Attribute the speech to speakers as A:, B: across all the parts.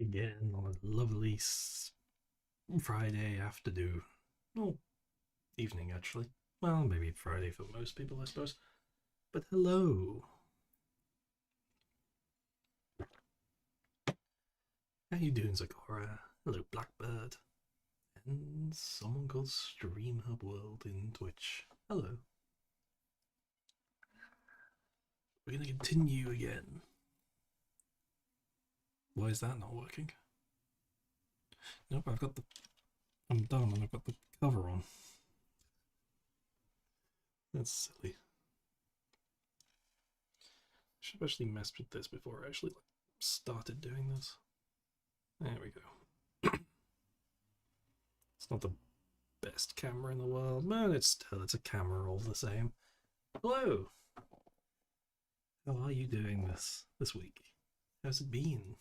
A: again on a lovely Friday afternoon. Well, evening actually. Well, maybe Friday for most people, I suppose. But hello. How you doing, Zakora? Hello, Blackbird. And someone called StreamHub World in Twitch. Hello. We're gonna continue again. Why is that not working? Nope, I'm dumb and I've got the cover on. That's silly. I should have actually messed with this before I actually started doing this. There we go. It's not the best camera in the world, but it's a camera all the same. Hello! How are you doing this week? How's it been?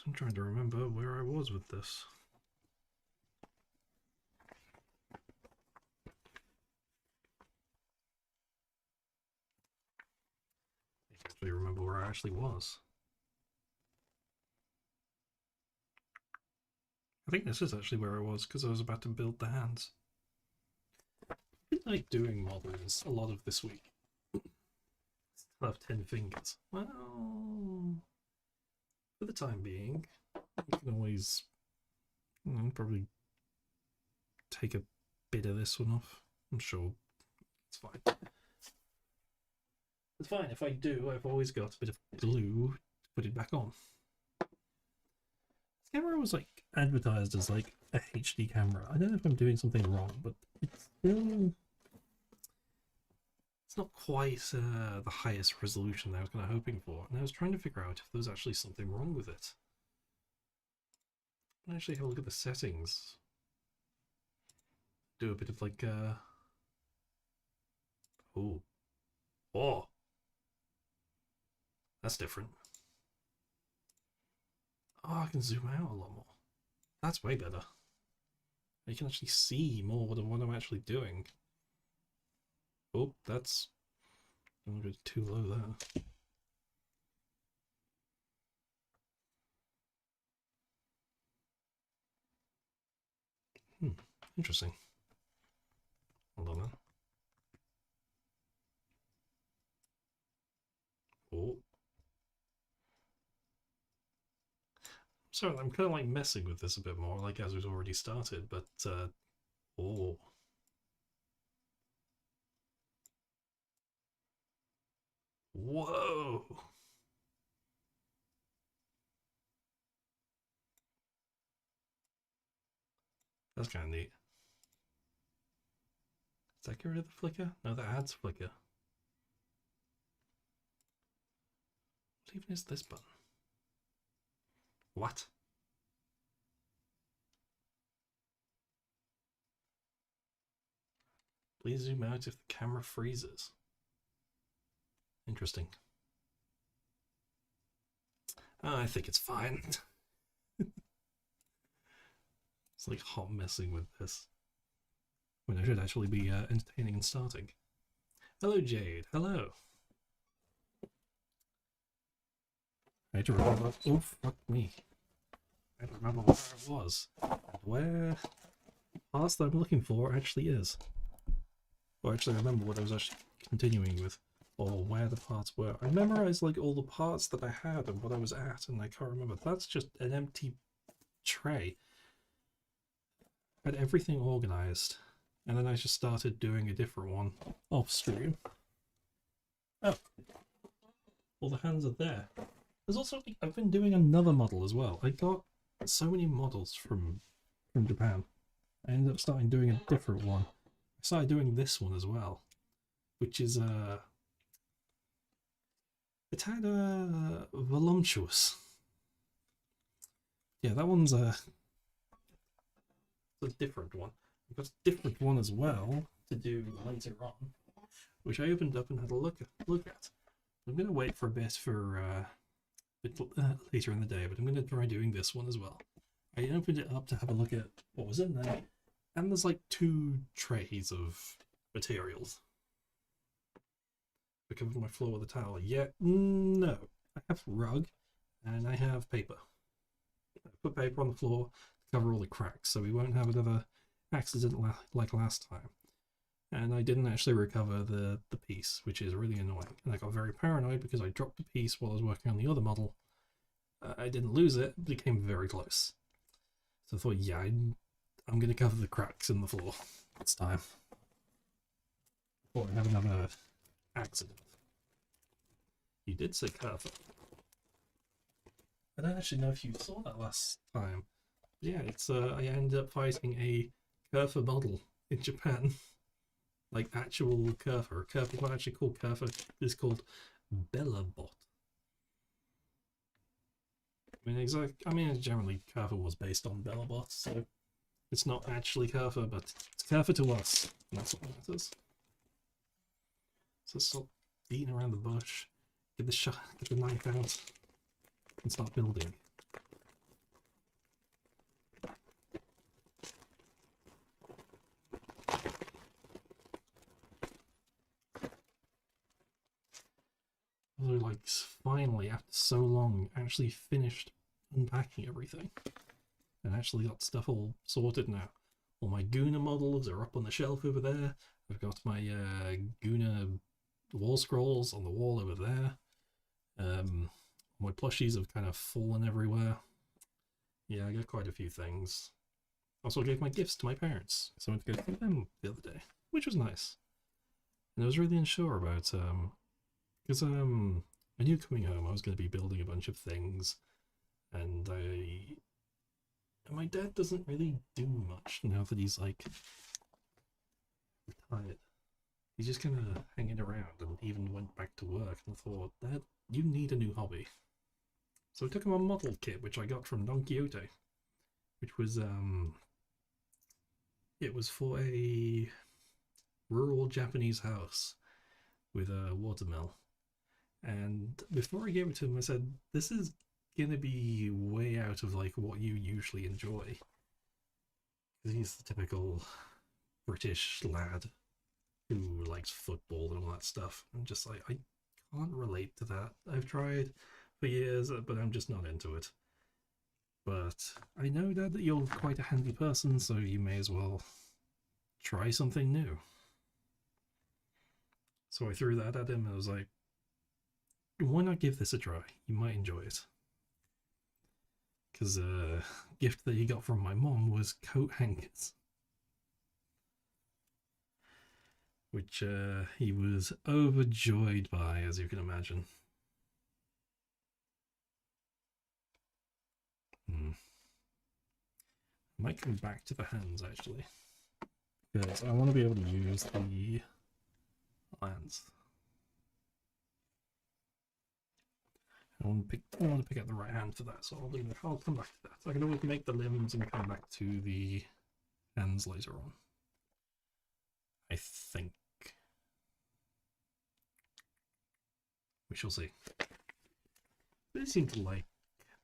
A: I'm trying to remember where I was with this. I actually remember where I actually was. I think this is actually where I was because I was about to build the hands. I've been like doing models a lot of this week. Still have 10 fingers. Well, for the time being, you can always probably take a bit of this one off. I'm sure it's fine. It's fine. If I do, I've always got a bit of glue to put it back on. This camera was like advertised as like a HD camera. I don't know if I'm doing something wrong, but it's still... It's not quite the highest resolution that I was kind of hoping for, and I was trying to figure out if there was actually something wrong with it. I'll actually have a look at the settings. Do a bit of like oh, that's different. Oh, I can zoom out a lot more. That's way better. You can actually see more of what I'm actually doing. Oh, that's a little bit too low there. Interesting. Hold on then. Oh. Sorry, I'm kind of like messing with this a bit more, like as we've already started, but oh. Whoa. That's kind of neat. Does that get rid of the flicker? No, that adds flicker. What even is this button? What? Please zoom out if the camera freezes. Interesting. I think it's fine. It's like hot messing with this when I should actually be entertaining and starting. Hello, Jade. Hello. I had to remember. Oh, fuck me. I had to remember where I was and where the parts that I'm looking for actually is. Or actually remember what I was actually continuing with, or where the parts were. I memorized like all the parts that I had and what I was at, and I can't remember. That's just an empty tray. I had everything organized, and then I just started doing a different one off stream. Oh, all the hands are there. There's also, I've been doing another model as well. I got so many models from Japan. I ended up starting doing a different one. I started doing this one as well, which is it's had a voluptuous. Yeah, that one's a different one. I've got a different one as well to do later on, which I opened up and had a look at. I'm gonna wait for a bit for later in the day, but I'm gonna try doing this one as well. I opened it up to have a look at what was in there, and there's like 2 trays of materials. I covered my floor with a towel. Yeah, no. I have rug and I have paper. I put paper on the floor to cover all the cracks so we won't have another accident like last time. And I didn't actually recover the piece, which is really annoying. And I got very paranoid because I dropped the piece while I was working on the other model. I didn't lose it, but it came very close. So I thought, yeah, I'm going to cover the cracks in the floor this time. Before I have another accident. You did say curve. I don't actually know if you saw that last time. Yeah, it's I ended up fighting a Curfer model in Japan. Like actual Curfer. Curfer's not actually called Curfer, it's called Bellabot. I mean generally Curfer was based on Bellabot, so it's not actually Curfer, but it's Curfer to us. And that's what matters. So stop beating around the bush, get the knife out, and start building. Like finally, after so long, actually finished unpacking everything and actually got stuff all sorted now. All my Guna models are up on the shelf over there. I've got my Guna wall scrolls on the wall over there. My plushies have kind of fallen everywhere. Yeah, I got quite a few things. Also gave my gifts to my parents, so I went to go see them the other day, which was nice. And I was really unsure about because I knew coming home I was going to be building a bunch of things, and my dad doesn't really do much now that he's like retired. He's just kind of hanging around, and even went back to work. And I thought, Dad, you need a new hobby. So I took him a model kit, which I got from Don Quixote, which was it was for a rural Japanese house with a watermill. And before I gave it to him, I said, this is gonna be way out of like what you usually enjoy. Because he's the typical British lad who likes football and all that stuff. I'm just like, I can't relate to that. I've tried for years, but I'm just not into it. But I know, Dad, that you're quite a handy person, so you may as well try something new. So I threw that at him and I was like, why not give this a try? You might enjoy it. Because a gift that he got from my mom was coat hangers, which he was overjoyed by, as you can imagine. I might come back to the hands actually, because I want to be able to use the lance. I want to pick out the right hand for that, so I'll come back to that. I can always make the limbs and come back to the hands later on, I think. We shall see. They seem to like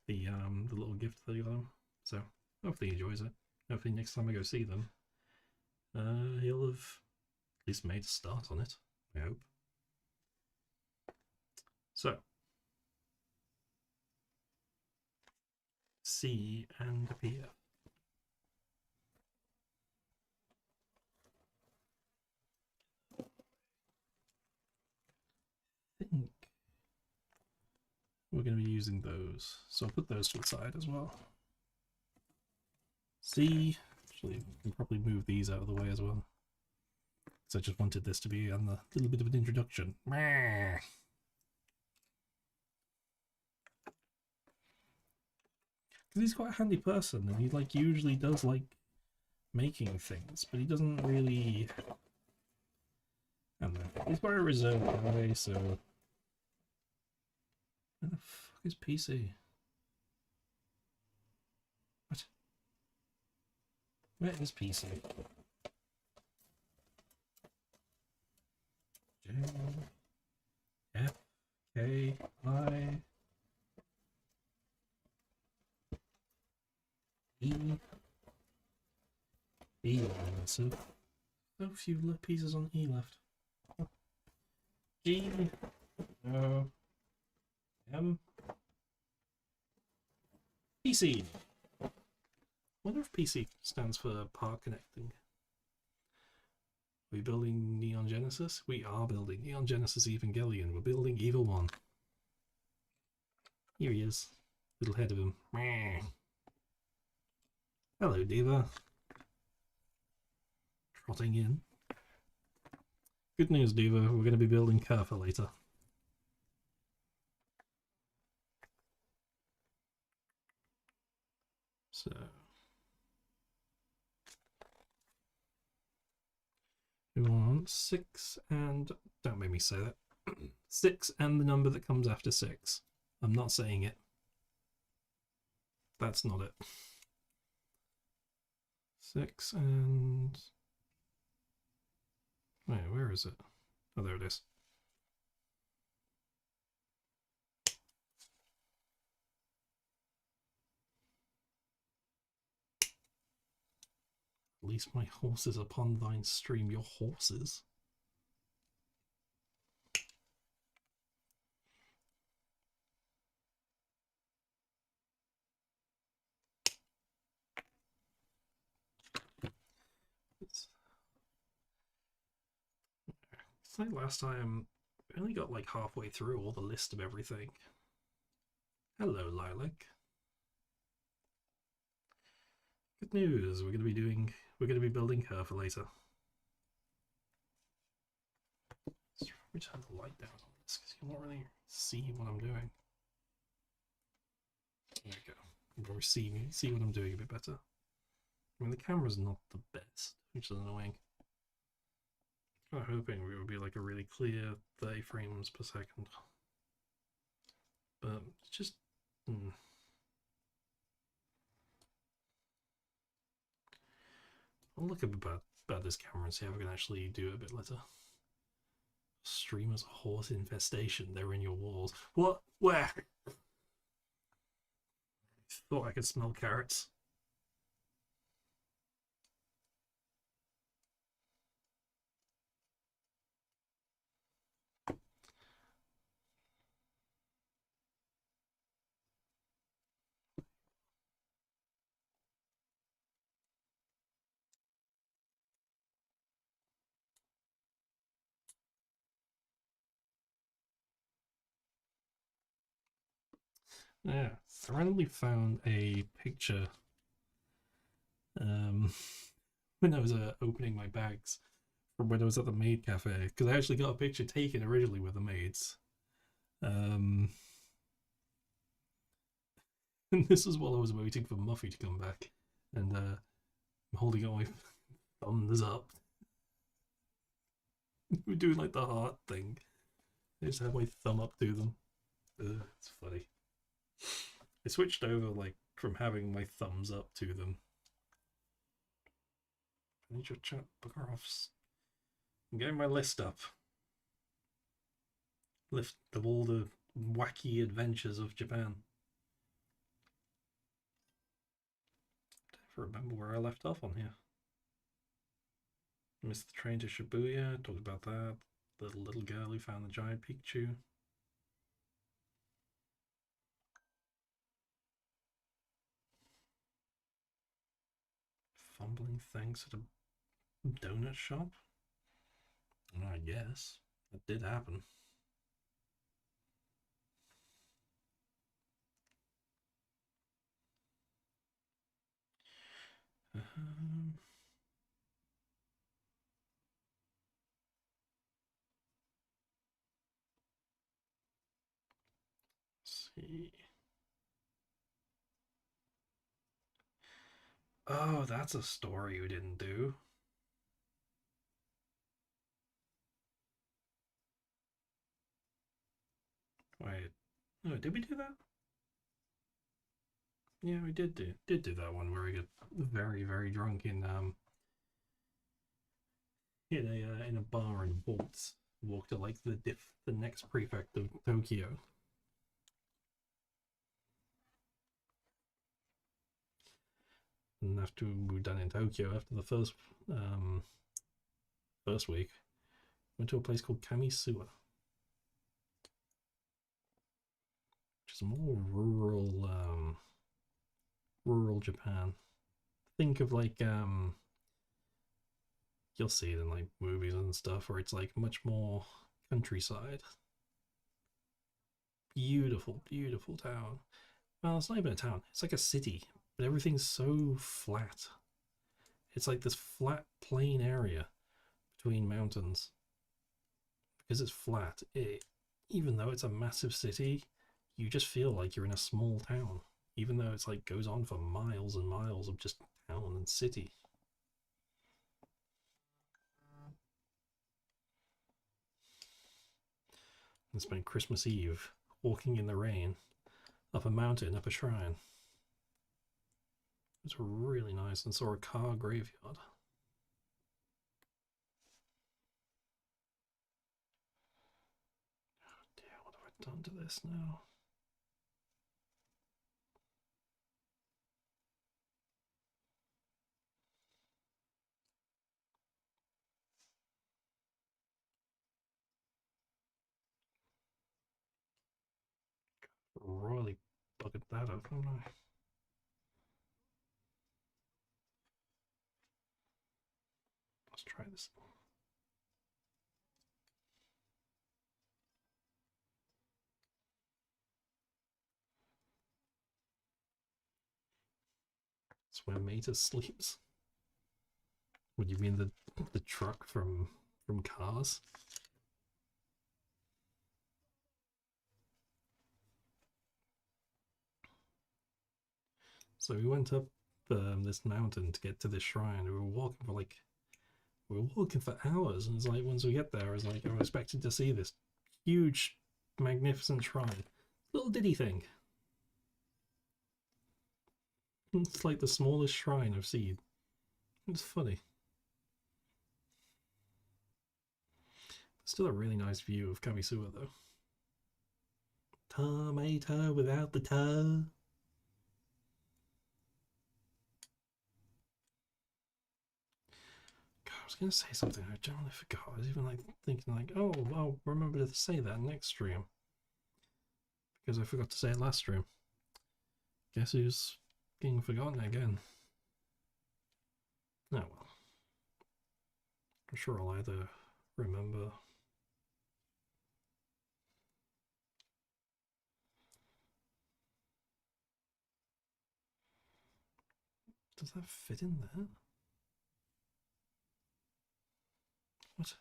A: the little gift that I got him, so hopefully he enjoys it. Hopefully next time I go see them, he'll have at least made a start on it, I hope. So, C and P. I think we're going to be using those, so I'll put those to the side as well. C, actually, we can probably move these out of the way as well, because I just wanted this to be on the little bit of an introduction. Because he's quite a handy person, and he like usually does like making things, but he doesn't really. I don't know. He's quite a reserved guy, so. Where the fuck is PC? What? Where is PC? J F K I E E. So few pieces on E left. G O M PC. I wonder if PC stands for Part Connecting. Are we building Neon Genesis? We are building Neon Genesis Evangelion. We're building Evil One. Here he is. Little head of him. Hello, Diva. Trotting in. Good news, Diva. We're going to be building Kerfa later. So... we want 6 and... don't make me say that. 6 and the number that comes after 6. I'm not saying it. That's not it. 6 and... wait, where is it? Oh, there it is. At least my horses upon thine stream. Your horses? It's like last time, we only got like halfway through all the list of everything. Hello, Lilac. Good news, we're gonna be building her for later. Let's turn the light down on this because you won't really see what I'm doing. There we go. You can see what I'm doing a bit better. I mean, the camera's not the best, which is annoying. I'm hoping it would be like a really clear 30 frames per second. But it's just... I'll look a bit about this camera and see if I can actually do it a bit later. Stream as a horse infestation. They're in your walls. What? Where? Thought I could smell carrots. Yeah, I randomly found a picture when I was opening my bags from when I was at the maid cafe, because I actually got a picture taken originally with the maids. And this is while I was waiting for Muffy to come back, and I'm holding all my thumbs up. We're doing like the heart thing. I just have my thumb up to them. It's funny. I switched over like from having my thumbs up to them. I need your chat bugger offs. I'm getting my list up. List of all the wacky adventures of Japan. I don't remember where I left off on here. Missed the train to Shibuya, talked about that. The little girl who found the giant Pikachu. Fumbling thanks at a donut shop? I guess. That did happen. Let's see. Oh, that's a story we didn't do. Wait. Oh, did we do that? Yeah, we did do that one where we got very, very drunk in a bar and walked to like the next prefect of Tokyo. And after we were done in Tokyo, after the first week, went to a place called Kamisuwa. is more rural Japan. Think of like you'll see it in like movies and stuff where it's like much more countryside. Beautiful, beautiful town. Well, it's not even a town. It's like a city, but everything's so flat. It's like this flat plain area between mountains. Because it's flat, even though it's a massive city, you just feel like you're in a small town. Even though it's like goes on for miles and miles of just town and city. And spent Christmas Eve walking in the rain up a mountain, up a shrine. It was really nice and saw a car graveyard. Oh dear, what have I done to this now? Royally buggered that up, haven't I? Let's try this. It's where Meta sleeps. Would you mean the truck from Cars? So we went up this mountain to get to this shrine. We were walking for hours, and it's like once we get there, I was like, I was expecting to see this huge, magnificent shrine. Little diddy thing. It's like the smallest shrine I've seen. It's funny. Still a really nice view of Kamisua though. Tomato without the toe. God, I was gonna say something. I generally forgot. I was even like thinking like, oh, I'll remember to say that next stream because I forgot to say it last stream. Guess who's being forgotten again? Oh well. I'm sure I'll either remember. Does that fit in there? What?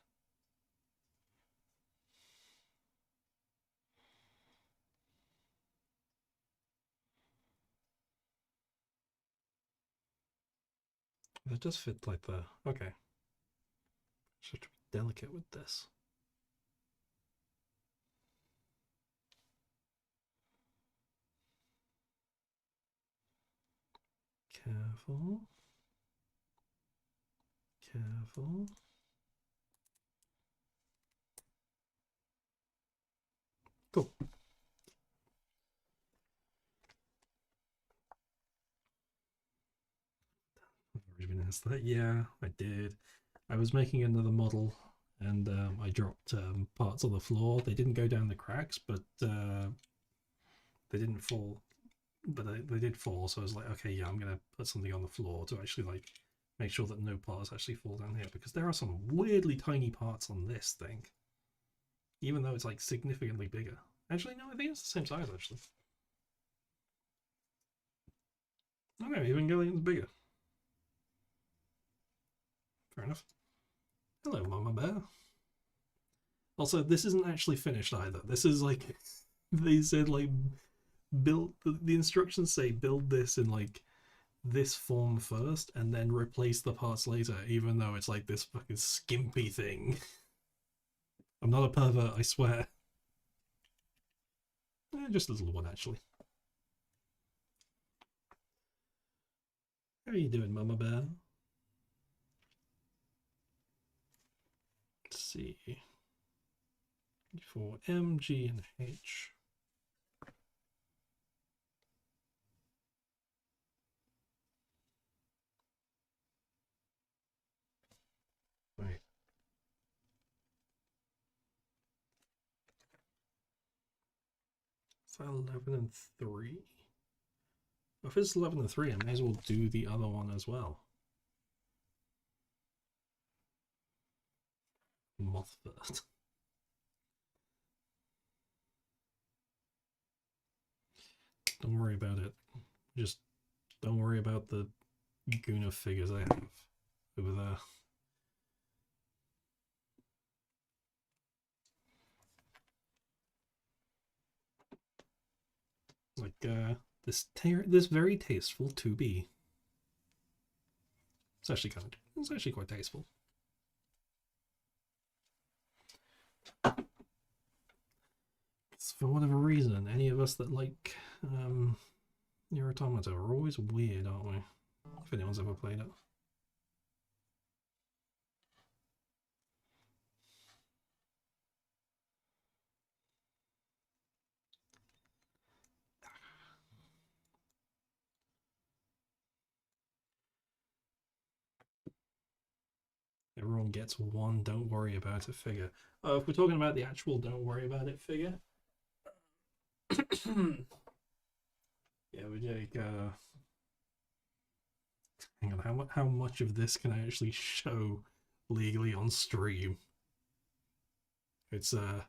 A: That does fit like the. Okay. Just have to be delicate with this. Careful. Careful. Cool. I've already been asked that. Yeah, I did. I was making another model and I dropped parts on the floor. They didn't go down the cracks, but they didn't fall. But they did fall, so I was like, okay, yeah, I'm gonna put something on the floor to actually like make sure that no parts actually fall down here because there are some weirdly tiny parts on this thing, even though it's like significantly bigger. Actually, no, I think it's the same size actually. Okay, even Gillian's bigger. Fair enough. Hello, Mama Bear. Also, this isn't actually finished either. This is like they said like build the instructions say build this in like this form first and then replace the parts later, even though it's like this fucking skimpy thing. I'm not a pervert, I swear. Just a little one actually. How are you doing, Mama Bear? Let's see. For M, G, and H. Right. Is that 11 and 3? If it's 11 and 3, I may as well do the other one as well. Moth first. Don't worry about it. Just don't worry about the Guna figures I have over there. Like this very tasteful 2B. It's actually quite tasteful. For whatever reason, any of us that like Nier Automata are always weird, aren't we? If anyone's ever played it. Everyone gets one don't worry about it figure. If we're talking about the actual don't worry about it figure, yeah, we like hang on, how much of this can I actually show legally on stream? It's yeah,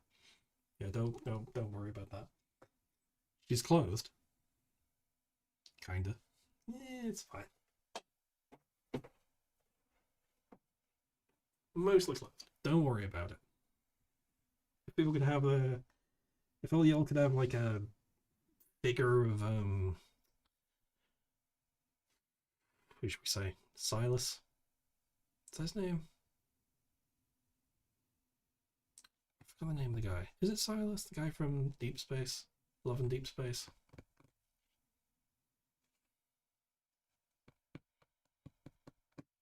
A: don't worry about that. She's closed. Kinda. Yeah, it's fine. Mostly closed. Don't worry about it. If people could have if all y'all could have like a figure of who should we say? Silas? Is that his name? I forgot the name of the guy. Is it Silas? The guy from Deep Space? Love and Deep Space? I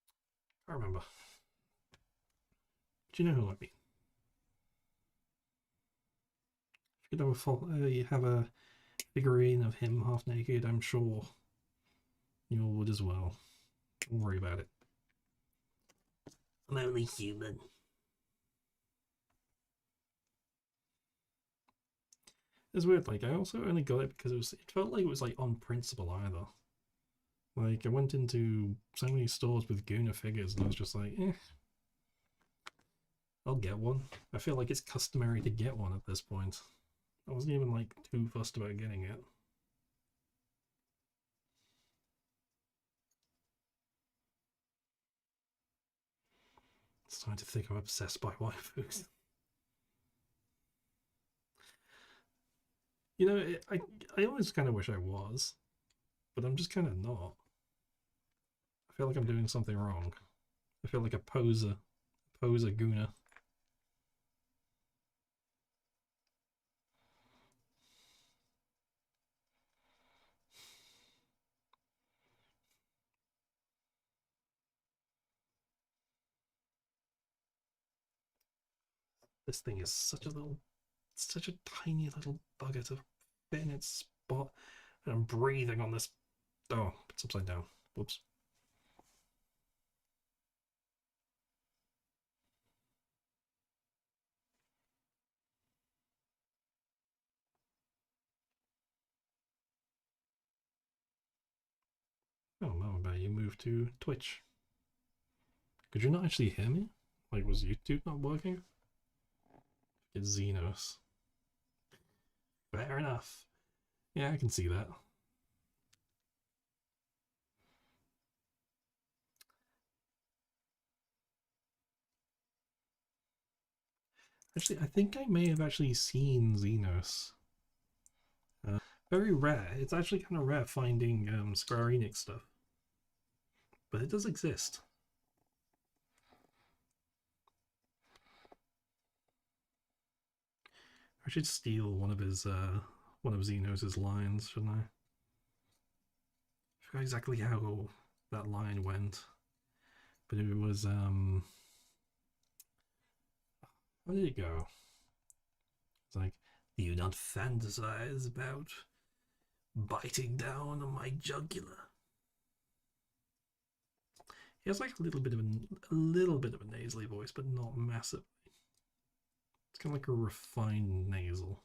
A: can't remember. Do you know who I mean? If you have a figurine of him half naked, I'm sure you all would as well. Don't worry about it. I'm only human. It's weird, like I also only got it because it felt like it was like on principle either. Like I went into so many stores with Guna figures and I was just like, I'll get one. I feel like it's customary to get one at this point. I wasn't even like too fussed about getting it. It's starting to think I'm obsessed by waifus. You know, I always kind of wish I was, but I'm just kind of not. I feel like I'm doing something wrong. I feel like a poser Guna. This thing is such a tiny little bugger to fit in its spot. And I'm breathing on this. Oh, it's upside down. Whoops. Oh, no, about you moved to Twitch. Could you not actually hear me? Like, was YouTube not working? It's Xenos. Fair enough. Yeah, I can see that. Actually, I think I may have actually seen Xenos. Very rare. It's actually kind of rare finding Square Enix stuff. But it does exist. I should steal one of Xenos' lines, shouldn't I? I forgot exactly how that line went. But it was how did it go? It's like, do you not fantasize about biting down on my jugular? He has like a little bit of a nasally voice, but not massively. It's kind of like a refined nasal.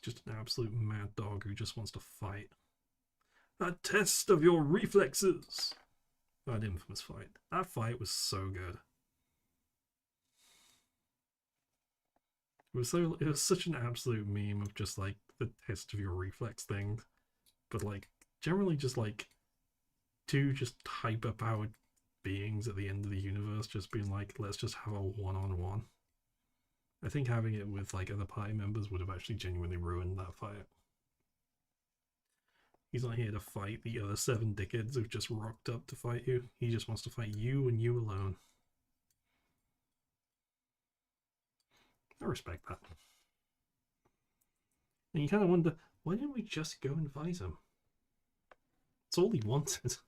A: just an absolute mad dog who just wants to fight. A test of your reflexes. That infamous fight. That fight was so good. It was such an absolute meme of just like the test of your reflex thing, but like generally just like two just hyper powered beings at the end of the universe just being like, let's just have a one-on-one. I think having it with like other party members would have actually genuinely ruined that fight. He's not here to fight the other 7 dickheads who've just rocked up to fight you. He just wants to fight you and you alone. I respect that. And you kind of wonder, why didn't we just go and fight him? It's all he wanted.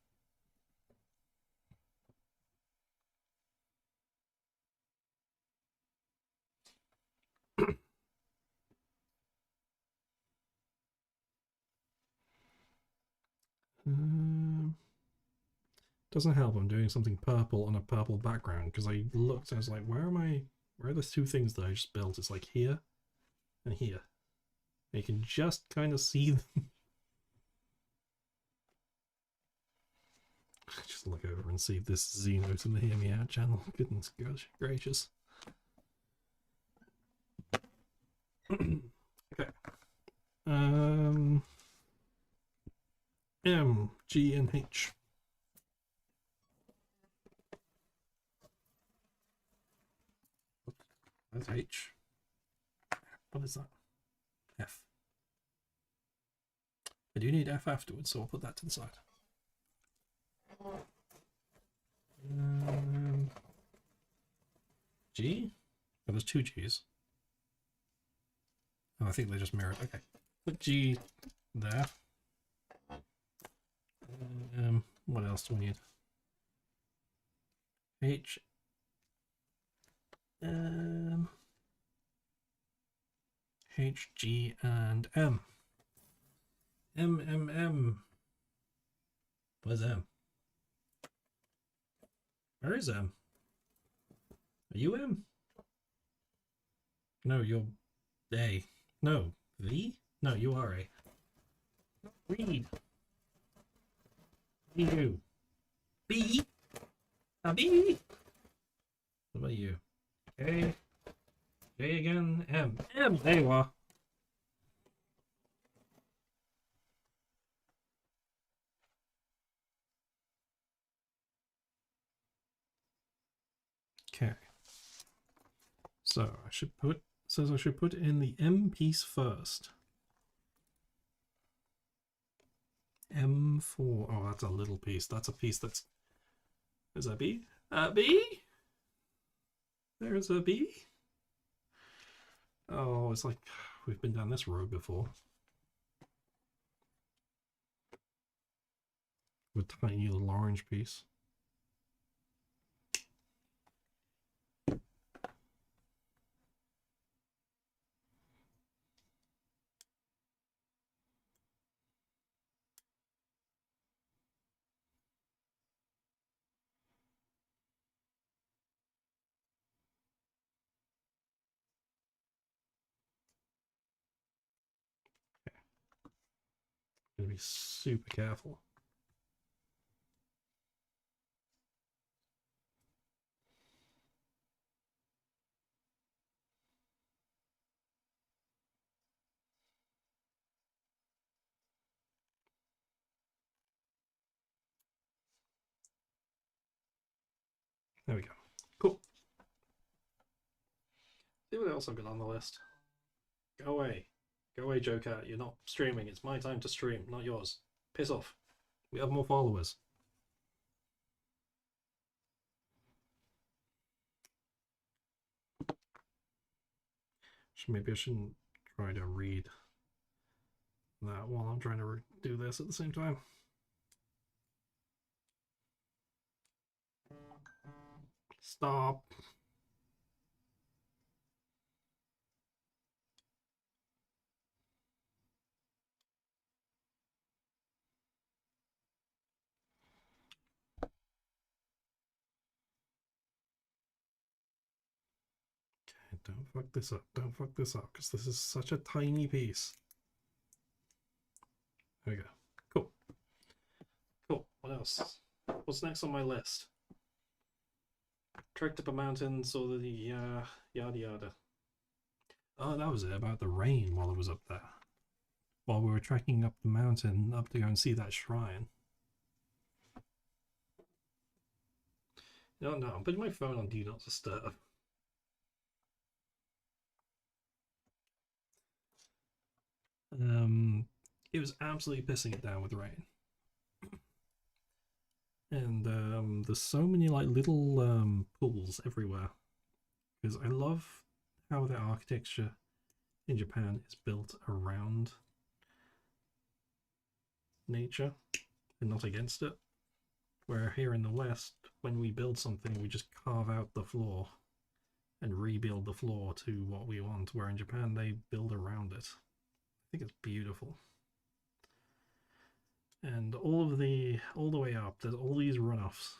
A: Doesn't help I'm doing something purple on a purple background, because I looked and I was like, where are the 2 things that I just built? It's like here and here. And you can just kind of see them. Just look over and see this Xenos in the Hear Me Out channel. Goodness gracious. Okay. M, G, and H. That's H. What is that? F. I do need F afterwards, so I'll put that to the side. G? Oh, there's 2 G's. Oh, I think they just mirrored. Okay. Put G there. What else do we need? H. H, G, and M. M. Where's M? Where is M? Are you M? No, you're A. No, V? No, you are A. Read. You. B? A B? What about you? A. J again. M. M. There you are. Okay. So I should put, says I should put in the M piece first. M4. Oh, that's a little piece. That's a piece that's. Is that B? B? There's a B? Oh, it's like we've been down this road before. With a tiny little orange piece. Gonna be super careful. There we go. Cool. See what else I've got on the list. Go away. Go away, Joe Cat. You're not streaming. It's my time to stream, not yours. Piss off. We have more followers. Maybe I shouldn't try to read that while I'm trying to do this at the same time. Stop. Okay, don't fuck this up. Don't fuck this up, because this is such a tiny piece. There we go. Cool. Cool. What else? What's next on my list? Trekked up a mountain, saw the yada yada. Oh, that was it, about the rain while I was up there. While we were trekking up the mountain up to go and see that shrine. No, I'm putting my phone on Do Not Disturb. It was absolutely pissing it down with rain. And there's so many like little pools everywhere. Because I love how the architecture in Japan is built around nature and not against it. Where here in the West, when we build something, we just carve out the floor and rebuild the floor to what we want. Where in Japan, they build around it. I think it's beautiful. And all the way up, there's all these runoffs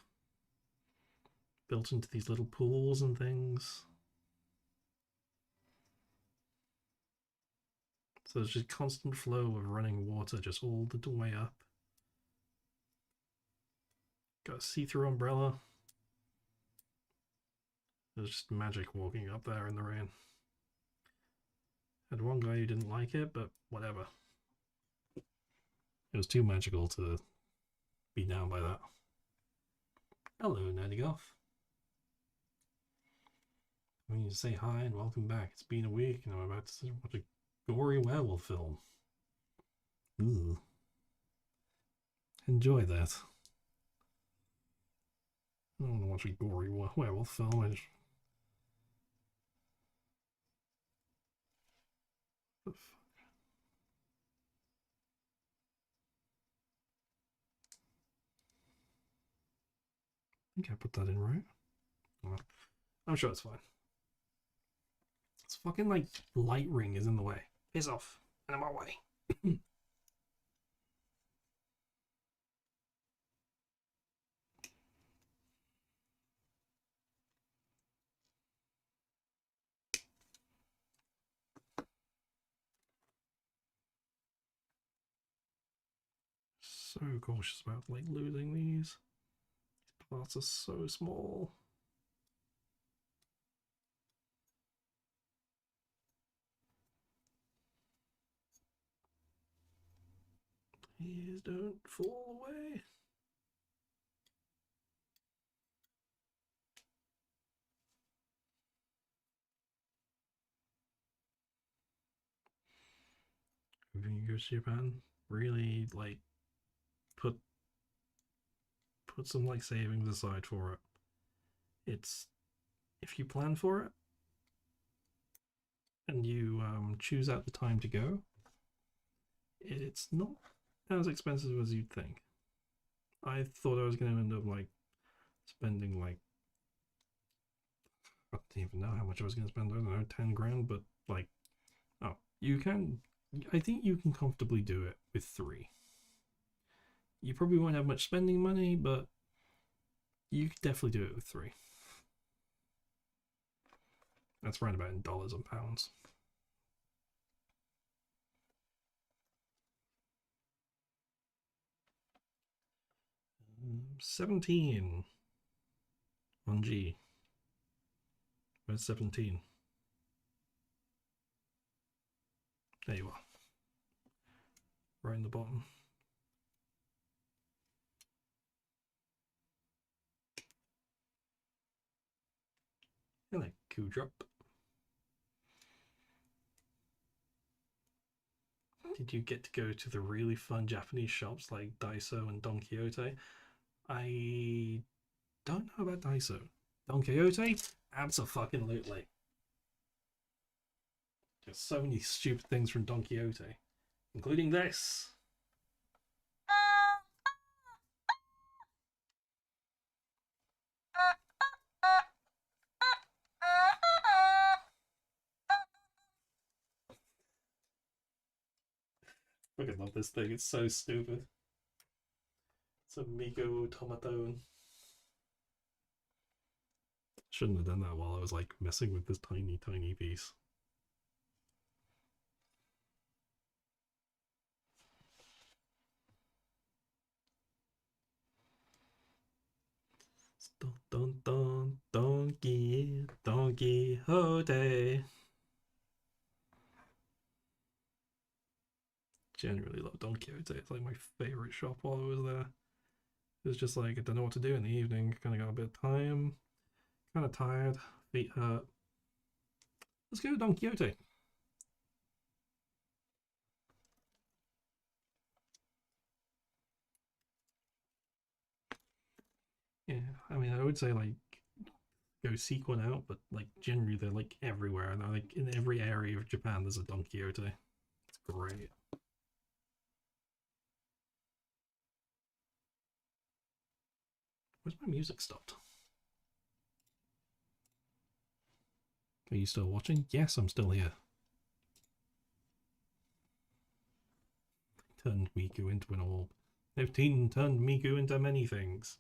A: built into these little pools and things. So there's just constant flow of running water just all the way up. Got a see-through umbrella. There's just magic walking up there in the rain. Had one guy who didn't like it, but whatever. It was too magical to be down by that. Hello, Nerdigoff. I mean, say hi and welcome back. It's been a week and I'm about to watch a gory werewolf film. Ooh. Enjoy that. I don't want to watch a gory werewolf film. I just... What the fuck? I think I put that in right. Well, I'm sure it's fine. This fucking like light ring is in the way. Piss off. And I'm on my way. So cautious about like losing these. Parts are so small. Please don't fall away. If you go to Japan, really like put some like savings aside for it. It's if you plan for it and you choose out the time to go, it's not as expensive as you'd think. I thought I was going to end up like spending like I don't even know how much I was going to spend. I don't know, 10 grand, but like, oh, you can. I think you can comfortably do it with 3. You probably won't have much spending money, but you could definitely do it with 3. That's right about in dollars and pounds. $17 on G. Where's 17? There you are. Right in the bottom. And a coup drop. Did you get to go to the really fun Japanese shops like Daiso and Don Quixote? I don't know about Daiso. Don Quixote? Abso-fucking-lutely. There's so many stupid things from Don Quixote, including this. I fucking love this thing, it's so stupid. It's a Miko Tomatone. Shouldn't have done that while I was like messing with this tiny piece. Don don don Don Quixote. Generally love Don Quixote. It's like my favorite shop while I was there. It was just like I don't know what to do in the evening. Kind of got a bit of time. Kind of tired. Feet hurt. Let's go to Don Quixote. Yeah, I mean, I would say like go seek one out, but like generally they're like everywhere. And like in every area of Japan, there's a Don Quixote. It's great. Where's my music stopped? Are you still watching? Yes, I'm still here. Turned Miku into an orb. They've turned Miku into many things.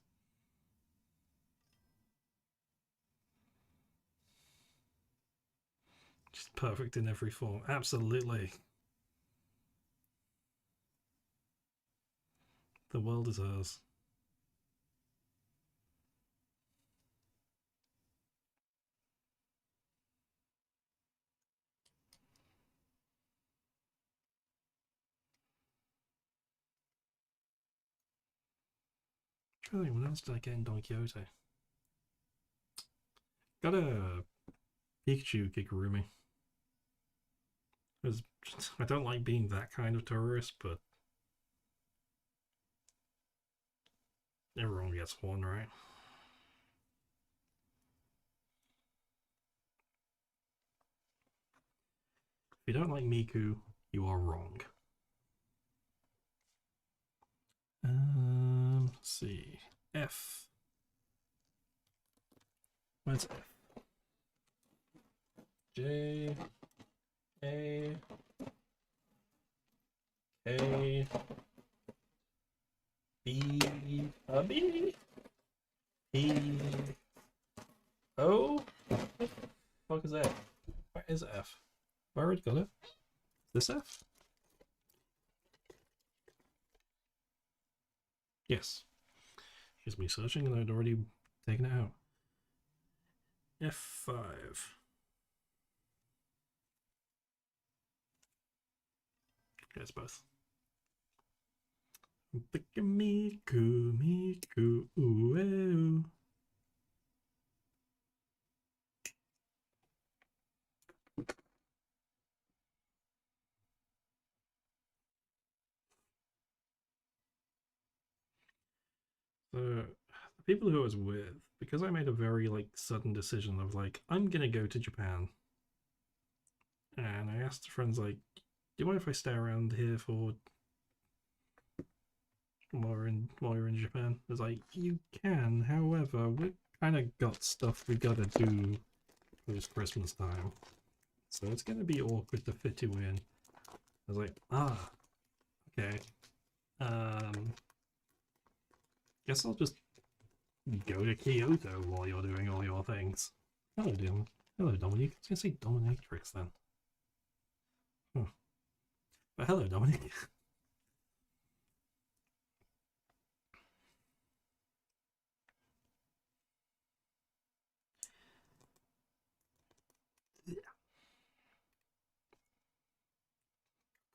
A: Just perfect in every form. Absolutely. The world is hers. I'm trying to think, what else did I get in Don Quixote? Got a Pikachu Kigurumi. I don't like being that kind of tourist, but everyone gets one, right? If you don't like Miku, you are wrong. Let's see. F. Where's F? J. A. K. B. B. P. O. What the fuck is that? Where is F? I already got it. This F? Yes. Here's me searching and I'd already taken it out. F5. Okay, it's both. Miku, Miku, ooh. So the people who I was with, because I made a very like sudden decision of like I'm gonna go to Japan, and I asked friends like, "Do you mind if I stay around here for while you're in Japan?" It's like you can, however, we kind of got stuff we gotta do post Christmas time, so it's gonna be awkward to fit you in. I was like, okay, guess I'll just go to Kyoto while you're doing all your things. Hello, Dom. Hello, Dominic. I was gonna say Dominatrix then. Huh. But hello, Dominic.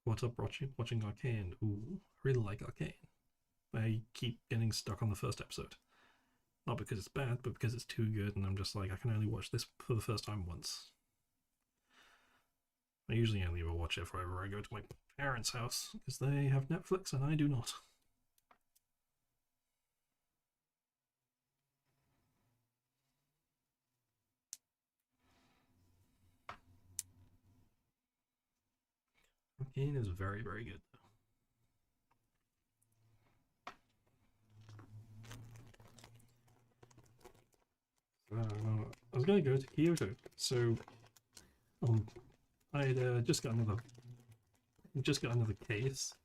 A: What's up, watching Arcane? Ooh, I really like Arcane. I keep getting stuck on the first episode. Not because it's bad, but because it's too good, and I'm just like, I can only watch this for the first time once. I usually only ever watch it whenever I go to my parents' house, because they have Netflix and I do not. Arcane is very, very good. I was going to go to Kyoto, so I'd just got another case.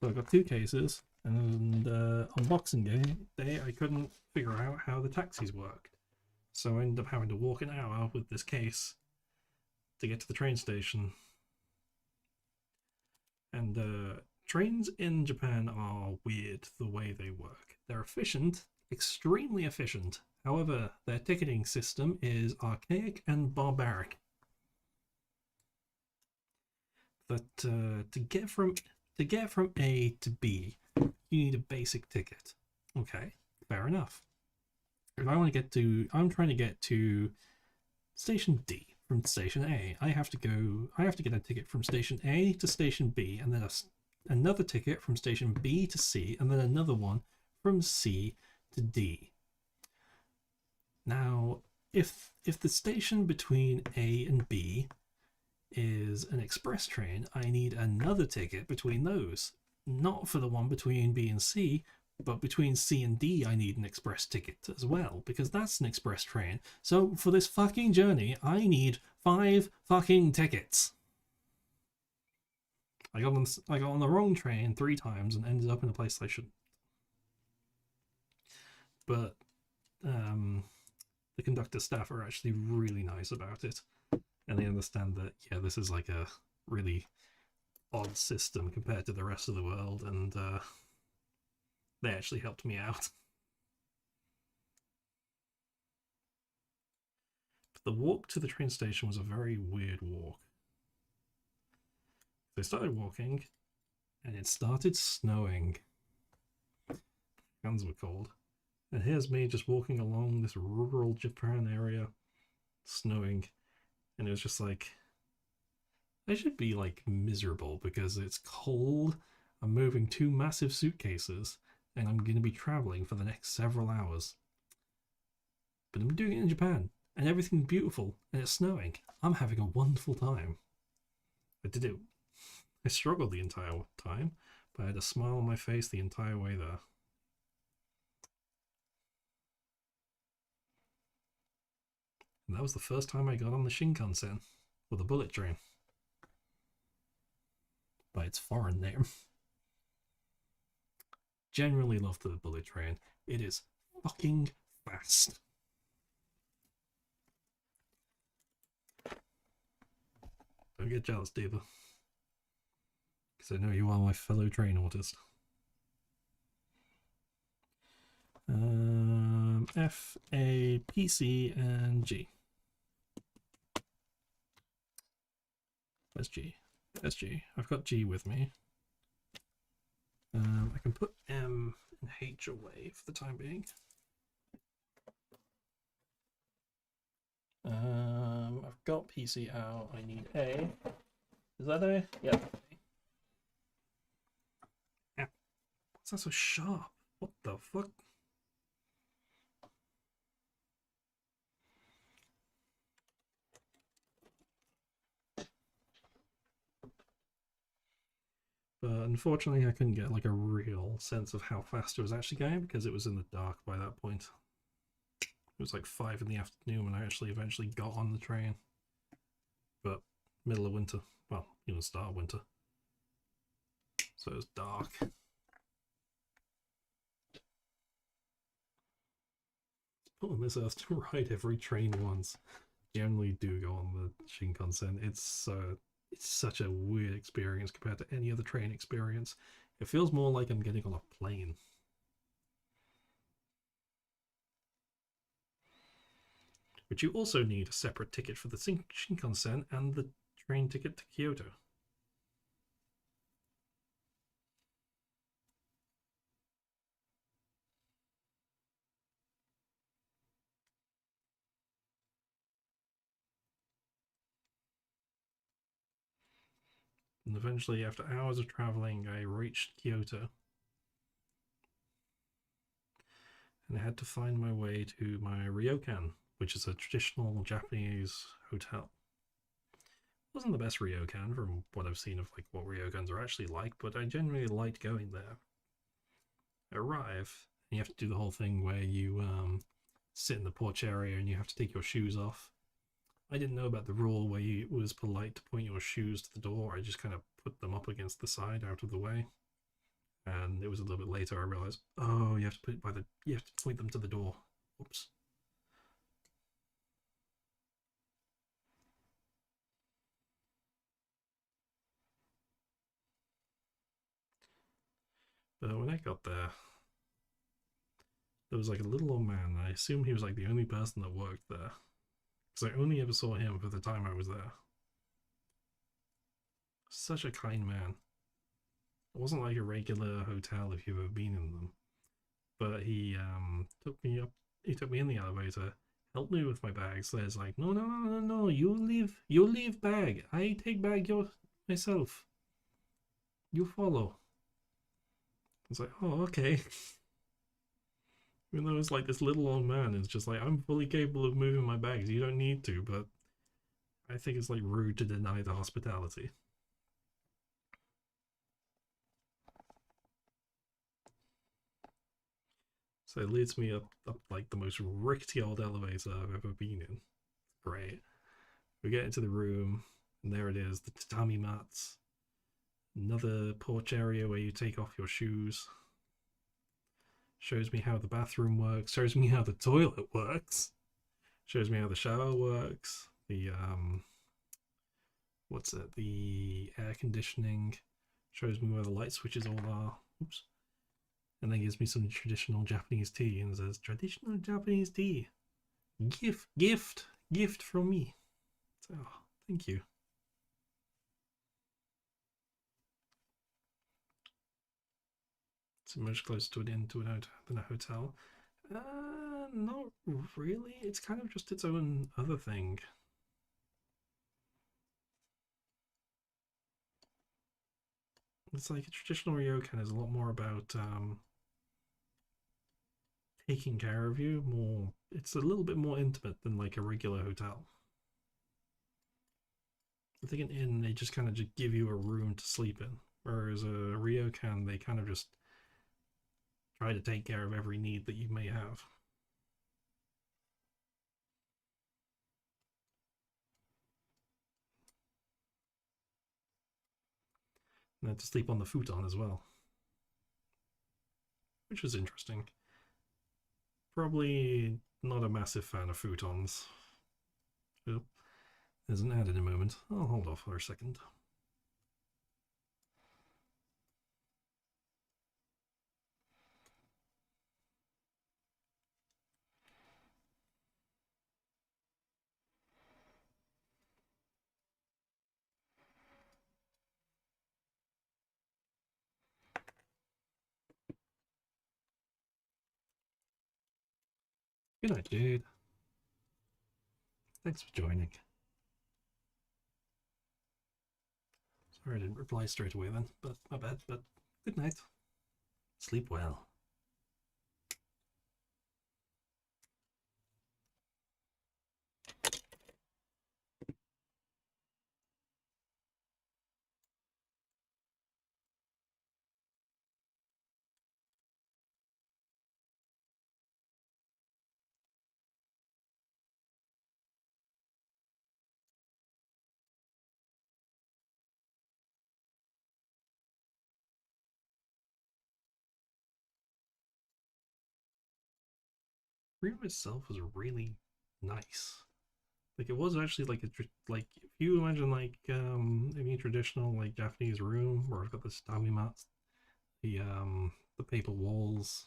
A: So I got two cases, and on Boxing Day, I couldn't figure out how the taxis work. So I ended up having to walk an hour with this case to get to the train station. And trains in Japan are weird the way they work. They're efficient, extremely efficient. However, their ticketing system is archaic and barbaric. That to get from A to B, you need a basic ticket. Okay, fair enough. If I want to get to, I'm trying to get to station D from station A. I have to get a ticket from station A to station B, and then another ticket from station B to C, and then another one from C to D. Now, if the station between A and B is an express train, I need another ticket between those. Not for the one between B and C, but between C and D I need an express ticket as well, because that's an express train. So for this fucking journey, I need 5 fucking tickets. I got on the wrong train 3 times and ended up in a place I shouldn't. But the conductor staff are actually really nice about it, and they understand that, yeah, this is like a really odd system compared to the rest of the world, and they actually helped me out. The walk to the train station was a very weird walk. They started walking, and it started snowing. Hands were cold. And here's me just walking along this rural Japan area, snowing, and it was just like, I should be like miserable because it's cold, I'm moving 2 massive suitcases, and I'm going to be traveling for the next several hours. But I'm doing it in Japan, and everything's beautiful, and it's snowing. I'm having a wonderful time. I did it. I struggled the entire time, but I had a smile on my face the entire way there. And that was the first time I got on the Shinkansen, or the bullet train, by its foreign name. Genuinely love the bullet train. It is fucking fast. Don't get jealous, Diva. Because I know you are my fellow train autist. F, A, P, C, and G. Where's G? There's G. I've got G with me. I can put M and H away for the time being. I've got PC out. I need A. Is that A? Yeah. What's that so sharp? What the fuck? But unfortunately, I couldn't get like a real sense of how fast it was actually going because it was in the dark by that point. It was like 5 in the afternoon when I actually eventually got on the train. But middle of winter, well, even start of winter. So it was dark. Put on this earth to ride every train once. Generally do go on the Shinkansen. It's such a weird experience compared to any other train experience. It feels more like I'm getting on a plane. But you also need a separate ticket for the Shinkansen and the train ticket to Kyoto. And eventually, after hours of traveling, I reached Kyoto. And I had to find my way to my ryokan, which is a traditional Japanese hotel. It wasn't the best ryokan from what I've seen of like what ryokans are actually like, but I generally liked going there. I arrive, and you have to do the whole thing where you sit in the porch area and you have to take your shoes off. I didn't know about the rule where it was polite to point your shoes to the door. I just kind of put them up against the side out of the way. And it was a little bit later I realized, oh, you have to put it you have to point them to the door. Oops. But when I got there, there was like a little old man. I assume he was like the only person that worked there. Because I only ever saw him for the time I was there. Such a kind man. It wasn't like a regular hotel if you've ever been in them. But he took me up. He took me in the elevator, helped me with my bags. There's like, no, no, no, no, no. You leave bag. I take bag myself. You follow. It's like, oh, okay. Even though it's like this little old man is just like, I'm fully capable of moving my bags. You don't need to, but I think it's like rude to deny the hospitality. So it leads me up like the most rickety old elevator I've ever been in. Great. We get into the room, and there it is, the tatami mats. Another porch area where you take off your shoes. Shows me how the bathroom works. Shows me how the toilet works. Shows me how the shower works. The what's it? The air conditioning. Shows me where the light switches all are. Oops. And then gives me some traditional Japanese tea and says, traditional Japanese tea. Gift from me. So, thank you. It's much closer to an inn than a hotel. Not really. It's kind of just its own other thing. It's like a traditional ryokan is a lot more about taking care of you. More, it's a little bit more intimate than like a regular hotel. I think an inn they just kind of just give you a room to sleep in, whereas a ryokan they kind of just try to take care of every need that you may have. And then to sleep on the futon as well, which was interesting. Probably not a massive fan of futons. Oh, there's an ad in a moment. I'll hold off for a second. Good night, Jade. Thanks for joining. Sorry I didn't reply straight away then, but my bad. But good night. Sleep well. Room itself was really nice. Like it was actually like like if you imagine like any traditional like Japanese room where I've got the tatami mats, the paper walls,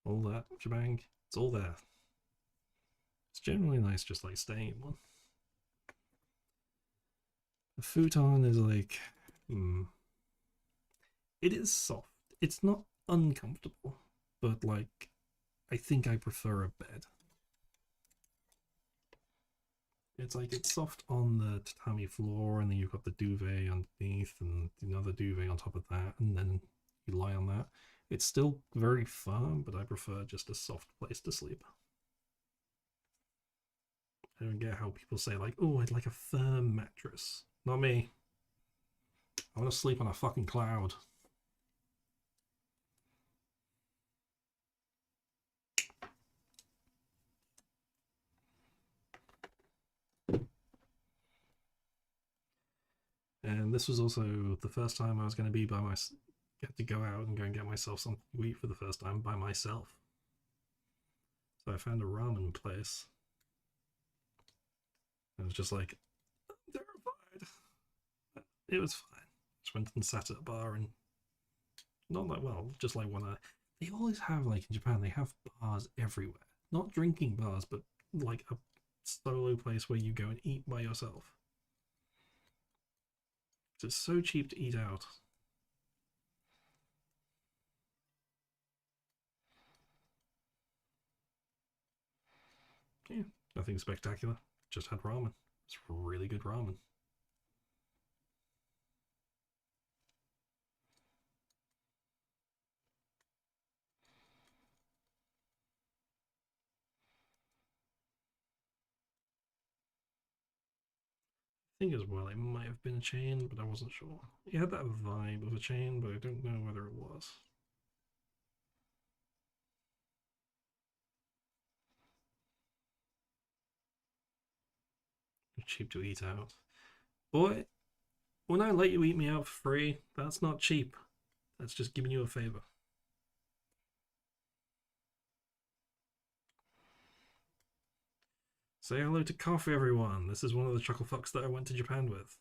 A: all that shebang, it's all there. It's generally nice just like staying in one. The futon is like, it is soft. It's not uncomfortable, but like I think I prefer a bed. It's like it's soft on the tatami floor, and then you've got the duvet underneath, and another duvet on top of that, and then you lie on that. It's still very firm, but I prefer just a soft place to sleep. I don't get how people say like, "Oh, I'd like a firm mattress." Not me. I want to sleep on a fucking cloud. And this was also the first time I was going to be by myself. Get to go out and go and get myself something to eat for the first time by myself. So I found a ramen place. I was just like, I'm terrified. But it was fine. Just went and sat at a bar and not like well, just like when They always have, like in Japan, they have bars everywhere. Not drinking bars, but like a solo place where you go and eat by yourself. It's so cheap to eat out. Yeah, nothing spectacular. Just had ramen. It's really good ramen. I think as well it might have been a chain, but I wasn't sure. It had that vibe of a chain, but I don't know whether it was. Cheap to eat out. Boy, when I let you eat me out for free, that's not cheap. That's just giving you a favor. Say hello to Coffee, everyone. This is one of the chuckle fucks that I went to Japan with.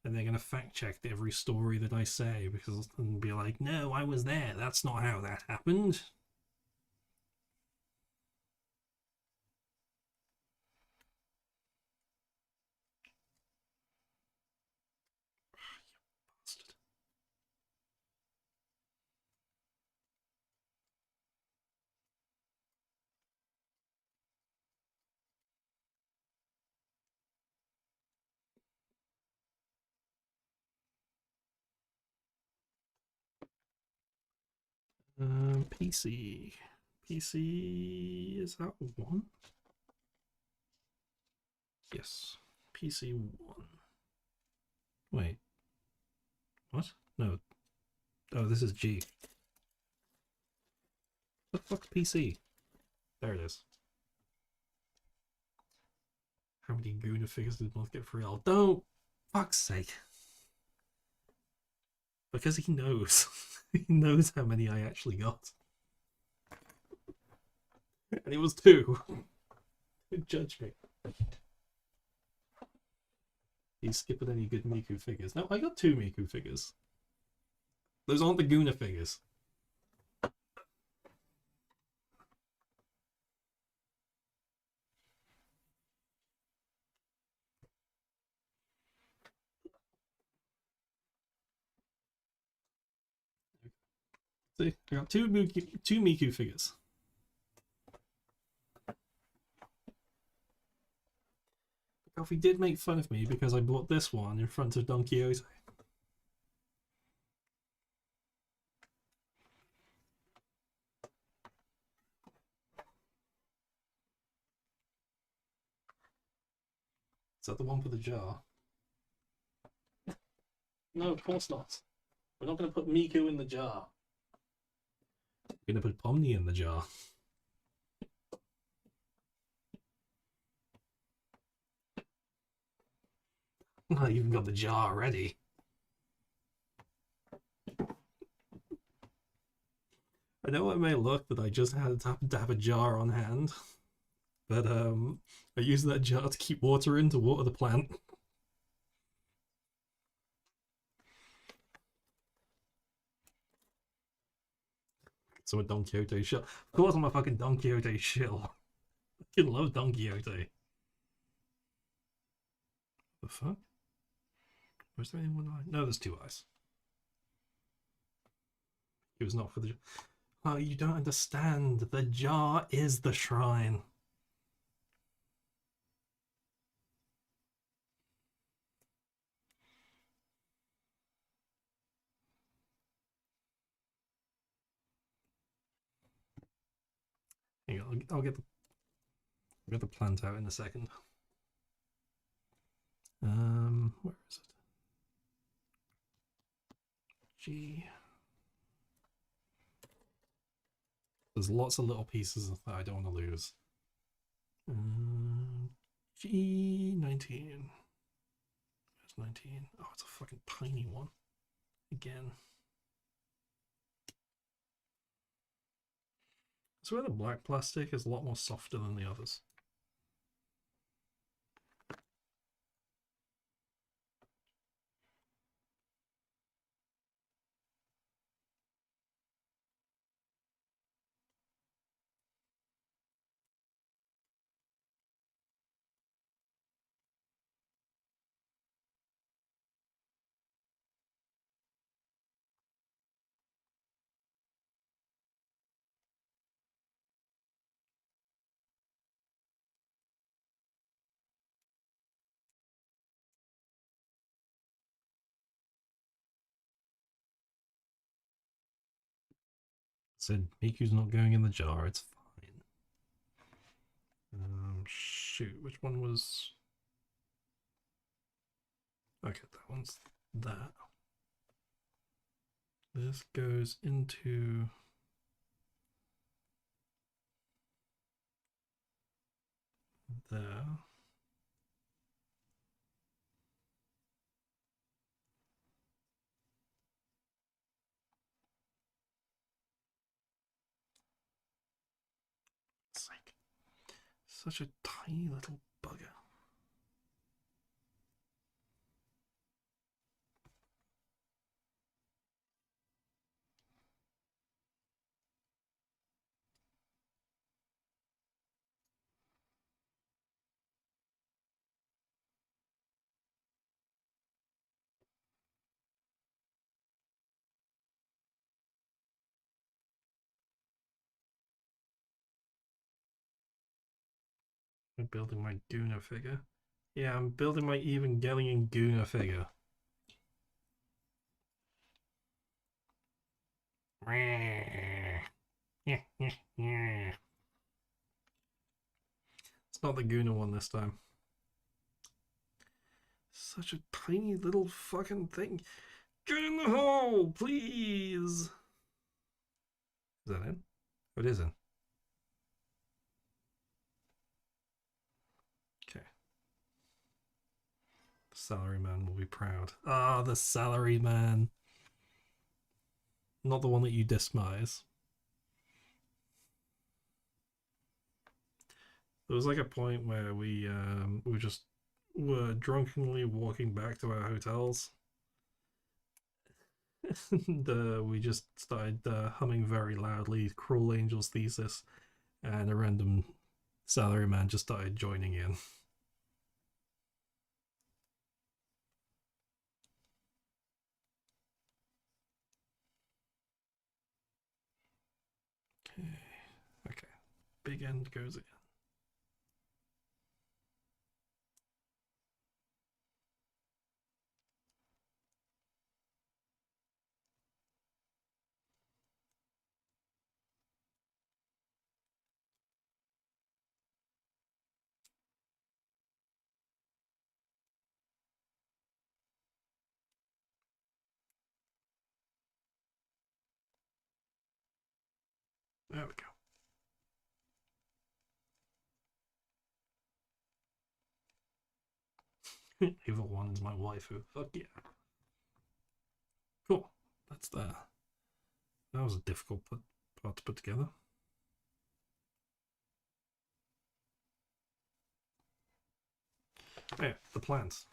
A: And they're going to fact check every story that I say because and be like, no, I was there. That's not how that happened. Bastard. PC. PC is that one? Yes. PC 1. Wait. What? No. Oh, this is G. What the fuck's PC? There it is. How many Guna figures did Moth get for real? Don't! Fuck's sake. Because he knows. He knows how many I actually got. And it was 2. Don't judge me. He's skipping any good Miku figures. No, I got 2 Miku figures. Those aren't the Guna figures. See, I got two Miku figures. Alfie did make fun of me because I bought this one in front of Don Quixote. Is that the one for the jar? No, of course not. We're not going to put Miku in the jar. We're going to put Pomni in the jar. I even got the jar ready. I know it may look that I just had to have a jar on hand, but I use that jar to keep water in to water the plant. So a Don Quixote shill. Of course I'm a fucking Don Quixote shill. I fucking love Don Quixote. The fuck? Was there only one eye? No, there's 2 eyes. It was not for the... Oh, you don't understand. The jar is the shrine. Hang on, I'll get the plant out in a second. Where is it? G. There's lots of little pieces that I don't want to lose. G19. There's 19. Oh, it's a fucking tiny one. Again. I swear the black plastic is a lot more softer than the others. Said Miku's not going in the jar, it's fine. Shoot, which one was... Okay, that one's that. This goes into... there. Sake. Such a tiny little bugger. I'm building my Guna figure. Yeah, I'm building my Evangelion Guna figure. It's not the Guna one this time. Such a tiny little fucking thing. Get in the hole, please. Is that in? Oh, it is in. Okay. The salaryman will be proud. Ah, the salaryman. Not the one that you despise. There was like a point where we just were drunkenly walking back to our hotels. And we just started humming very loudly Cruel Angel's Thesis, and a random salaryman just started joining in. Okay. Okay. Big end goes in. There we go. Evil one's my waifu. Fuck yeah. Cool. That's that. That was a difficult part to put together. Yeah, the plants.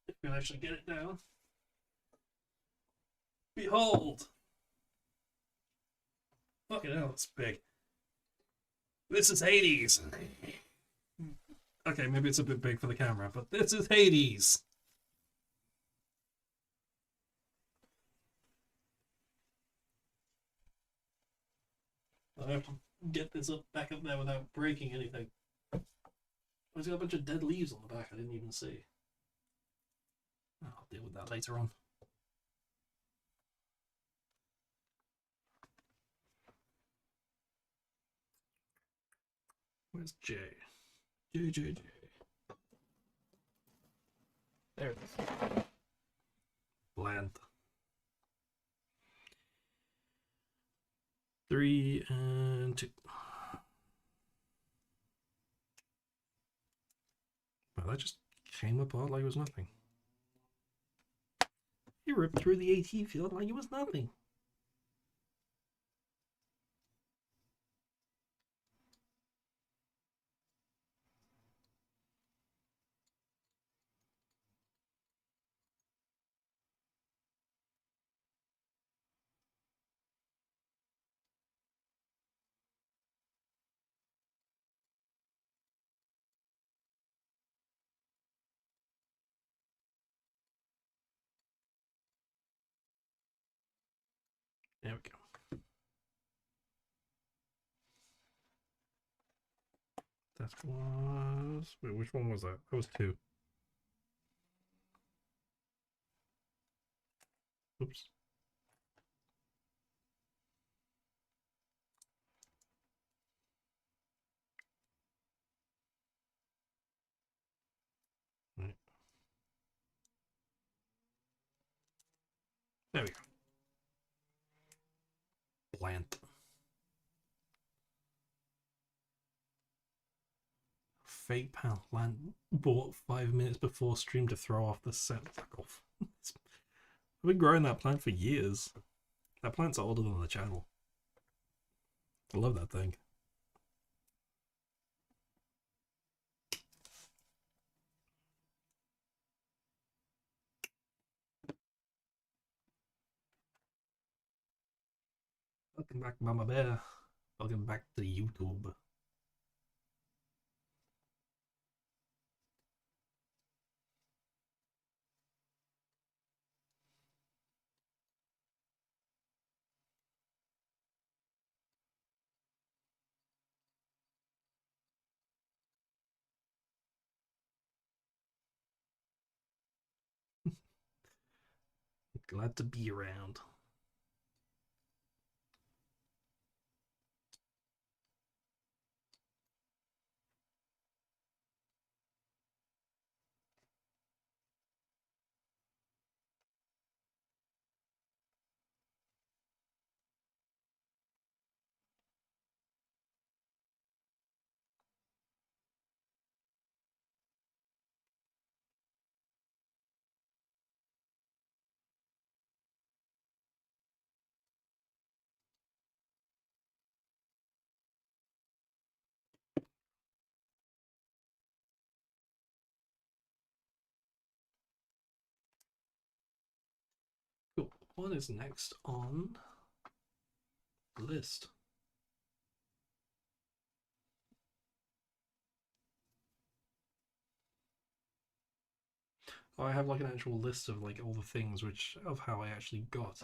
A: If we can actually get it down. Behold! Fucking hell, it's big. This is Hades. Okay, maybe it's a bit big for the camera, but this is Hades. I have to get this up back up there without breaking anything. There's got a bunch of dead leaves on the back I didn't even see. I'll deal with that later on. Where's J? J. There it is. Bland. 3 and 2. Well, that just came apart like it was nothing. He ripped through the AT field like it was nothing. There we go. That was... Wait, which one was that? That was 2. Oops. Right. There we go. Plant. Fake panel plant bought 5 minutes before stream to throw off the set. Fuck off. I've been growing that plant for years. That plant's older than the channel. I love that thing. Welcome back, Mama Bear. Welcome back to YouTube. Glad to be around. Cool. What is next on the list? I have like an actual list of like all the things which of how I actually got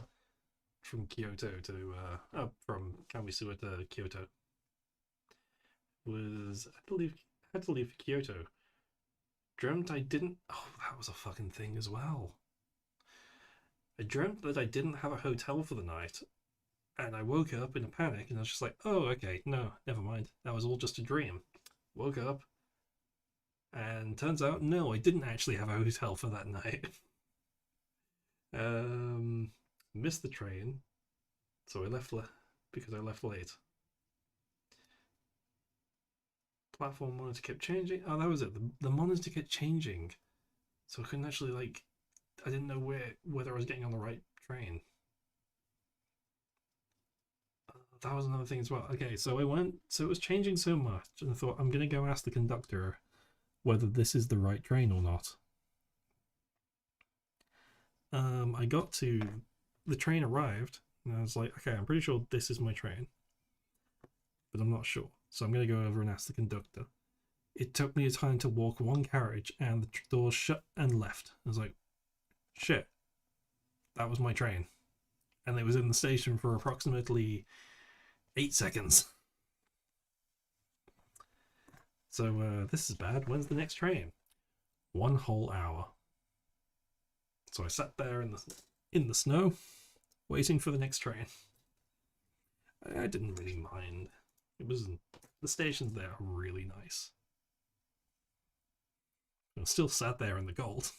A: from Kyoto to from Kamisuwa to Kyoto. Was I had to leave Kyoto. Dreamt I didn't. Oh, that was a fucking thing as well. I dreamt that I didn't have a hotel for the night, and I woke up in a panic, and I was just like, "Oh, okay, no, never mind. That was all just a dream." Woke up, and turns out, no, I didn't actually have a hotel for that night. Missed the train, so I left because I left late. Platform monitor kept changing. Oh, that was it. The monitor kept changing, so I couldn't actually like. I didn't know whether I was getting on the right train. That was another thing as well. Okay, so I went. So it was changing so much, and I thought I'm gonna go ask the conductor whether this is the right train or not. I got to the train arrived, and I was like, okay, I'm pretty sure this is my train, but I'm not sure. So I'm gonna go over and ask the conductor. It took me a time to walk one carriage, and the doors shut and left. I was like, shit, that was my train, and it was in the station for approximately 8 seconds. So this is bad. When's the next train? 1 whole hour. So I sat there in the snow, waiting for the next train. I didn't really mind. It was the stations there are really nice. I still sat there in the cold.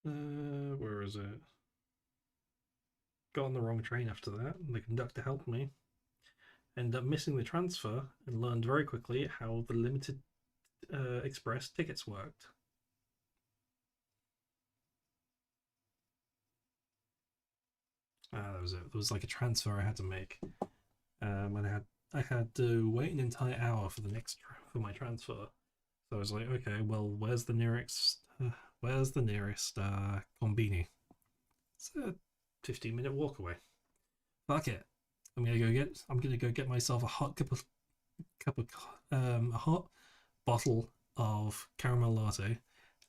A: Where is it? Got on the wrong train after that, and the conductor helped me. Ended up missing the transfer and learned very quickly how the limited express tickets worked. That was it. There was like a transfer I had to make, and I had to wait an entire hour for for my transfer. So I was like, okay, well, where's the nearest combini? It's a 15-minute walk away. Fuck it. I'm gonna go get myself a hot a hot bottle of caramel latte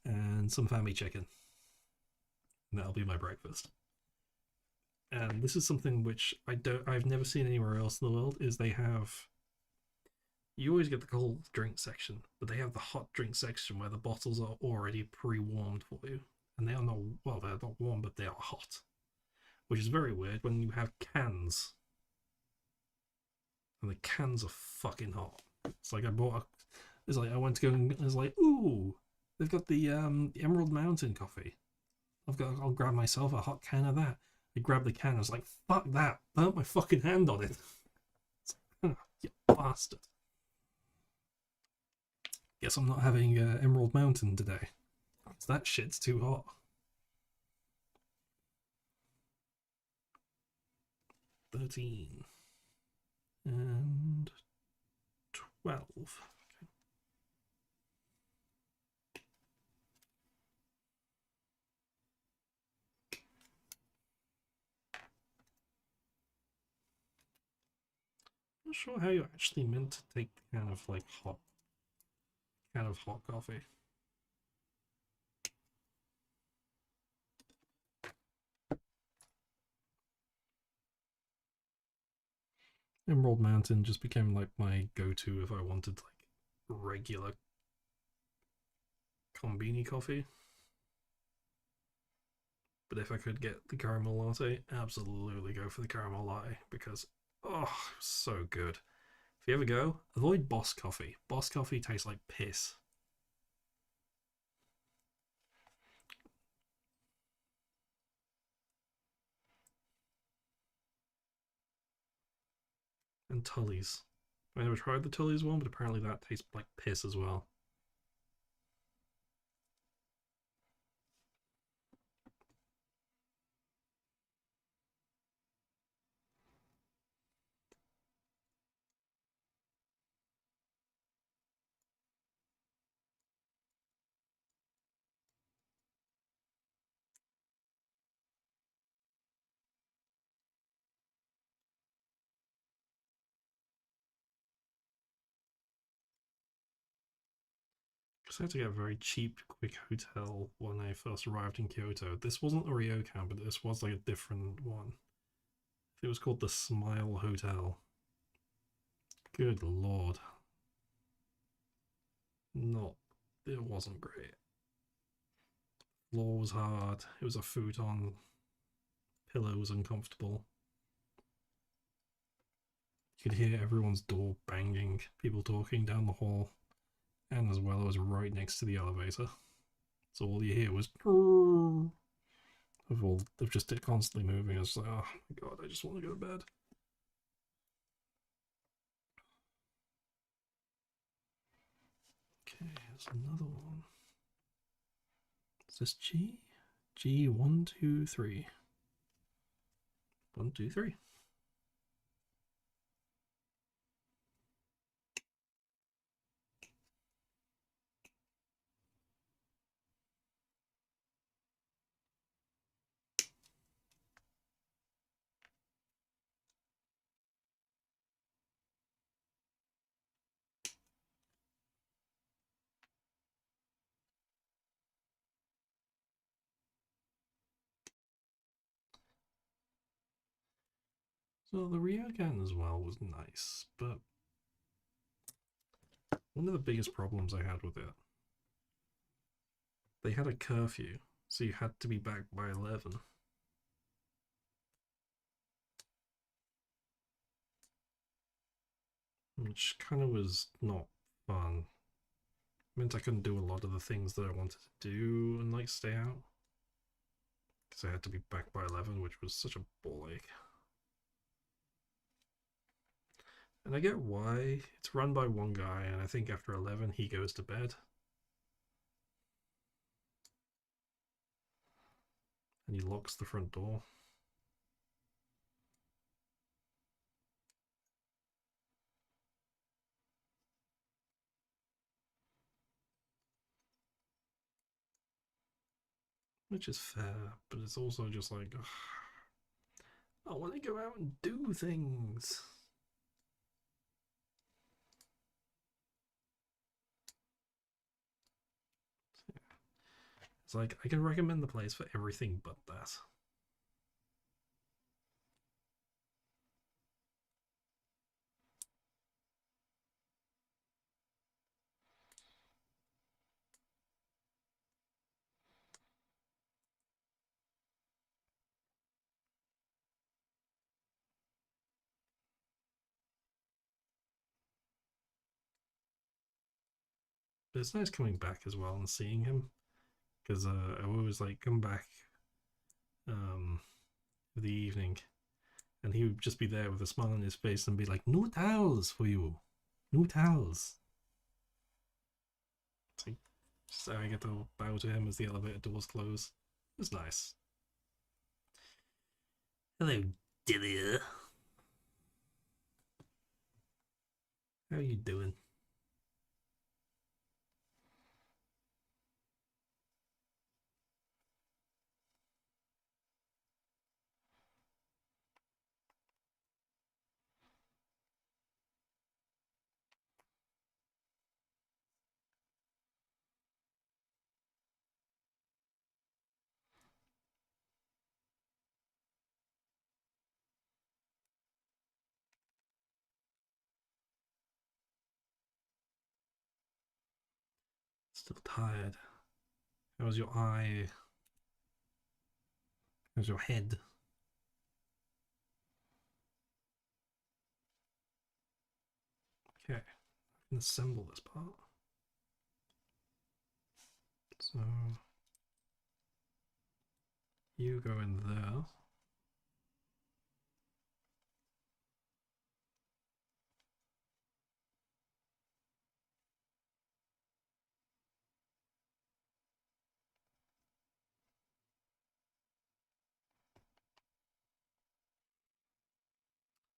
A: and some family chicken. and that'll be my breakfast. And this is something which I've never seen anywhere else in the world. Is they have, you always get the cold drink section, but they have the hot drink section where the bottles are already pre-warmed for you, and they are not, well, they're not warm, but they are hot, which is very weird when you have cans, and the cans are fucking hot. It's like it's like I went to go and it's like, ooh, they've got the Emerald Mountain coffee. I'll grab myself a hot can of that. I grabbed the can. I was like, fuck that! Burnt my fucking hand on it. You bastard. Guess I'm not having Emerald Mountain today. That shit's too hot. $13 and $12. Okay. Not sure how you actually meant to take kind of like hot coffee. Emerald Mountain just became like my go-to if I wanted like regular combini coffee. But if I could get the caramel latte, absolutely go for the caramel latte because, oh, so good. If you ever go, avoid Boss Coffee. Boss Coffee tastes like piss. And Tully's. I never tried the Tully's one, but apparently that tastes like piss as well. Because I had to get a very cheap, quick hotel when I first arrived in Kyoto. This wasn't a ryokan, but this was like a different one. It was called the Smile Hotel. Good lord. Not. It wasn't great. Floor was hard. It was a futon. Pillow was uncomfortable. You could hear everyone's door banging, people talking down the hall, and as well as right next to the elevator. So all you hear was of just it constantly moving. I was like, oh my god, I just want to go to bed. Okay, there's another one. Is this G? G123. 123. So the ryokan as well was nice, but one of the biggest problems I had with it, they had a curfew, so you had to be back by 11. Which kind of was not fun. It meant I couldn't do a lot of the things that I wanted to do and like stay out. Because I had to be back by 11, which was such a ball ache. And I get why. It's run by one guy, and I think after 11 he goes to bed. And he locks the front door. Which is fair, but it's also just like, ugh, I want to go out and do things. It's like, I can recommend the place for everything but that. But it's nice coming back as well and seeing him. Because I always like come back for the evening and he would just be there with a smile on his face and be like, "New towels for you. New towels." So I get to bow to him as the elevator doors close. It's nice. Hello, Delia. How you doing? Still tired. How's your eye? How's your head? Okay, I can assemble this part. So you go in there.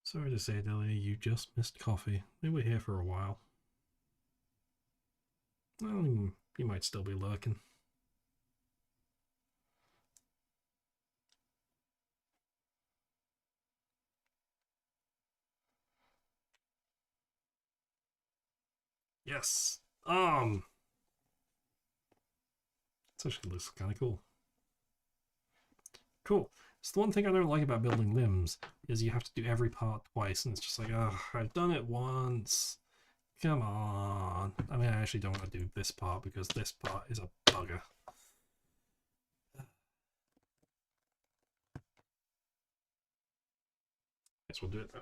A: Sorry to say, Delia, you just missed coffee. We were here for a while. Well, you might still be lurking. Yes. This actually looks kind of cool. Cool. So the one thing I don't like about building limbs is you have to do every part twice, and it's just like, oh, I've done it once. Come on. I mean, I actually don't want to do this part because this part is a bugger. Guess we'll do it though.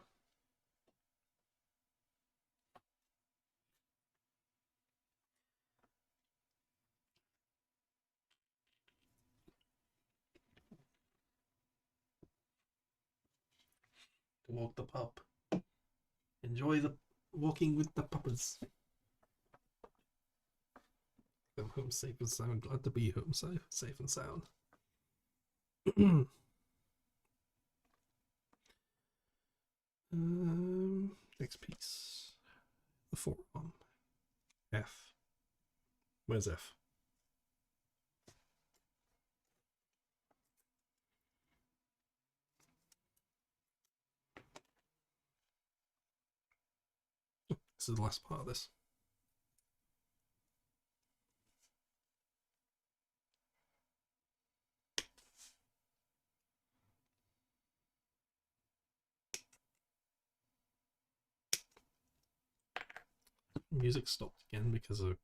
A: To walk the pup. Enjoy the walking with the puppers. I'm home safe and sound. Glad to be home safe and sound. Next piece. The forearm. F. Where's F? This is the last part of this. Music stopped again because of...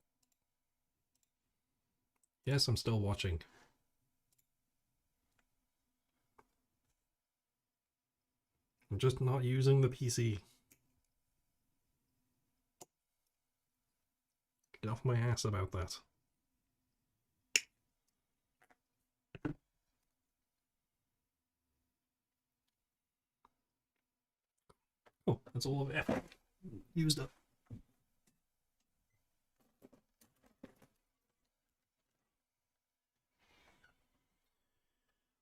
A: Yes, I'm still watching. I'm just not using the PC. Get off my ass about that. Oh, that's all of F used up.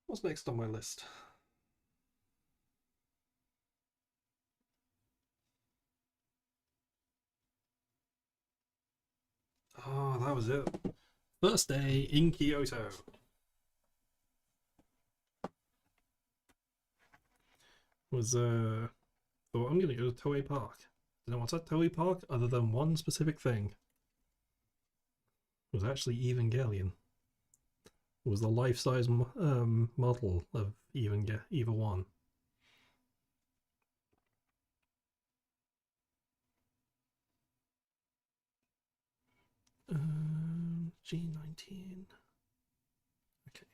A: What's next on my list? Oh, that was it. First day in Kyoto. Was thought I'm gonna go to Toei Park. Didn't know what's at Toei Park other than one specific thing. It was actually Evangelion. It was the life-size model of Eva 1. G19. Okay.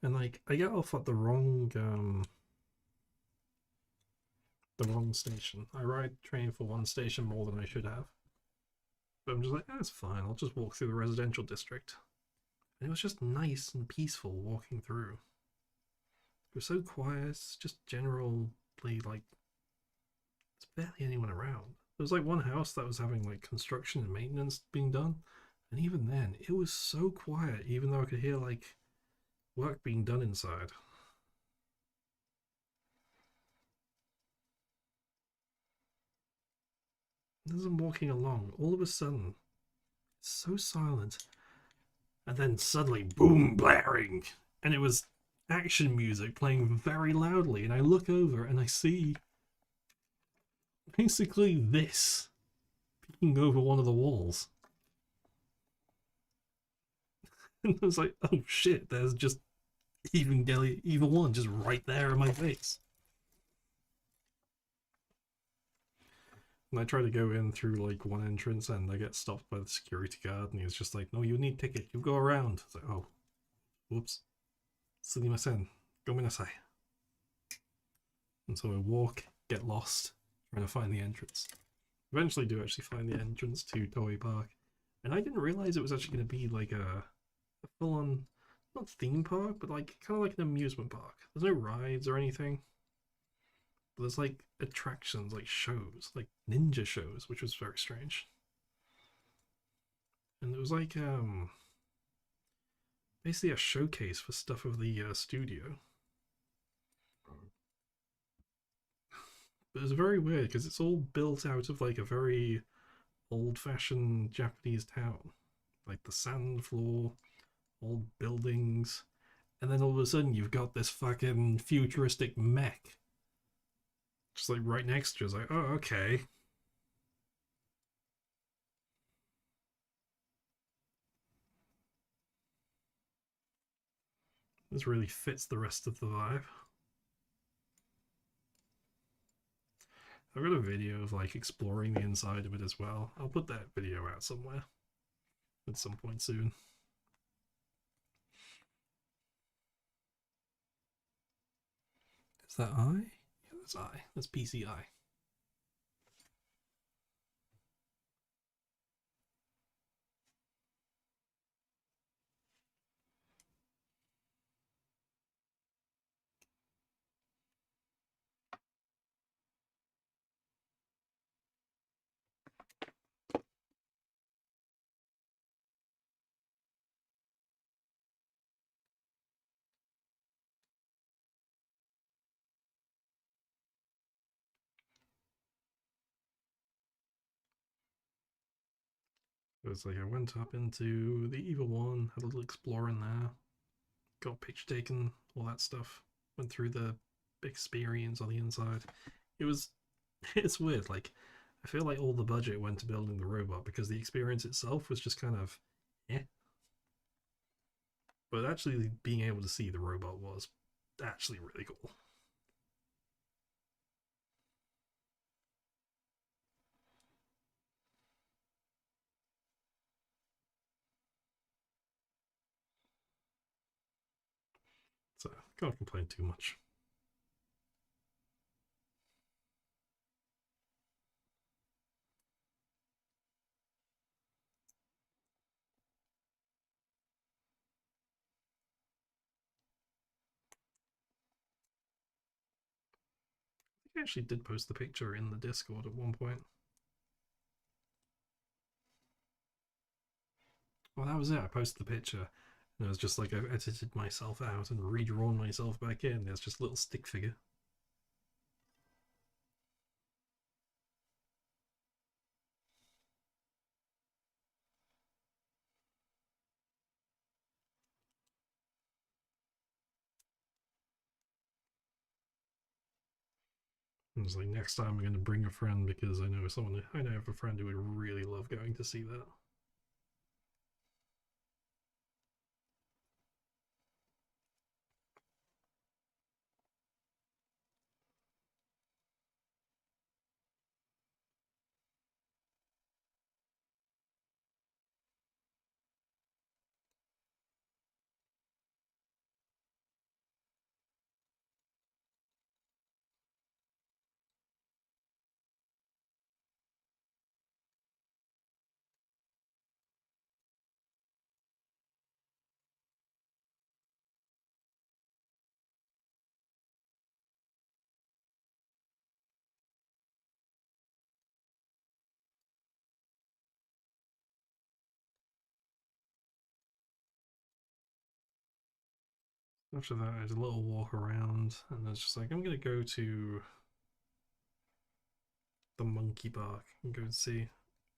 A: And like, I get off at the wrong station. I ride train for one station more than I should have. But I'm just like, that's fine. I'll just walk through the residential district. And it was just nice and peaceful walking through. It was so quiet. It's just generally like there's barely anyone around. There was like one house that was having like construction and maintenance being done, and even then, it was so quiet. Even though I could hear like work being done inside. As I'm walking along, all of a sudden, it's so silent, and then suddenly, boom, blaring, and it was action music playing very loudly. And I look over and I see basically this peeking over one of the walls. And I was like, oh shit, there's just Eva 1 just right there in my face. And I try to go in through like one entrance and I get stopped by the security guard and he's just like, no, you need ticket, you go around. It's like, oh, whoops. Sumimasen, gomenasai. And so I walk, get lost, trying to find the entrance. Eventually do actually find the entrance to Toei Park. And I didn't realize it was actually going to be like a full-on, not theme park, but like kind of like an amusement park. There's no rides or anything. But there's like attractions, like shows, like ninja shows, which was very strange. And there was like basically a showcase for stuff of the studio. But it was very weird because it's all built out of like a very old-fashioned Japanese town, like the sand floor, old buildings, and then all of a sudden you've got this fucking futuristic mech just like right next to you. It's like, oh, okay. This really fits the rest of the vibe. I've got a video of like exploring the inside of it as well. I'll put that video out somewhere at some point soon. Is that I? Yeah, that's I. That's PCI. It was like I went up into the Eva 1, had a little explore in there, got a picture taken, all that stuff. Went through the experience on the inside. It was, it's weird. Like, I feel like all the budget went to building the robot because the experience itself was just kind of, eh. But actually being able to see the robot was actually really cool. So, can't complain too much. I actually did post the picture in the Discord at one point. Well, that was it. I posted the picture, and it was just like I've edited myself out and redrawn myself back in. There's just a little stick figure. And it's like next time I'm going to bring a friend because I know of a friend who would really love going to see that. After that, I did a little walk around, and it's just like I'm gonna go to the monkey park and go and see.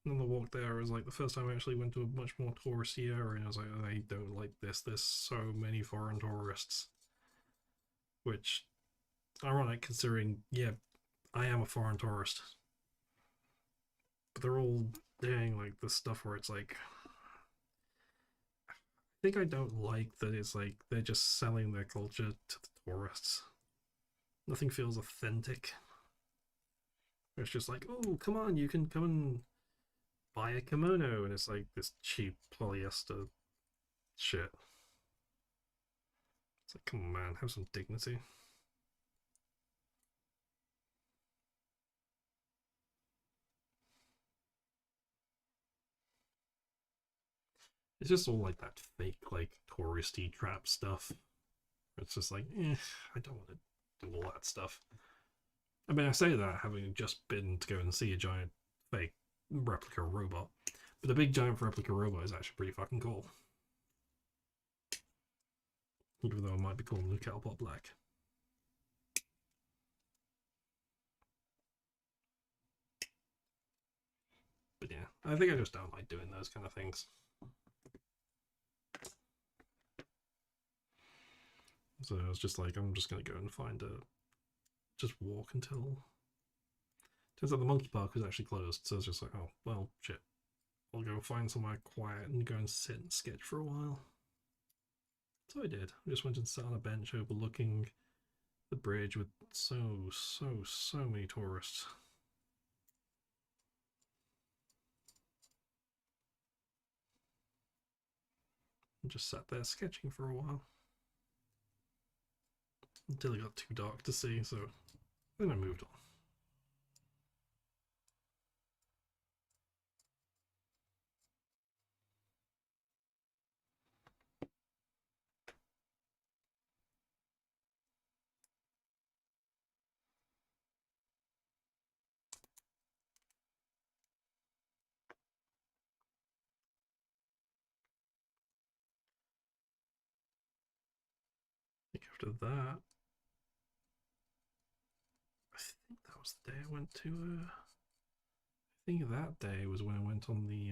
A: And then the walk there was like the first time I actually went to a much more touristy area, and I was like, I don't like this. There's so many foreign tourists, which ironic considering, yeah, I am a foreign tourist, but they're all doing like this stuff where it's like, I think I don't like that it's like they're just selling their culture to the tourists. Nothing feels authentic. It's just like, oh, come on, you can come and buy a kimono, and it's like this cheap polyester shit. It's like, come on, man, have some dignity. It's just all like that fake, like touristy trap stuff. It's just like, I don't want to do all that stuff. I mean, I say that having just been to go and see a giant fake replica robot, but the big giant replica robot is actually pretty fucking cool. Even though it might be called Blue Cowpot Black. But yeah, I think I just don't like doing those kind of things. So I was just like, I'm just gonna go and find a just walk until. Turns out the monkey park was actually closed, so I was just like, oh well, shit. I'll go find somewhere quiet and go and sit and sketch for a while. So I did. I just went and sat on a bench overlooking the bridge with so many tourists. And just sat there sketching for a while. Until it got too dark to see, so then I moved on. I think after that, I think that was the day I went to. I think that day was when I went on the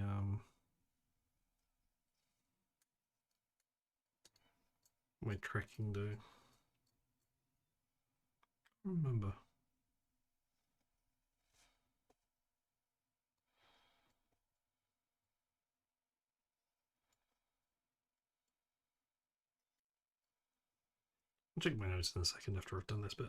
A: my trekking day. I don't remember. I'll check my notes in a second after I've done this bit.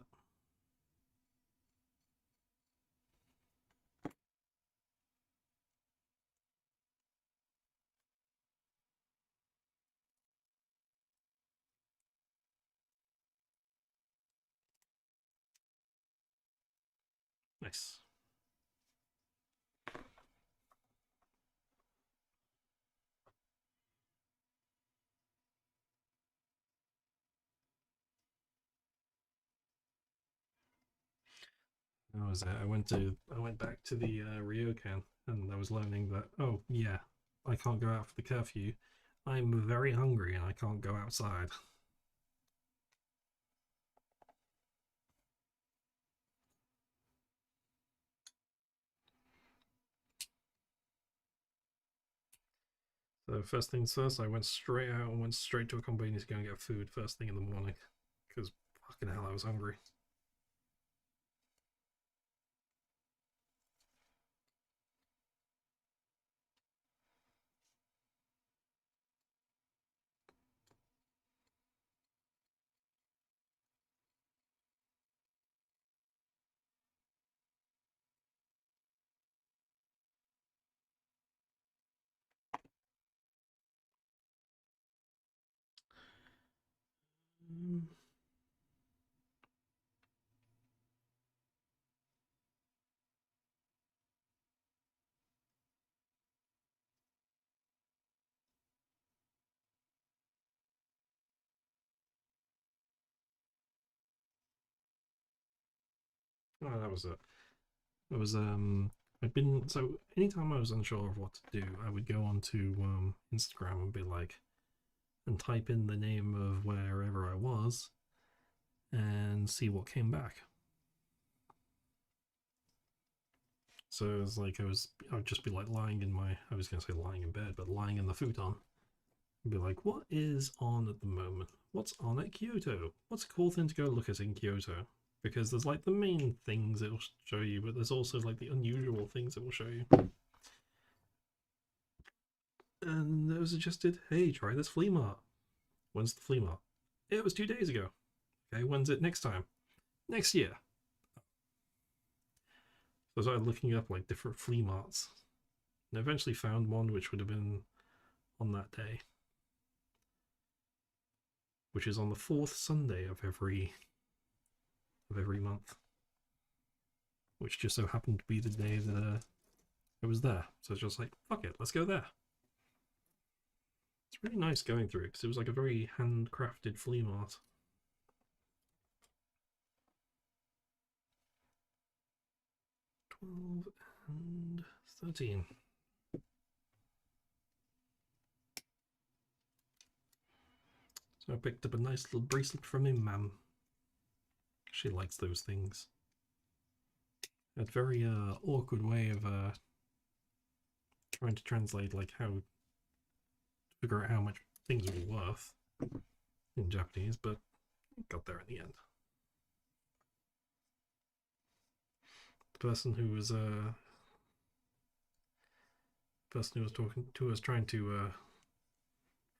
A: Nice. That was it. I went back to the Ryokan, and I was learning that, oh yeah, I can't go out for the curfew. I'm very hungry and I can't go outside. So first things first, I went straight out and went straight to a convenience to go and get food first thing in the morning, because fucking hell, I was hungry. Oh, that was it. It was so anytime I was unsure of what to do, I would go onto Instagram and be like, and type in the name of wherever I was and see what came back. So it was like I would just be like lying in my, I was gonna say lying in bed, but lying in the futon and be like, what is on at the moment? What's on at Kyoto? What's a cool thing to go look at in Kyoto? Because there's like the main things it'll show you, but there's also like the unusual things it will show you. And it was suggested, hey, try this flea mart. When's the flea mart? It was 2 days ago. Okay, when's it next time? Next year. So I started looking up like different flea marts, and I eventually found one which would have been on that day, which is on the fourth Sunday of every month, which just so happened to be the day that it was there. So it's just like, fuck it, let's go there. It's really nice going through it because it was like a very handcrafted flea mart. $12 and $13. So I picked up a nice little bracelet from my mum. She likes those things. A very awkward way of trying to translate like how figure out how much things were worth in Japanese, but got there in the end. The person who was talking to us, trying to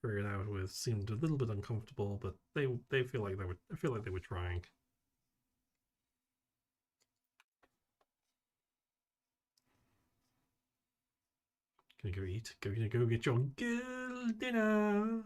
A: figure it out with, seemed a little bit uncomfortable, but they feel like they were. I feel like they were trying. Gonna go eat. Gonna go get your girl dinner.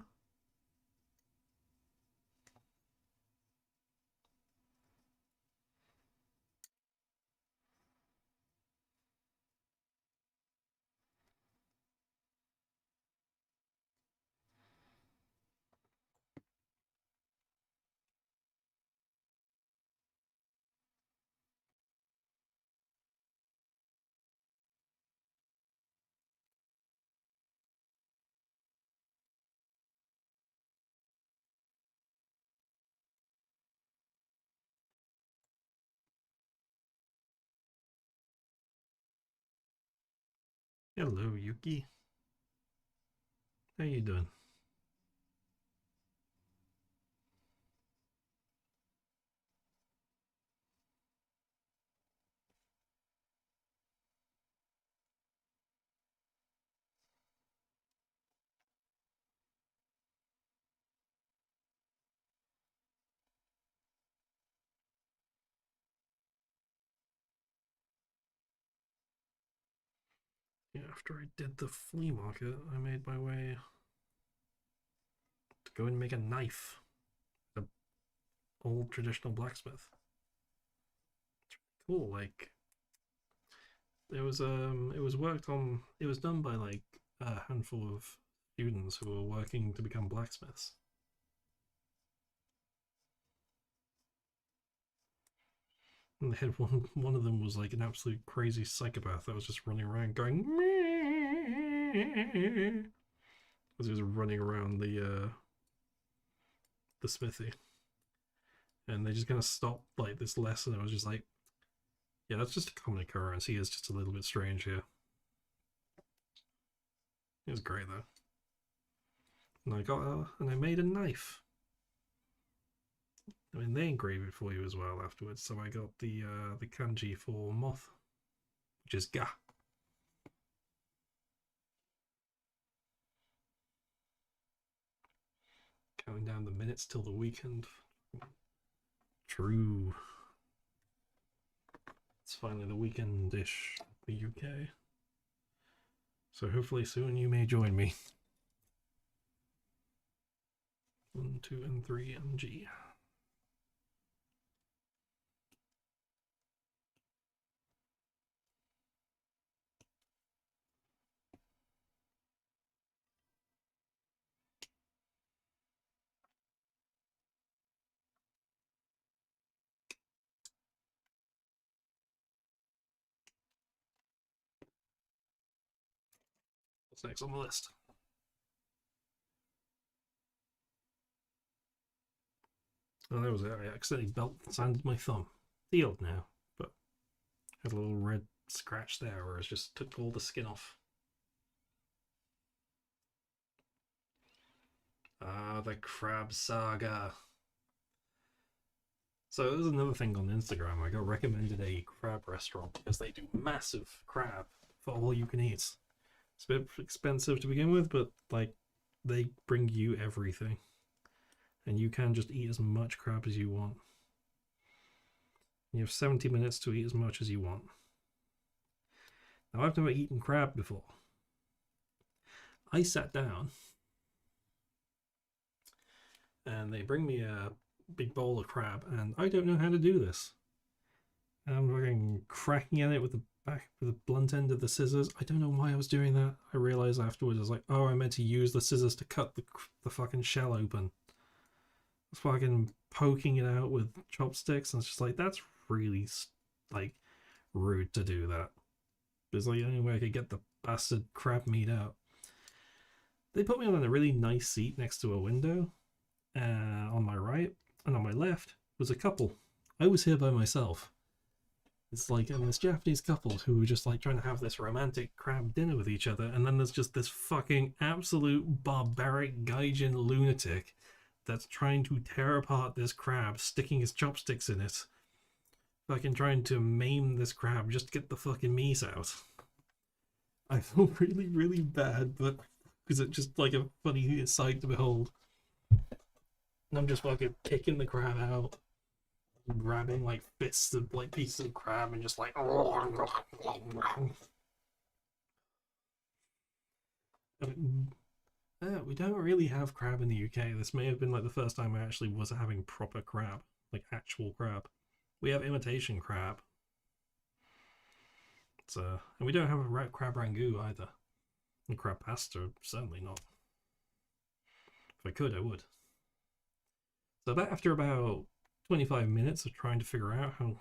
A: Hello, Yuki. How you doing? Yeah, after I did the flea market, I made my way to go and make a knife. An old traditional blacksmith. Cool, like it was worked on, it was done by like a handful of students who were working to become blacksmiths. And they had one of them was like an absolute crazy psychopath that was just running around going as he was running around the smithy. And they just kind of stopped like this lesson. I was just like, yeah, that's just a common occurrence. He is just a little bit strange here. It was great though. And I made a knife. I mean, they engrave it for you as well afterwards. So I got the kanji for Moth, which is ga. Counting down the minutes till the weekend. True. It's finally the weekend-ish, the UK. So hopefully soon you may join me. 1, 2, and 3 MG. What's next on the list? Oh, that was it. I accidentally belt sanded my thumb. Healed now, but had a little red scratch there where it just took all the skin off. Ah, the crab saga. So there's another thing on Instagram. I got recommended a crab restaurant because they do massive crab for all you can eat. It's a bit expensive to begin with, but like they bring you everything, and you can just eat as much crab as you want. You have 70 minutes to eat as much as you want. Now I've never eaten crab before. I sat down, and they bring me a big bowl of crab, and I don't know how to do this. I'm fucking cracking at it with the blunt end of the scissors. I don't know why I was doing that. I realized afterwards I was like, oh, I meant to use the scissors to cut the fucking shell open. I was fucking poking it out with chopsticks, and it's just like, that's really like rude to do that. It's like the only way I could get the bastard crab meat out. They put me on a really nice seat next to a window. On my right and on my left was a couple. I was here by myself. It's like this Japanese couple who were just like trying to have this romantic crab dinner with each other, and then there's just this fucking absolute barbaric gaijin lunatic that's trying to tear apart this crab, sticking his chopsticks in it, fucking trying to maim this crab just to get the fucking meat out. I feel really, really bad, but because it's just like a funny sight to behold. And I'm just fucking kicking the crab out, grabbing like bits of like pieces of crab, and just like we don't really have crab in the UK. This may have been like the first time I actually was having proper crab, like actual crab. We have imitation crab. And we don't have a crab rangoon either. And crab pasta, certainly not. If I could, I would. So after about 25 minutes of trying to figure out how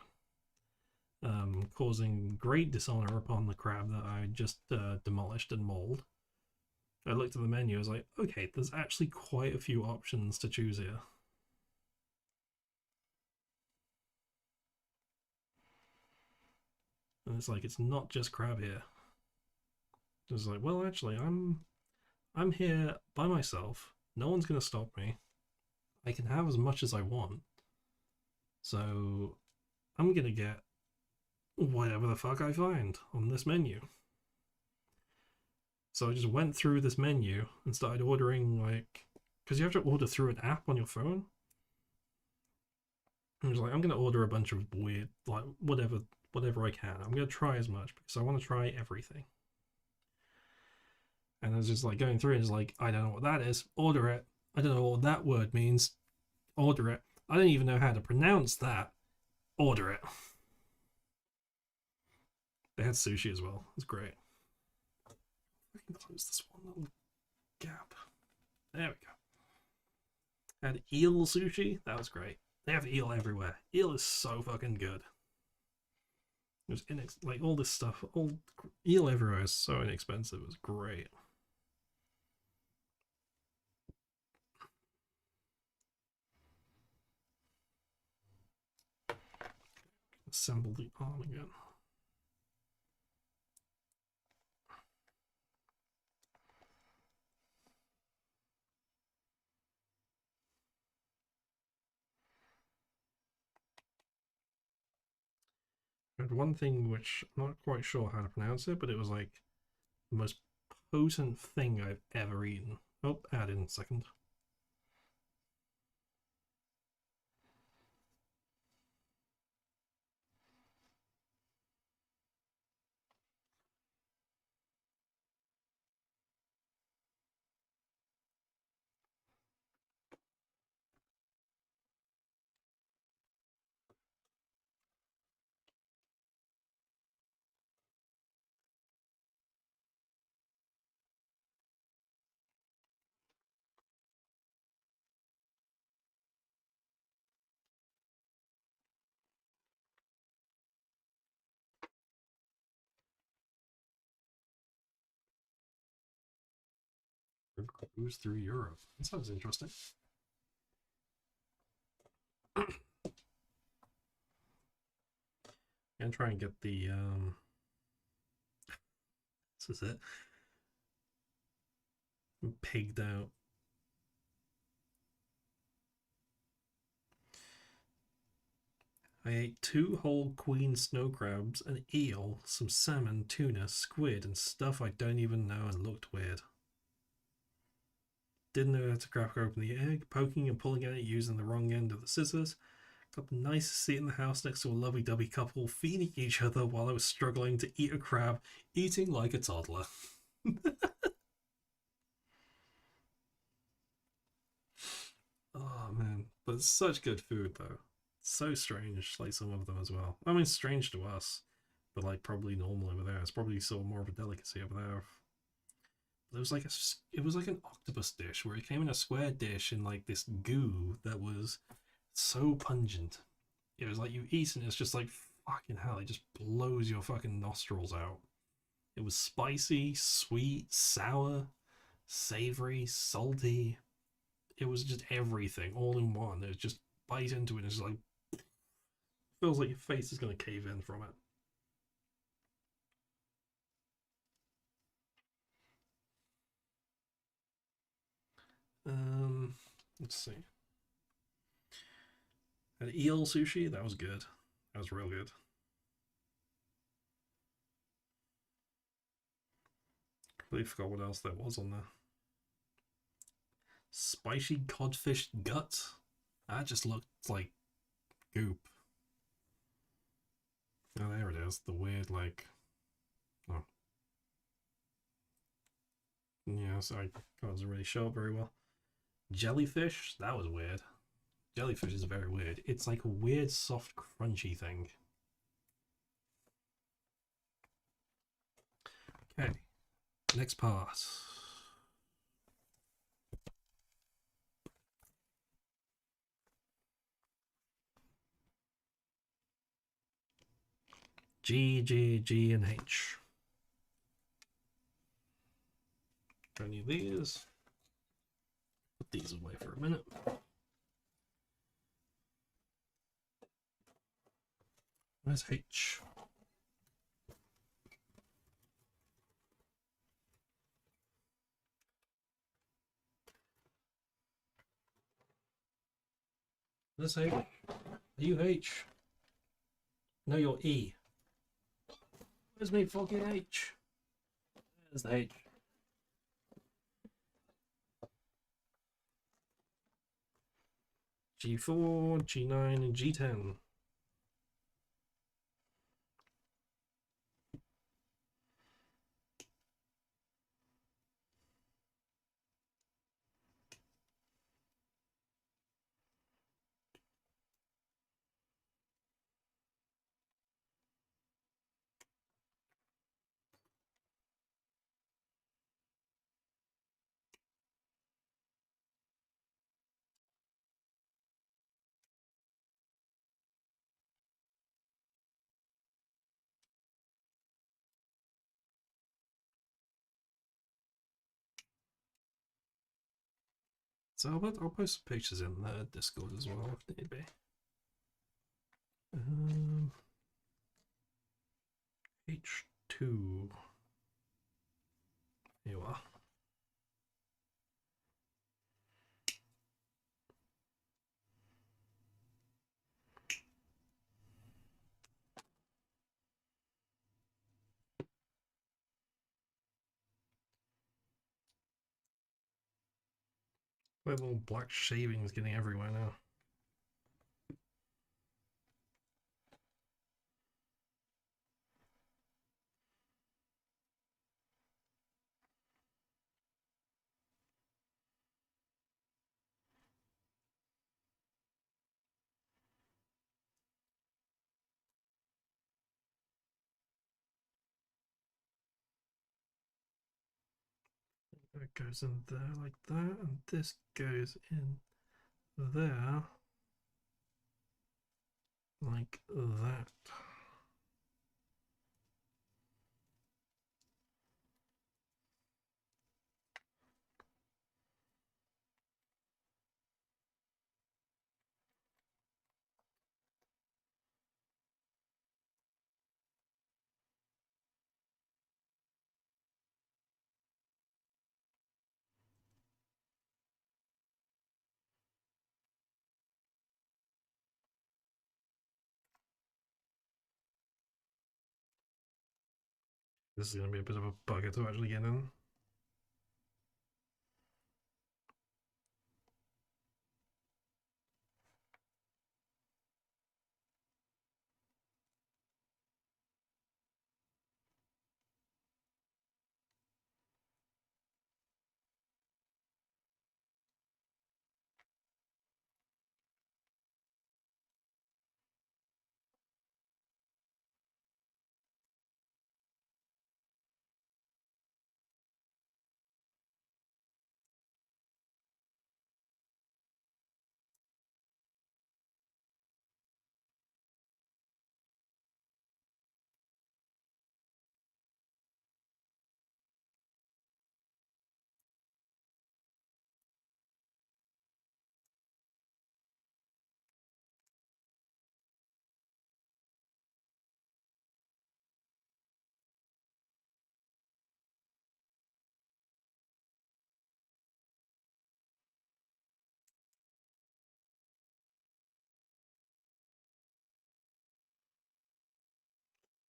A: causing great dishonor upon the crab that I just demolished and mauled, I looked at the menu. I was like, okay, there's actually quite a few options to choose here. And it's like, it's not just crab here. It's like, well, actually, I'm here by myself. No one's gonna stop me. I can have as much as I want. So I'm gonna get whatever the fuck I find on this menu. So I just went through this menu and started ordering, like, because you have to order through an app on your phone. I was like, I'm gonna order a bunch of weird, like, whatever I can. I'm gonna try as much because I want to try everything. And I was just like going through and it's like, I don't know what that is. Order it. I don't know what that word means. Order it. I don't even know how to pronounce that. Order it. They had sushi as well. It was great. I can close this one little gap. There we go. Had eel sushi. That was great. They have eel everywhere. Eel is so fucking good. It was like all this stuff. All eel everywhere is so inexpensive. It was great. Assemble the arm again. I had one thing which I'm not quite sure how to pronounce it, but it was like the most potent thing I've ever eaten. Oh, add in a second. Cruise through Europe. That sounds interesting. I'm try and get the this is it. I'm pigged out. I ate 2 whole queen snow crabs, an eel, some salmon, tuna, squid, and stuff I don't even know and looked weird. Didn't know how to crack open the egg, poking and pulling at it using the wrong end of the scissors. Got the nicest seat in the house next to a lovey-dovey couple feeding each other while I was struggling to eat a crab, eating like a toddler. Oh man, but it's such good food though. So strange, like some of them as well. I mean, strange to us, but like probably normal over there. It's probably still more of a delicacy over there. It was like it was like an octopus dish where it came in a square dish in like this goo that was so pungent. It was like you eat and it's just like fucking hell. It just blows your fucking nostrils out. It was spicy, sweet, sour, savory, salty. It was just everything all in one. It was just bite into it and it's just like feels like your face is gonna cave in from it. Let's see. An eel sushi, that was good. That was real good. Completely forgot what else there was on there. Spicy codfish gut. That just looked like goop. Oh, there it is. The weird, like. Oh. Yeah, so I can't really show it very well. Jellyfish? That was weird. Jellyfish is very weird. It's like a weird, soft, crunchy thing. Okay. Next part. G, G, G, and H. Any of these? Put these away for a minute. Where's H? This H? Are you H? No, you're E. Where's me fucking H? There's the H. G4, G9, and G10. So I'll post some pictures in the Discord as well if need be. H2. Here you are. That little black shavings getting everywhere now. That goes in there like that, and this goes in there like that. This is going to be a bit of a bugger to actually get in.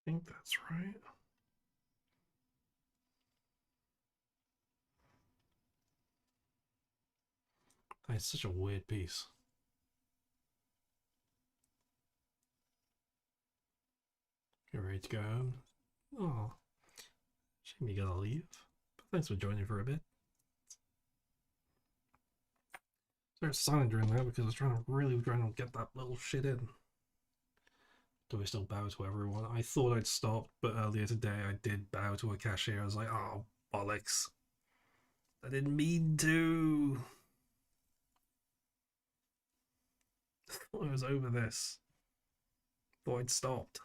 A: I think that's right. That's such a weird piece. You're ready to go home? Oh, shame you gotta leave. But thanks for joining for a bit. There's silent during that because I was really trying to get that little shit in. Do I still bow to everyone? I thought I'd stopped, but earlier today I did bow to a cashier. I was like, oh, bollocks. I didn't mean to. Thought I was over this. Thought I'd stopped.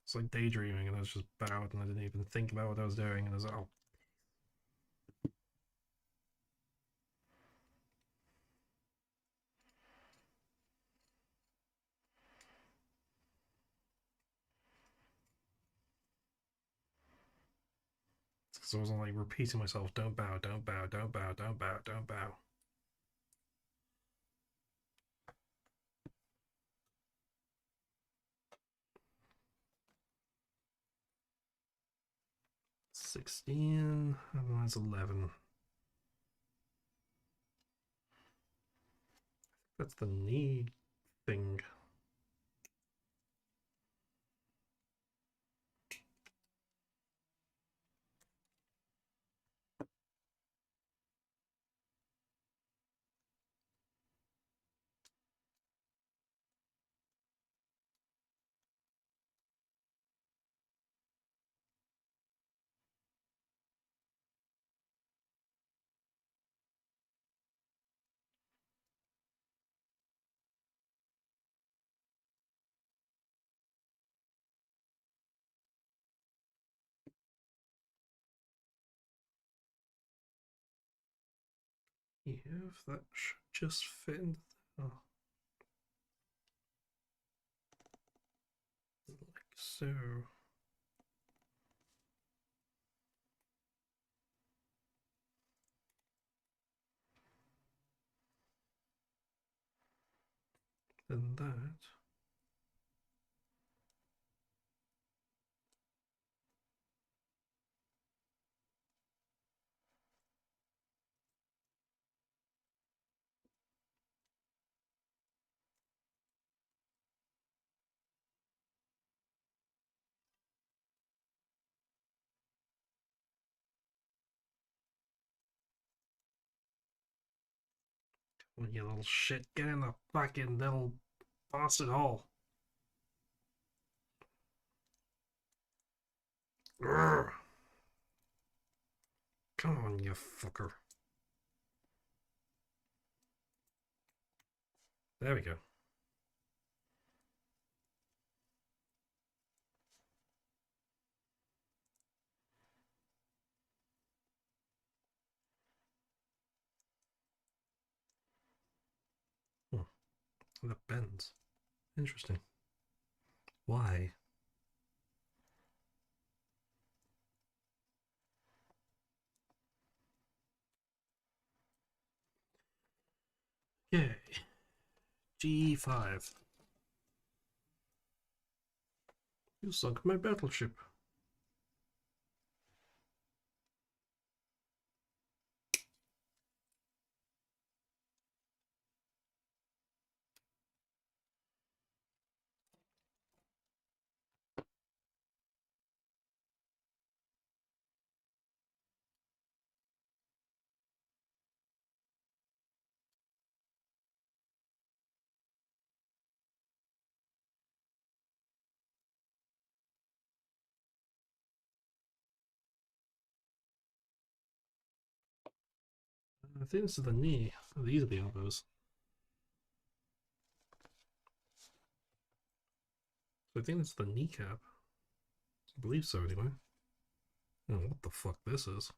A: It's like daydreaming, and I was just bowed, and I didn't even think about what I was doing, and I was like, oh. So I was like repeating myself, don't bow, don't bow, don't bow, don't bow, don't bow. $16, and that's 11. That's the need thing. If that should just fit into oh, like so. Then that. When you little shit, get in the fucking little bastard hole. Grr. Come on, you fucker. There we go. Oh, that bends. Interesting. Why? Okay. G5. You sunk my battleship. I think this is the knee. Oh, these are the elbows. So I think this is the kneecap. I believe so, anyway. I don't know what the fuck this is.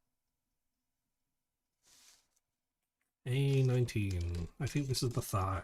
A: A19. I think this is the thigh.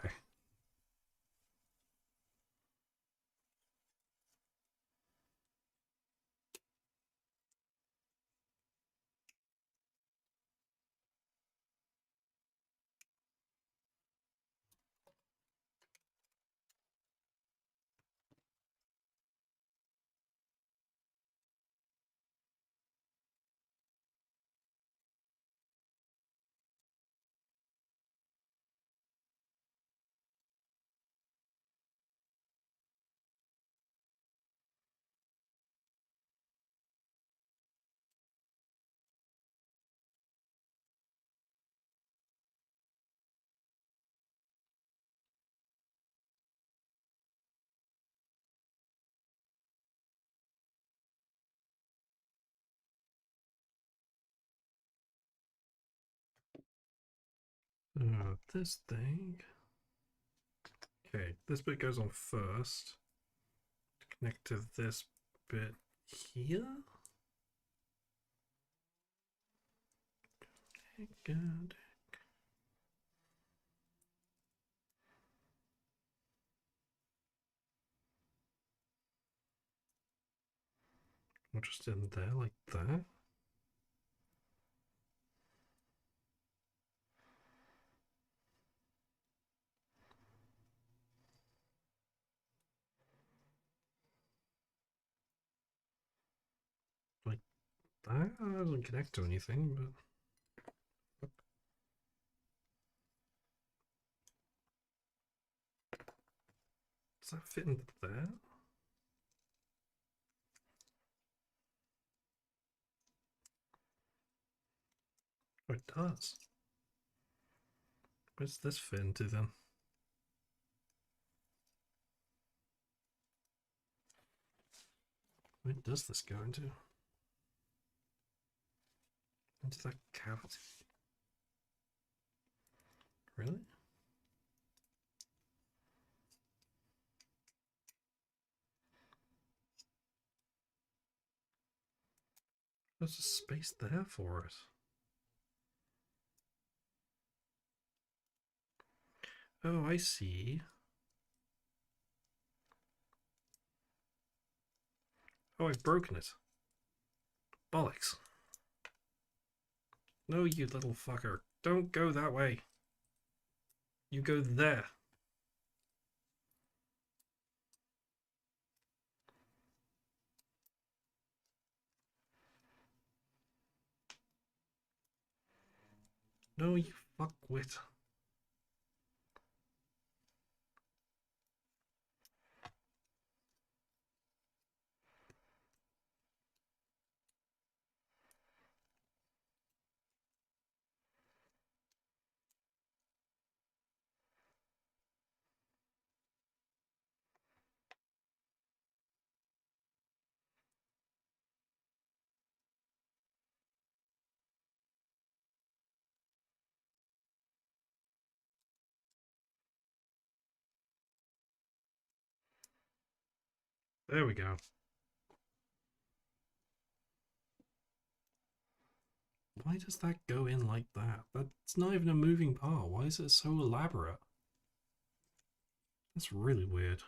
A: This thing. Okay, this bit goes on first. Connect to this bit here. Okay, good. We're just in there like that. Like that doesn't connect to anything, but does that fit into there? Oh, it does. Where's this fit into then? Where does this go into? Into that cavity? Really? There's a space there for it. Oh, I see. Oh, I've broken it. Bollocks. No, you little fucker. Don't go that way. You go there. No, you fuckwit. There we go. Why does that go in like that? That's not even a moving part. Why is it so elaborate? That's really weird.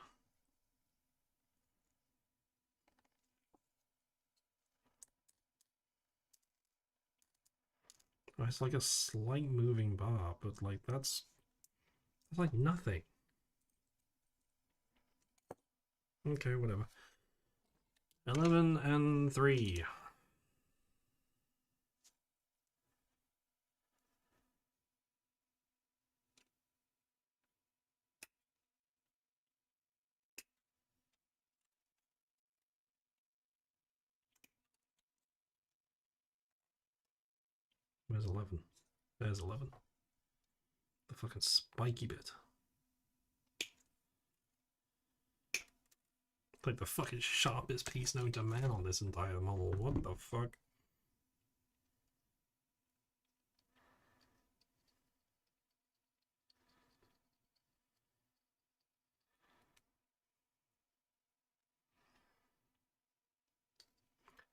A: Oh, it's like a slight moving bar, but like that's like nothing. Okay, whatever. 11 and 3. Where's 11? There's 11. The fucking spiky bit. Like the fucking sharpest piece known to man on this entire model. What the fuck?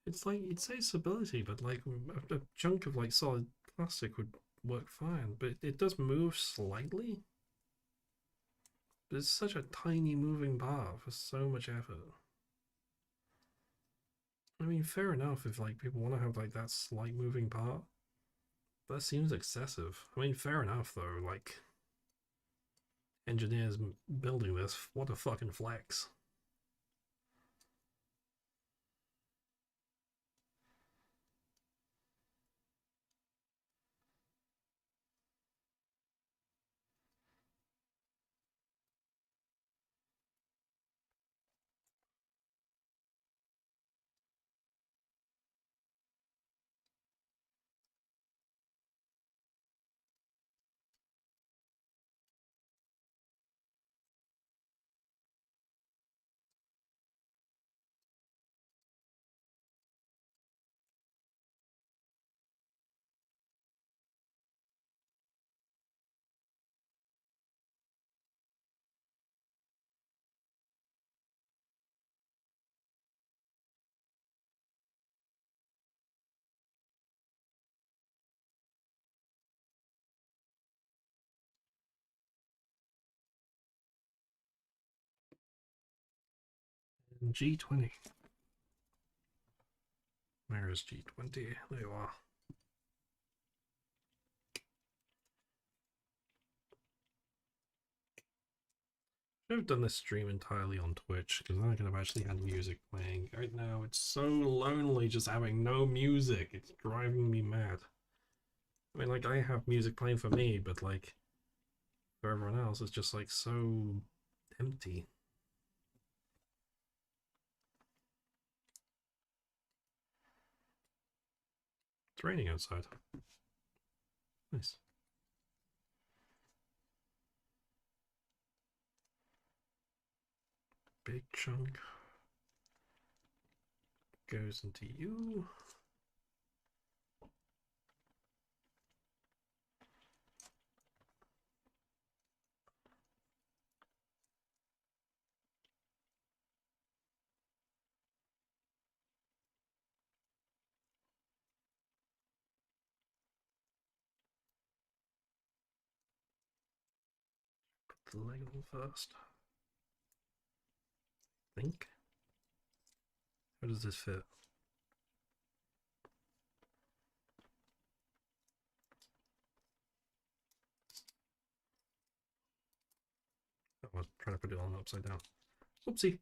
A: It's like, it says stability, but like a chunk of like solid plastic would work fine. But it does move slightly. But it's such a tiny moving part for so much effort. I mean, fair enough if like people want to have like that slight moving part. That seems excessive. I mean, fair enough though. Like, engineers building this, what a fucking flex. And G20. Where is G20? There you are. I've done this stream entirely on Twitch because I could have actually had music playing. Right now, it's so lonely just having no music. It's driving me mad. I mean, like, I have music playing for me, but like, for everyone else, it's just like so empty. It's raining outside. Nice. Big chunk goes into you. Put the leg on first. Think. How does this fit? I was trying to put it on upside down. Oopsie.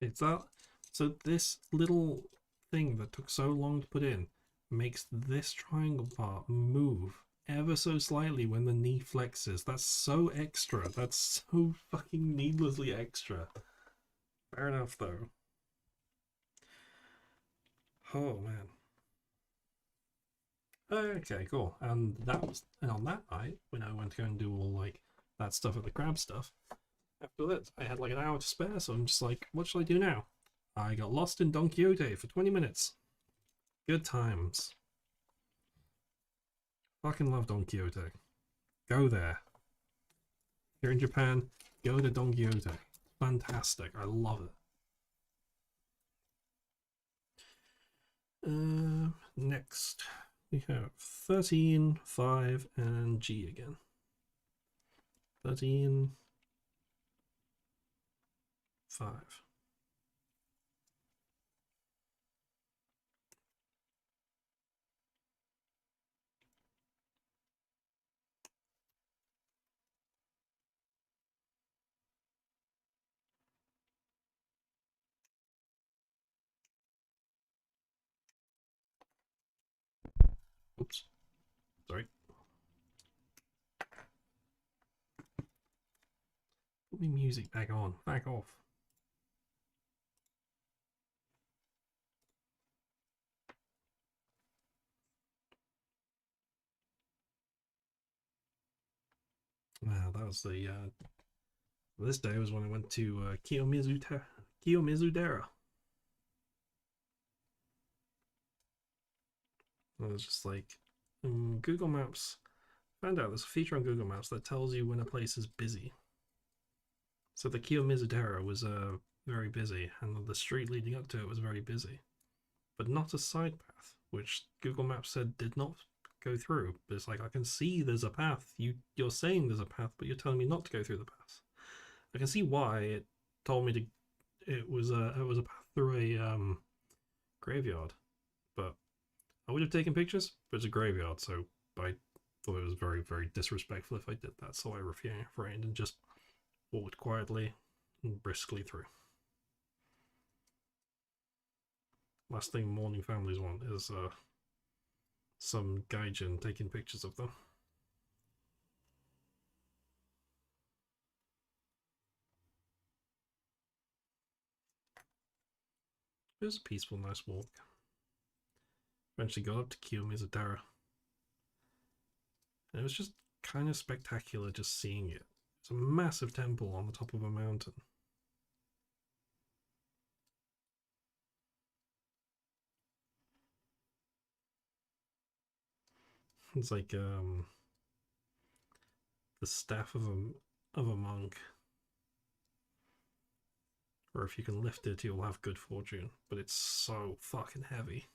A: It's that. So this little thing that took so long to put in makes this triangle part move ever so slightly when the knee flexes. That's so extra. That's so fucking needlessly extra. Fair enough, though. Oh, man. Okay, cool. And that was, and on that night, when I went to go and do all like that stuff at the crab stuff, after that, I had like an hour to spare, so I'm just like, what should I do now? I got lost in Don Quixote for 20 minutes. Good times. Fucking love Don Quixote. Go there. If you're in Japan, go to Don Quixote. Fantastic. I love it. next we have 13, 5, and G again. 13, 5. Oops. Sorry. Put me music back on. Back off. Wow, that was the this day was when I went to Kiyomizu-dera. I was just like, Google Maps. Found out there's a feature on Google Maps that tells you when a place is busy. So the Kiyomizu-dera was very busy, and the street leading up to it was very busy, but not a side path, which Google Maps said did not go through. But it's like, I can see there's a path. You're saying there's a path, but you're telling me not to go through the path. I can see why it told me to. It was a path through a graveyard, but I would have taken pictures. But it's a graveyard, so I thought it was very, very disrespectful if I did that. So I refrained and just walked quietly and briskly through. Last thing morning families want is some gaijin taking pictures of them. It was a peaceful, nice walk. Eventually got up to Kiyomizu-dera. And it was just kind of spectacular just seeing it. It's a massive temple on the top of a mountain. It's like the staff of a monk. Or if you can lift it, you'll have good fortune. But it's so fucking heavy.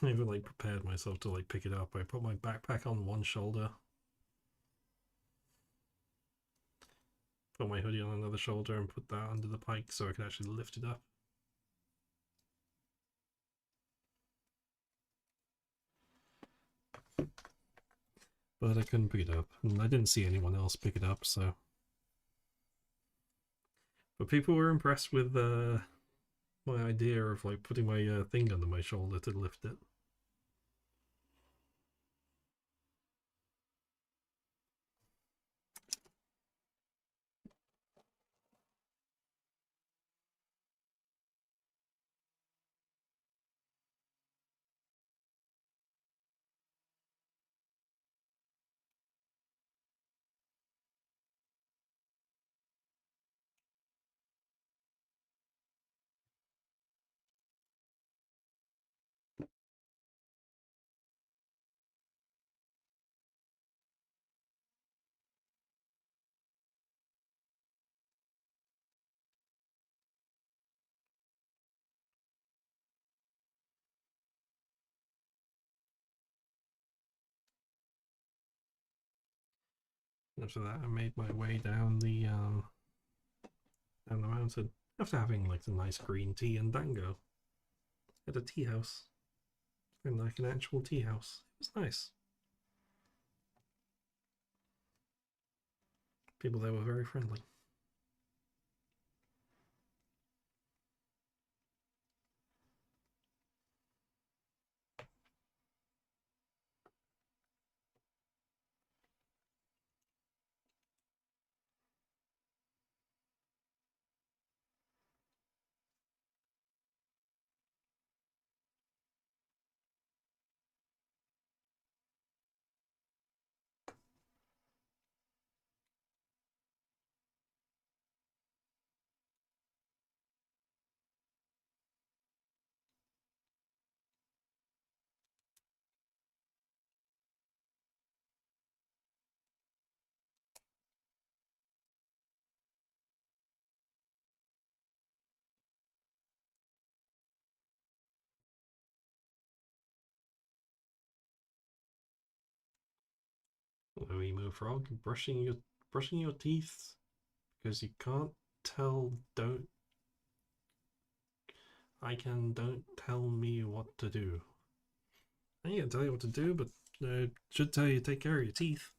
A: I even like prepared myself to like pick it up. I put my backpack on one shoulder, put my hoodie on another shoulder, and put that under the pike so I could actually lift it up. But I couldn't pick it up, and I didn't see anyone else pick it up, so. But people were impressed with my idea of like putting my thing under my shoulder to lift it. After that, I made my way down the mountain after having like some nice green tea and dango at a tea house, and like an actual tea house. It was nice. People there were very friendly. emo frog. Brushing your teeth because you can't tell. Don't tell me what to do. I can't tell you what to do, but should tell you to take care of your teeth.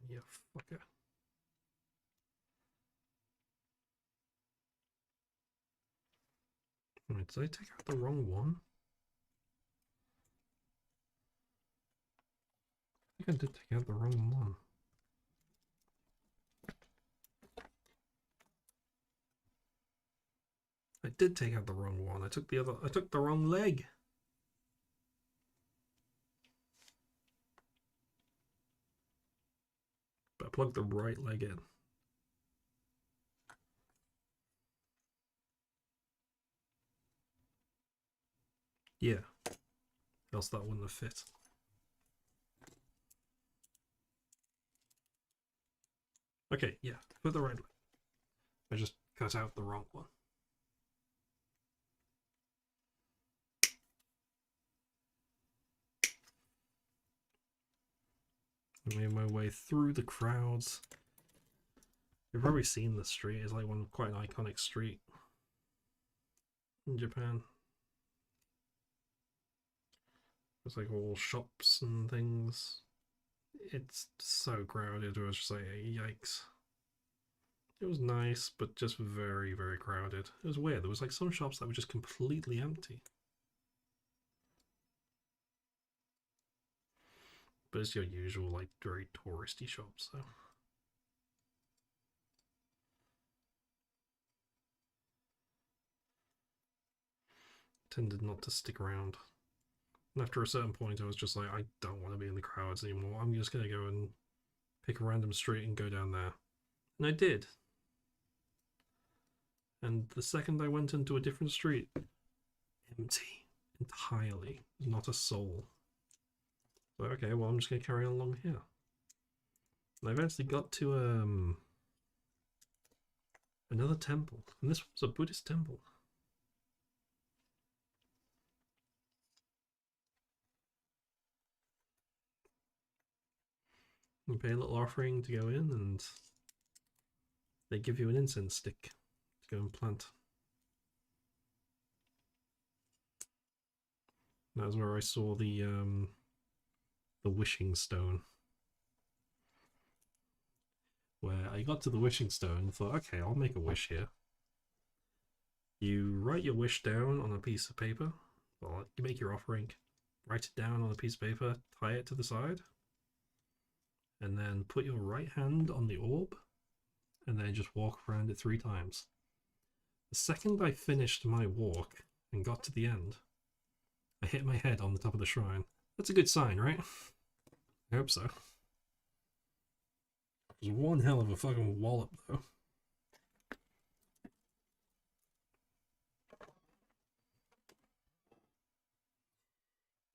A: Yeah, fucker. Wait, did I take out the wrong one? I think I did take out the wrong one. I did take out the wrong one. I took the wrong leg. But I plugged the right leg in. Yeah. Else that wouldn't have fit. Okay, yeah, put the right leg. I just cut out the wrong one. I made my way through the crowds. You've probably seen this street. It's like one quite an iconic street in Japan. It's like all shops and things. It's so crowded. It was just like, yikes. It was nice, but just very, very crowded. It was weird. There was like some shops that were just completely empty. But it's your usual, like, very touristy shops, so. Tended not to stick around. And after a certain point, I was just like, I don't want to be in the crowds anymore. I'm just going to go and pick a random street and go down there. And I did. And the second I went into a different street, empty. Entirely. Not a soul. So, okay, well, I'm just going to carry on along here. And I eventually got to another temple. And this was a Buddhist temple. You pay a little offering to go in, and they give you an incense stick to go and plant. That was where I saw the wishing stone. Where I got to the wishing stone and thought, okay, I'll make a wish here. You write your wish down on a piece of paper. Well, you make your offering, write it down on a piece of paper, tie it to the side, and then put your right hand on the orb, and then just walk around it 3 times. The second I finished my walk and got to the end, I hit my head on the top of the shrine. That's a good sign, right? I hope so. It was one hell of a fucking wallop, though.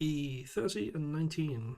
A: E30 and 19.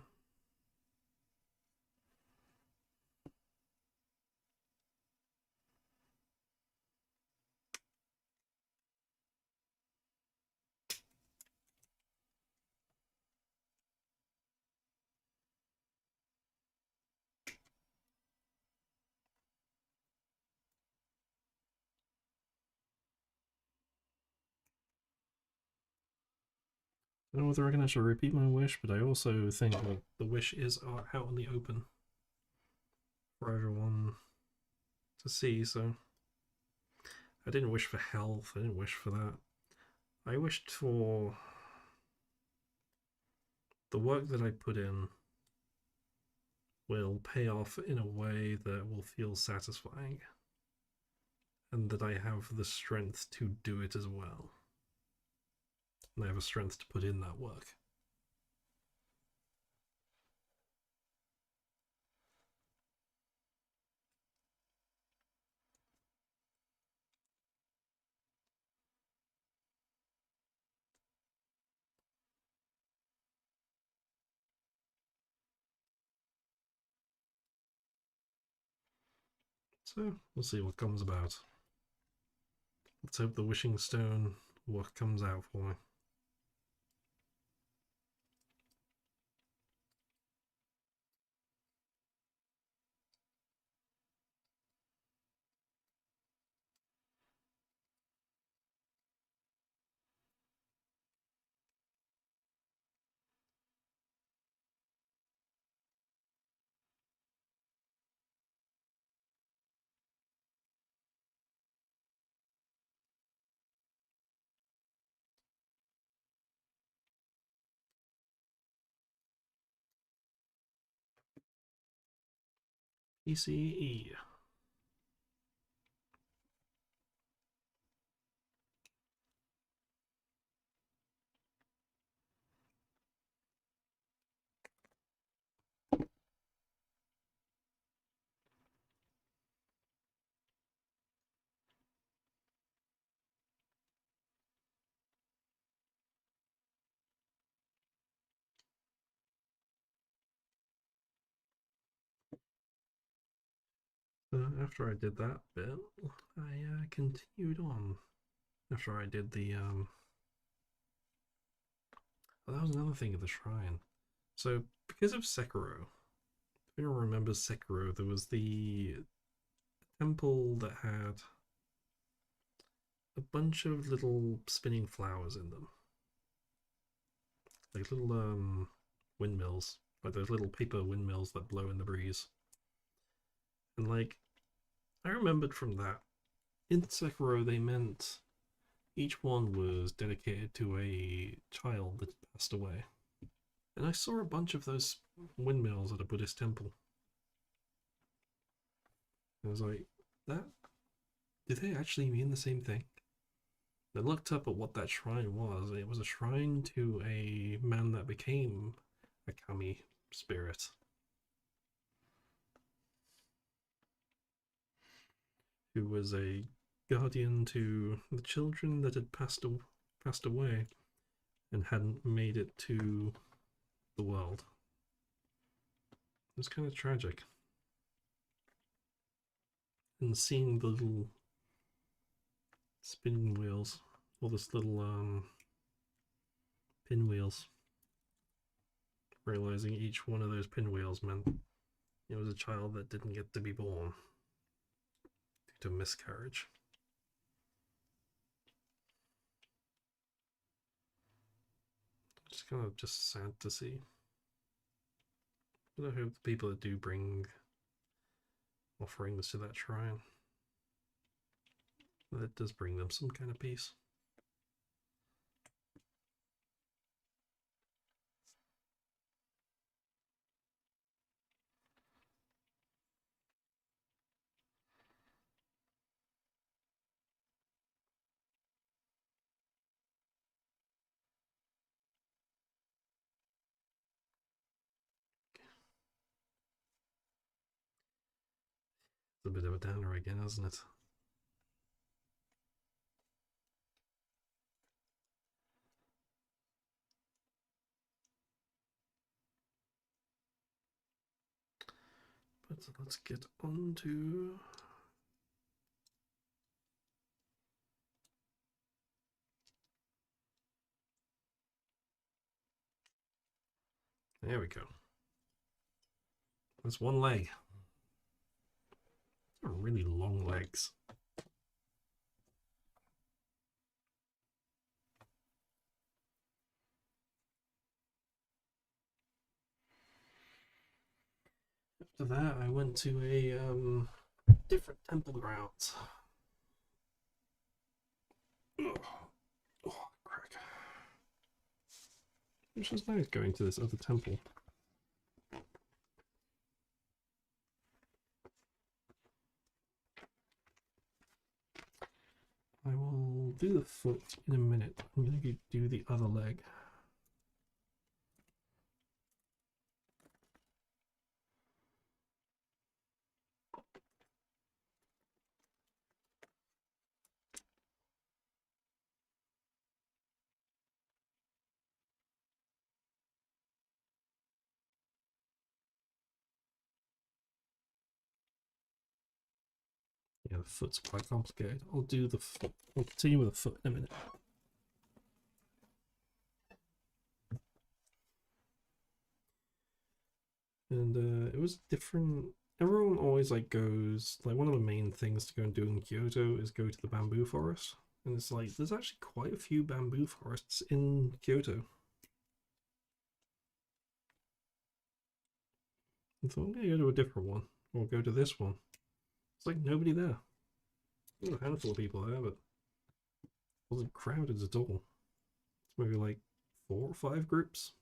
A: I don't know whether I can actually repeat my wish, but I also think that the wish is out in the open for everyone to see, so I didn't wish for health, I didn't wish for that. I wished for the work that I put in will pay off in a way that will feel satisfying, and that I have the strength to do it as well. And I have a strength to put in that work. So we'll see what comes about. Let's hope the wishing stone what comes out for me. PCE. After I did that bit, I continued on. After I did the oh, that was another thing of the shrine. So because of Sekiro, if anyone remembers Sekiro, there was the temple that had a bunch of little spinning flowers in them, like little windmills, like those little paper windmills that blow in the breeze. And like I remembered from that in Sekiro they meant each one was dedicated to a child that passed away. And I saw a bunch of those windmills at a Buddhist temple. I was like, that did they actually mean the same thing? I looked up at what that shrine was. It was a shrine to a man that became a kami spirit, who was a guardian to the children that had passed away and hadn't made it to the world. It was kind of tragic. And seeing the little spinning wheels, all this little pinwheels, realizing each one of those pinwheels meant it was a child that didn't get to be born due to miscarriage. It's kind of just sad to see. But I hope the people that do bring offerings to that shrine, that does bring them some kind of peace. It's a bit of a downer again, isn't it? But let's get on to there we go. That's one leg. Those are really long legs. After that, I went to a different temple grounds. Oh, crack. Which was nice going to this other temple. I will do the foot in a minute. I'm going to do the other leg. foot's quite complicated. I'll do the foot. I'll continue with the foot in a minute. And it was different. Everyone always like goes like one of the main things to go and do in Kyoto is go to the bamboo forest, and it's like there's actually quite a few bamboo forests in Kyoto. I thought I'm gonna go to a different one or go to this one. It's like nobody there. There's a handful of people there, but it wasn't crowded at all. It's maybe like 4 or 5 groups.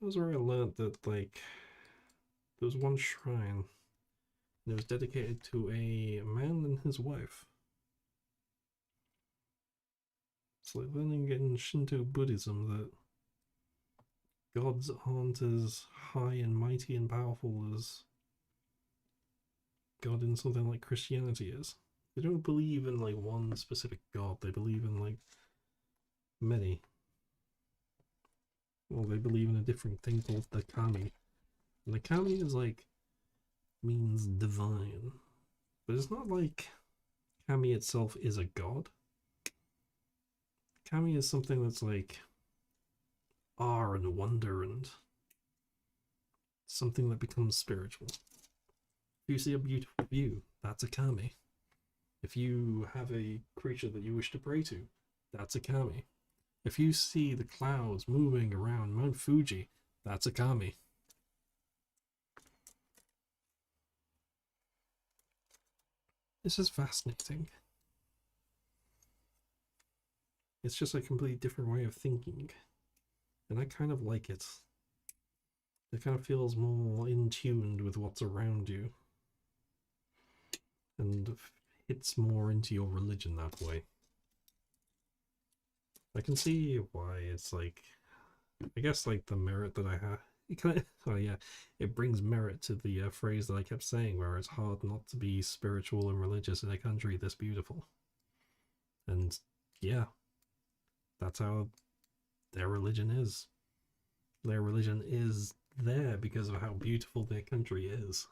A: That was where I learned that like there was one shrine and it was dedicated to a man and his wife. It's like learning in Shinto Buddhism that gods aren't as high and mighty and powerful as God in something like Christianity is. They don't believe in like one specific god, they believe in like many. Well, they believe in a different thing called the kami. And the kami is like means divine. But it's not like kami itself is a god. Kami is something that's like awe and wonder and something that becomes spiritual. If you see a beautiful view, that's a kami. If you have a creature that you wish to pray to, that's a kami. If you see the clouds moving around Mount Fuji, that's a kami. This is fascinating. It's just a completely different way of thinking. And I kind of like it. It kind of feels more in tune with what's around you. And hits more into your religion that way. I can see why it's like, I guess like the merit that I have. It kind of, oh yeah, it brings merit to the phrase that I kept saying, where it's hard not to be spiritual and religious in a country this beautiful. And yeah, that's how their religion is. Their religion is there because of how beautiful their country is.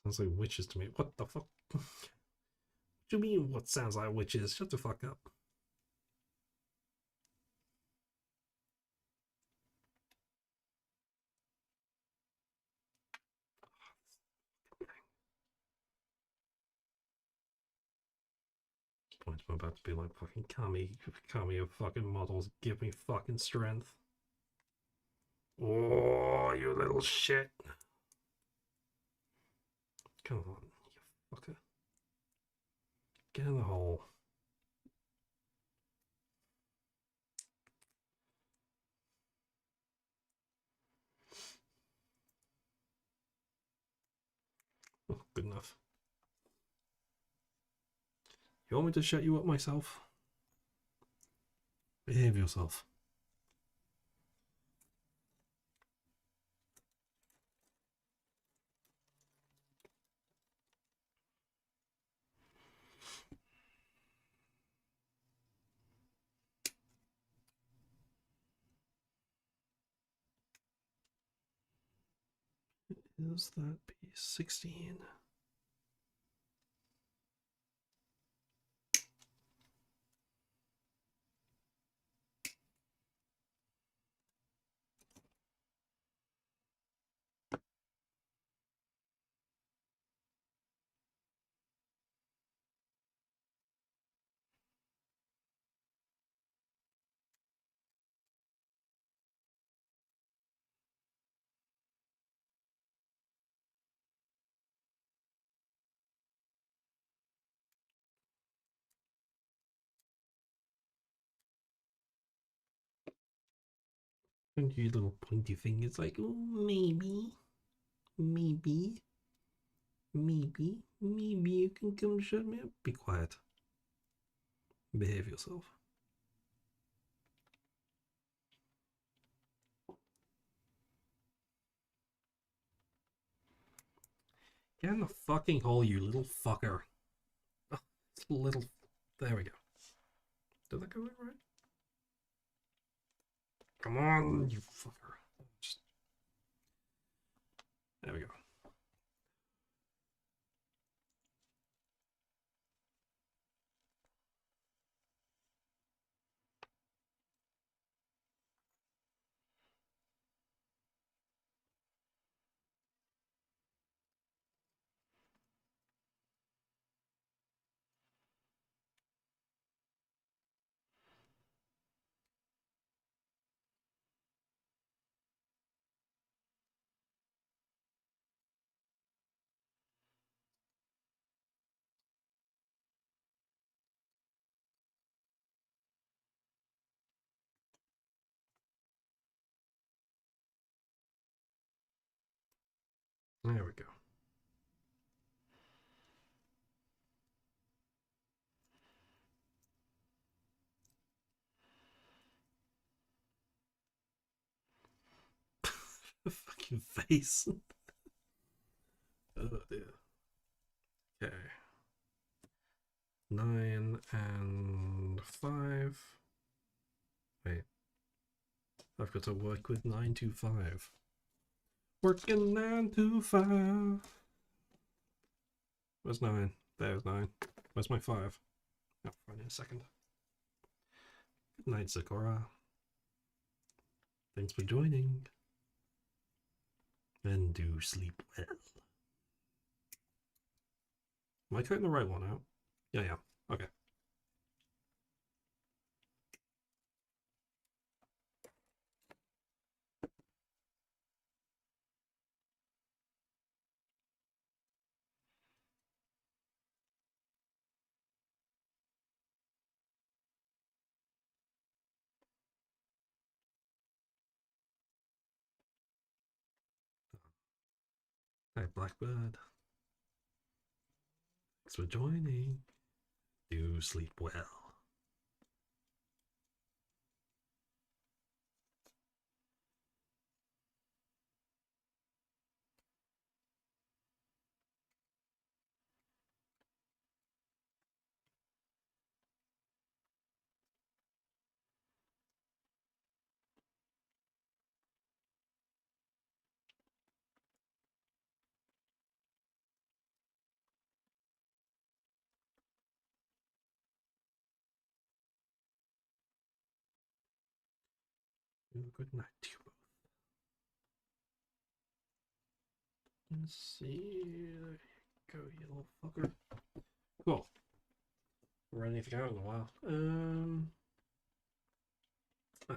A: Sounds like witches to me. What the fuck? What do you mean what sounds like witches? Shut the fuck up. Point I'm about to be like fucking Kami of fucking models, give me fucking strength. Oh, you little shit. Come on, you fucker. Get in the hole. Oh, good enough. You want me to shut you up myself? Behave yourself. Is that P16? And your little pointy fingers like, oh, maybe, maybe, maybe you can come shut me up. Be quiet. Behave yourself. Get in the fucking hole, you little fucker. Oh, little... There we go. Did that go in right? Come on, you fucker. Just... There we go. There we go. Fucking face. Oh dear. Okay. 9 and 5. Wait. I've got to work with 9 to 5. Working 9 to 5. Where's 9? There's 9. Where's my 5? I'll find it in a second. Good night, Sakura. Thanks for joining. And do sleep well. Am I cutting the right one out? Yeah. Okay. Hi, Blackbird. Thanks for joining. Do sleep well. Good night to you both. Let's see. There you go, you little fucker. Cool. We're running anything out in a while.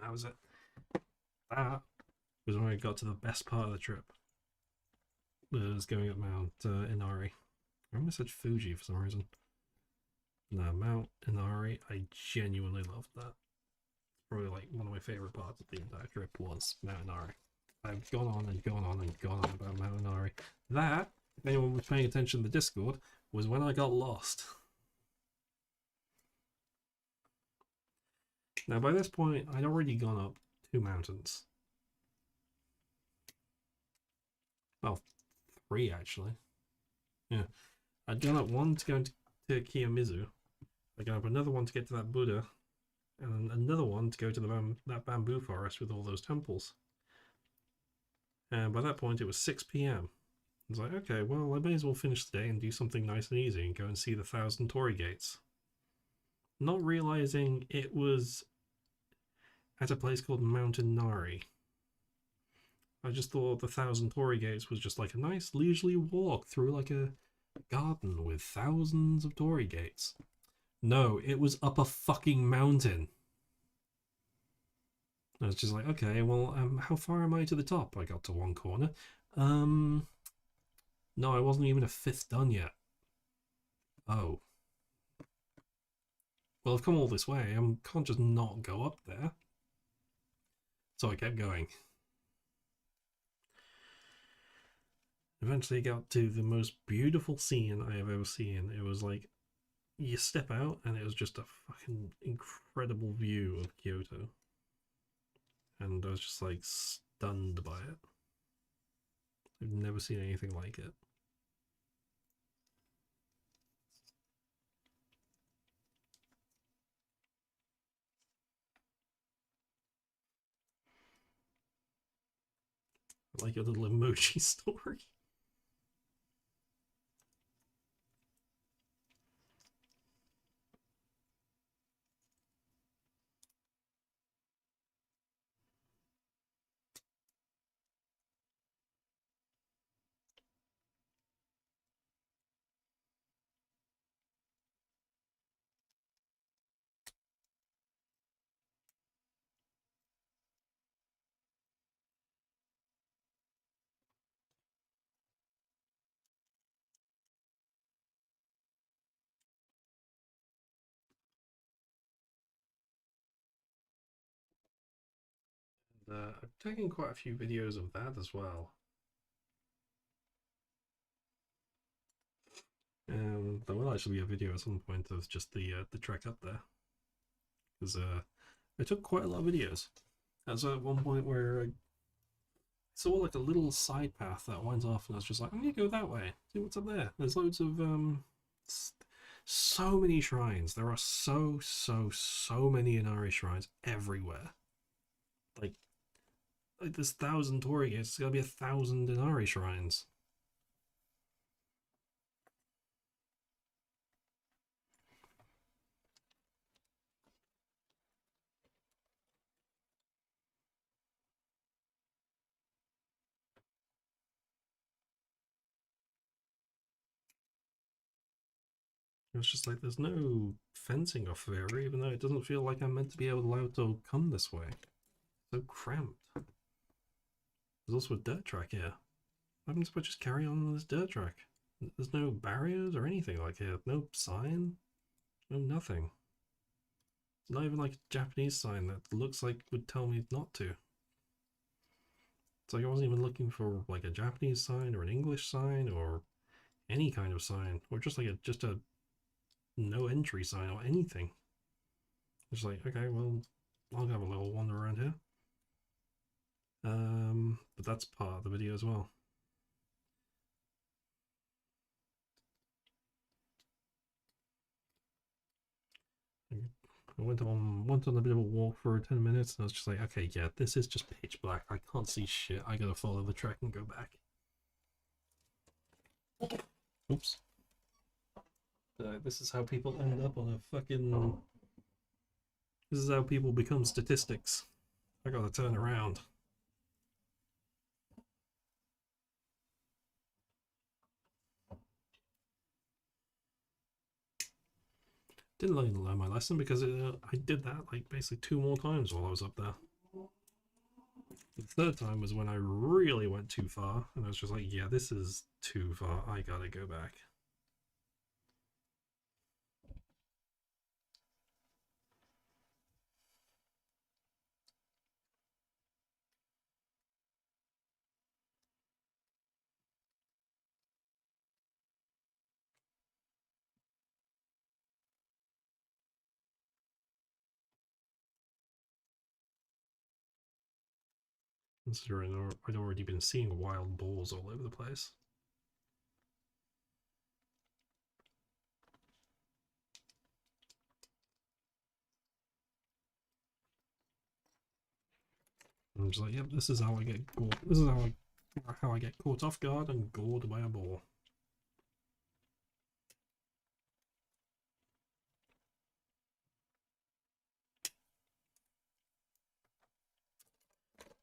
A: How was it? That was when I got to the best part of the trip. It was going up Mount Inari. I almost said Fuji for some reason. No, Mount Inari. I genuinely loved that. Probably like one of my favorite parts of the entire trip was Mount Inari. I've gone on and gone on and gone on about Mount Inari. That, if anyone was paying attention to the Discord, was when I got lost. Now, by this point, I'd already gone up 2 mountains. Well, 3 actually. Yeah. I'd gone up one to go to Kiyomizu. I'd gone up another one to get to that Buddha. And another one to go to that bamboo forest with all those temples. And by that point, it was 6 p.m. I was like, okay, well, I may as well finish the day and do something nice and easy and go and see the 1,000 Torii Gates. Not realizing it was at a place called Mount Inari. I just thought the 1,000 Torii Gates was just like a nice leisurely walk through like a garden with thousands of Torii Gates. No, it was up a fucking mountain. I was just like, okay, well, how far am I to the top? I got to one corner. No, I wasn't even a 5th done yet. Oh. Well, I've come all this way. I can't just not go up there. So I kept going. Eventually got to the most beautiful scene I have ever seen. It was like, you step out and it was just a fucking incredible view of Kyoto. And I was just like stunned by it. I've never seen anything like it. I like your little emoji story. I've taken quite a few videos of that as well. There will actually be a video at some point of just the trek up there, because I took quite a lot of videos. There's at one point where I saw like a little side path that went off, and I was just like, I'm gonna go that way, see what's up there. There's loads of so many shrines. There are so many Inari shrines everywhere. Like there's 1,000 Torii gates. It's gotta be 1,000 Inari shrines. It's just like there's no fencing off there, even though it doesn't feel like I'm meant to be allowed to come this way. So cramped. There's also a dirt track here. What happens if I just carry on this dirt track? There's no barriers or anything like here. No sign. No nothing. It's not even like a Japanese sign that looks like would tell me not to. It's like I wasn't even looking for like a Japanese sign or an English sign or any kind of sign, or just like a no entry sign or anything. It's like, okay, well, I'll have a little wander around here. But that's part of the video as well. I went on a bit of a walk for 10 minutes, and I was just like, okay, yeah, this is just pitch black. I can't see shit. I gotta follow the track and go back. Oops. This is how people end up on a fucking. This is how people become statistics. I gotta turn around. Didn't learn my lesson because I did that like basically 2 more times while I was up there. The third time was when I really went too far, and I was just like, yeah, this is too far. I gotta go back. Considering I'd already been seeing wild boars all over the place. I'm just like, yep, this is how I get caught. This is how I get caught off guard and gored by a boar.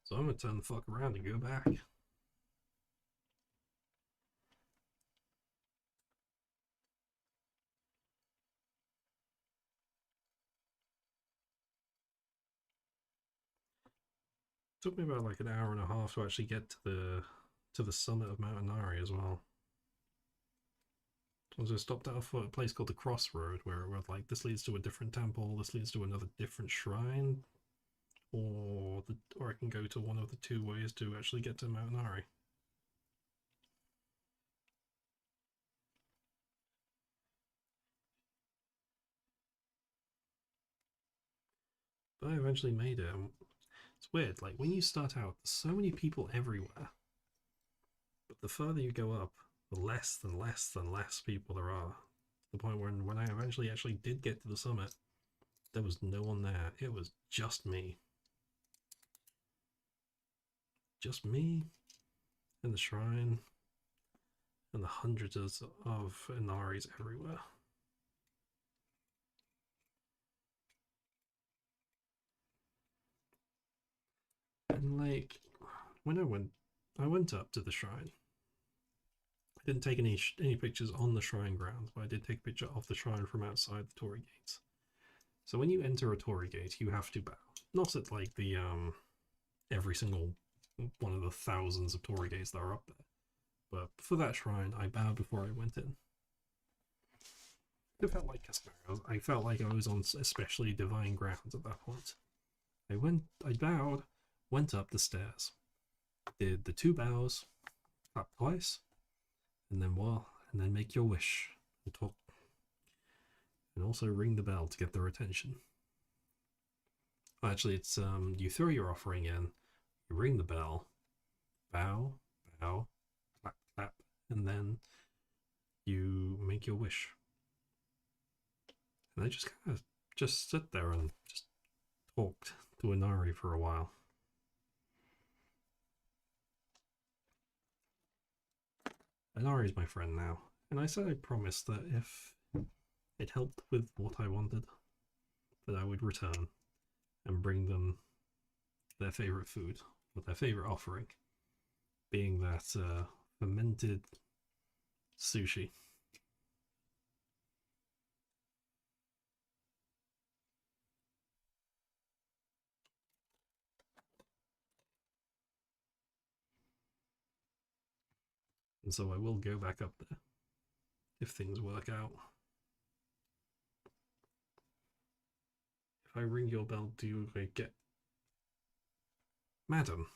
A: So I'm gonna turn the fuck around and go back. Took me about like an hour and a half to actually get to the summit of Mount Inari as well. I was stopped at a place called the Crossroad, where like this leads to a different temple, this leads to another different shrine. or I can go to one of the two ways to actually get to Mount Nari. But I eventually made it. It's weird, like when you start out, there's so many people everywhere, but the further you go up, the less and less and less people there are. To the point where when I eventually actually did get to the summit, there was no one there. It was just me. Just me and the shrine and the hundreds of Inaris everywhere. And like when I went up to the shrine. I didn't take any pictures on the shrine grounds, but I did take a picture of the shrine from outside the Torii gates. So when you enter a Torii gate, you have to bow. Not at like the every single one of the thousands of Torii gates that are up there, but for that shrine, I bowed before I went in. It felt like customary. I felt like I was on especially divine grounds at that point. I bowed, went up the stairs, did the two bows, clapped twice, and then make your wish and talk, and also ring the bell to get their attention. Actually, it's you throw your offering in, you ring the bell, bow, bow, clap, clap, and then you make your wish. And I just kind of just sit there and just talked to Inari for a while. Inari's my friend now, and I said I promised that if it helped with what I wanted, that I would return and bring them their favorite food, or their favorite offering, being that fermented sushi. And so I will go back up there if things work out. If I ring your bell, do you get... Madam,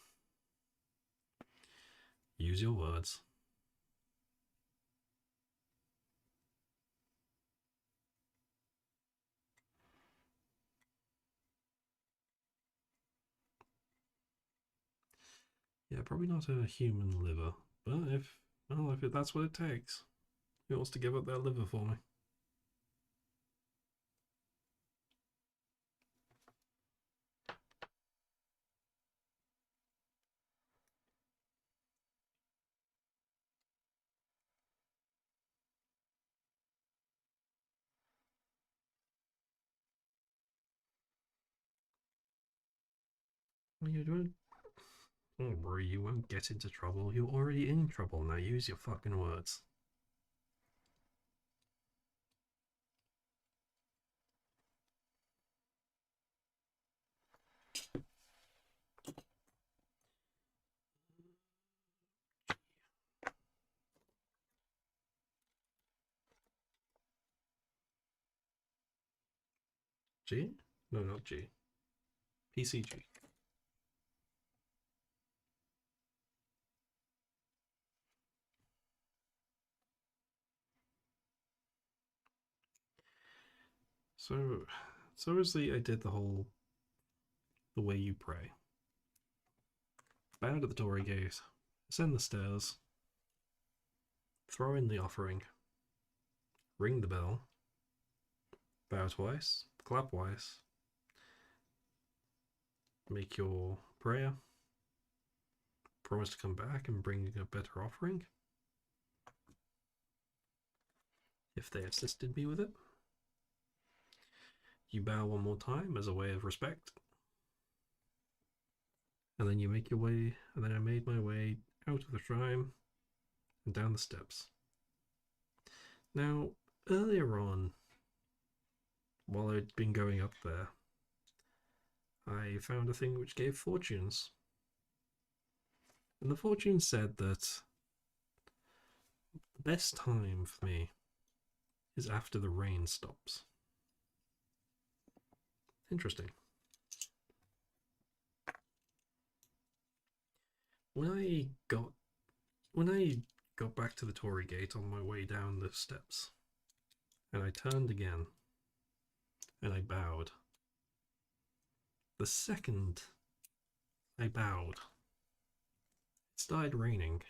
A: use your words. Yeah, probably not a human liver, but if that's what it takes, who wants to give up their liver for me? You don't worry, you won't get into trouble. You're already in trouble now. Use your fucking words. G? No, not G. PCG. So, so obviously I did the way you pray. Bow to the Torii gate, ascend the stairs, throw in the offering, ring the bell, bow twice, clap twice, make your prayer, promise to come back and bring a better offering if they assisted me with it. You bow one more time as a way of respect, and then you make your way, and then I made my way out of the shrine and down the steps. Now, earlier on, while I'd been going up there, I found a thing which gave fortunes. And the fortune said that the best time for me is after the rain stops. Interesting. When I got when I got back to the Tory Gate on my way down the steps, and I turned again, and I bowed. The second I bowed, it started raining.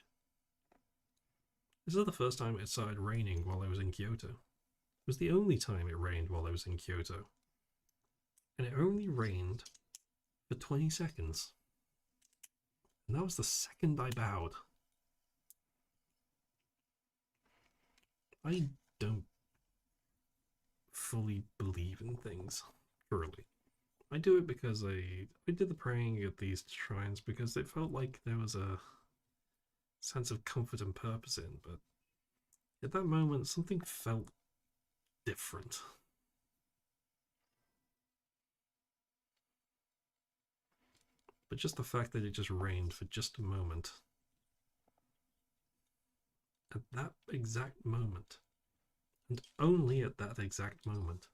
A: This is the first time it started raining while I was in Kyoto. It was the only time it rained while I was in Kyoto. And it only rained for 20 seconds. And that was the second I bowed. I don't fully believe in things, currently. I do it because I did the praying at these shrines because it felt like there was a sense of comfort and purpose in, but at that moment something felt different. But just the fact that it just rained for just a moment, at that exact moment, and only at that exact moment,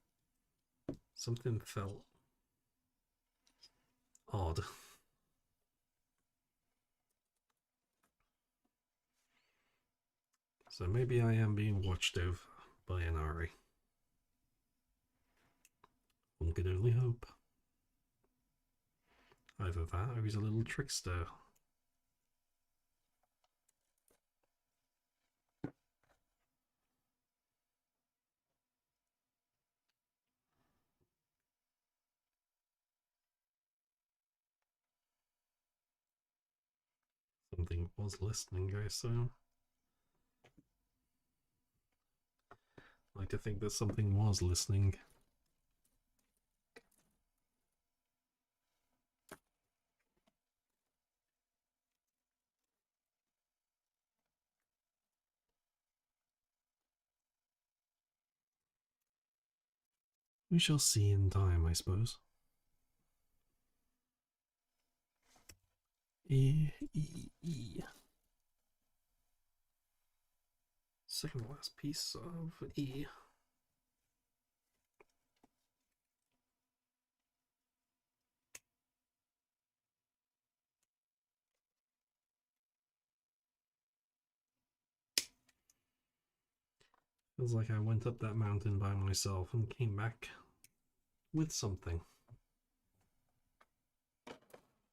A: something felt odd. So maybe I am being watched over by an Ari. One could only hope. Either that or he's a little trickster. Something was listening, I assume. I like to think that something was listening. We shall see in time, I suppose. E. Second last piece of E. Feels like I went up that mountain by myself and came back with something.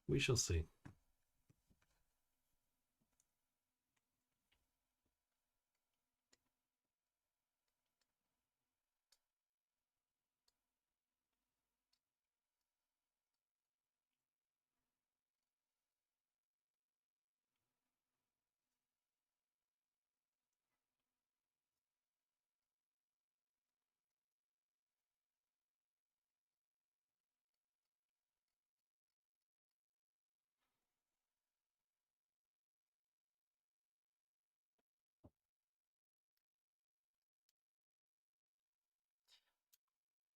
A: We shall see.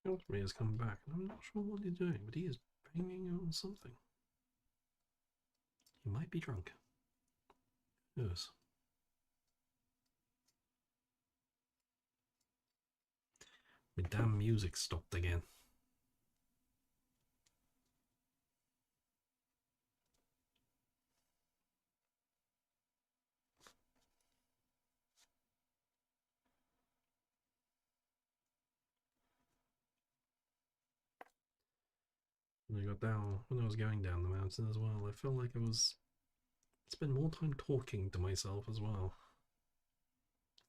A: Alchemy has come back, and I'm not sure what he's doing, but he is banging on something. He might be drunk. Yes. My damn music stopped again. When I was going down the mountain as well, I felt like I was spend more time talking to myself as well.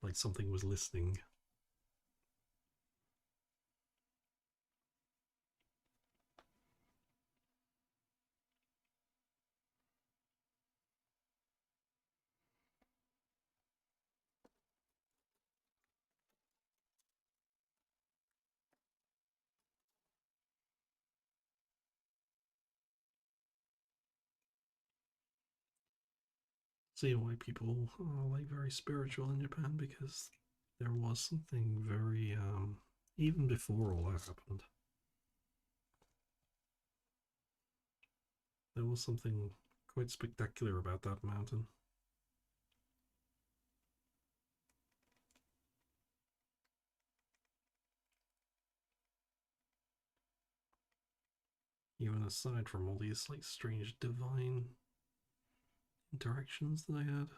A: Like something was listening. See why people are like very spiritual in Japan, because there was something very even before all that happened, there was something quite spectacular about that mountain. Even aside from all these like strange divine directions that I had.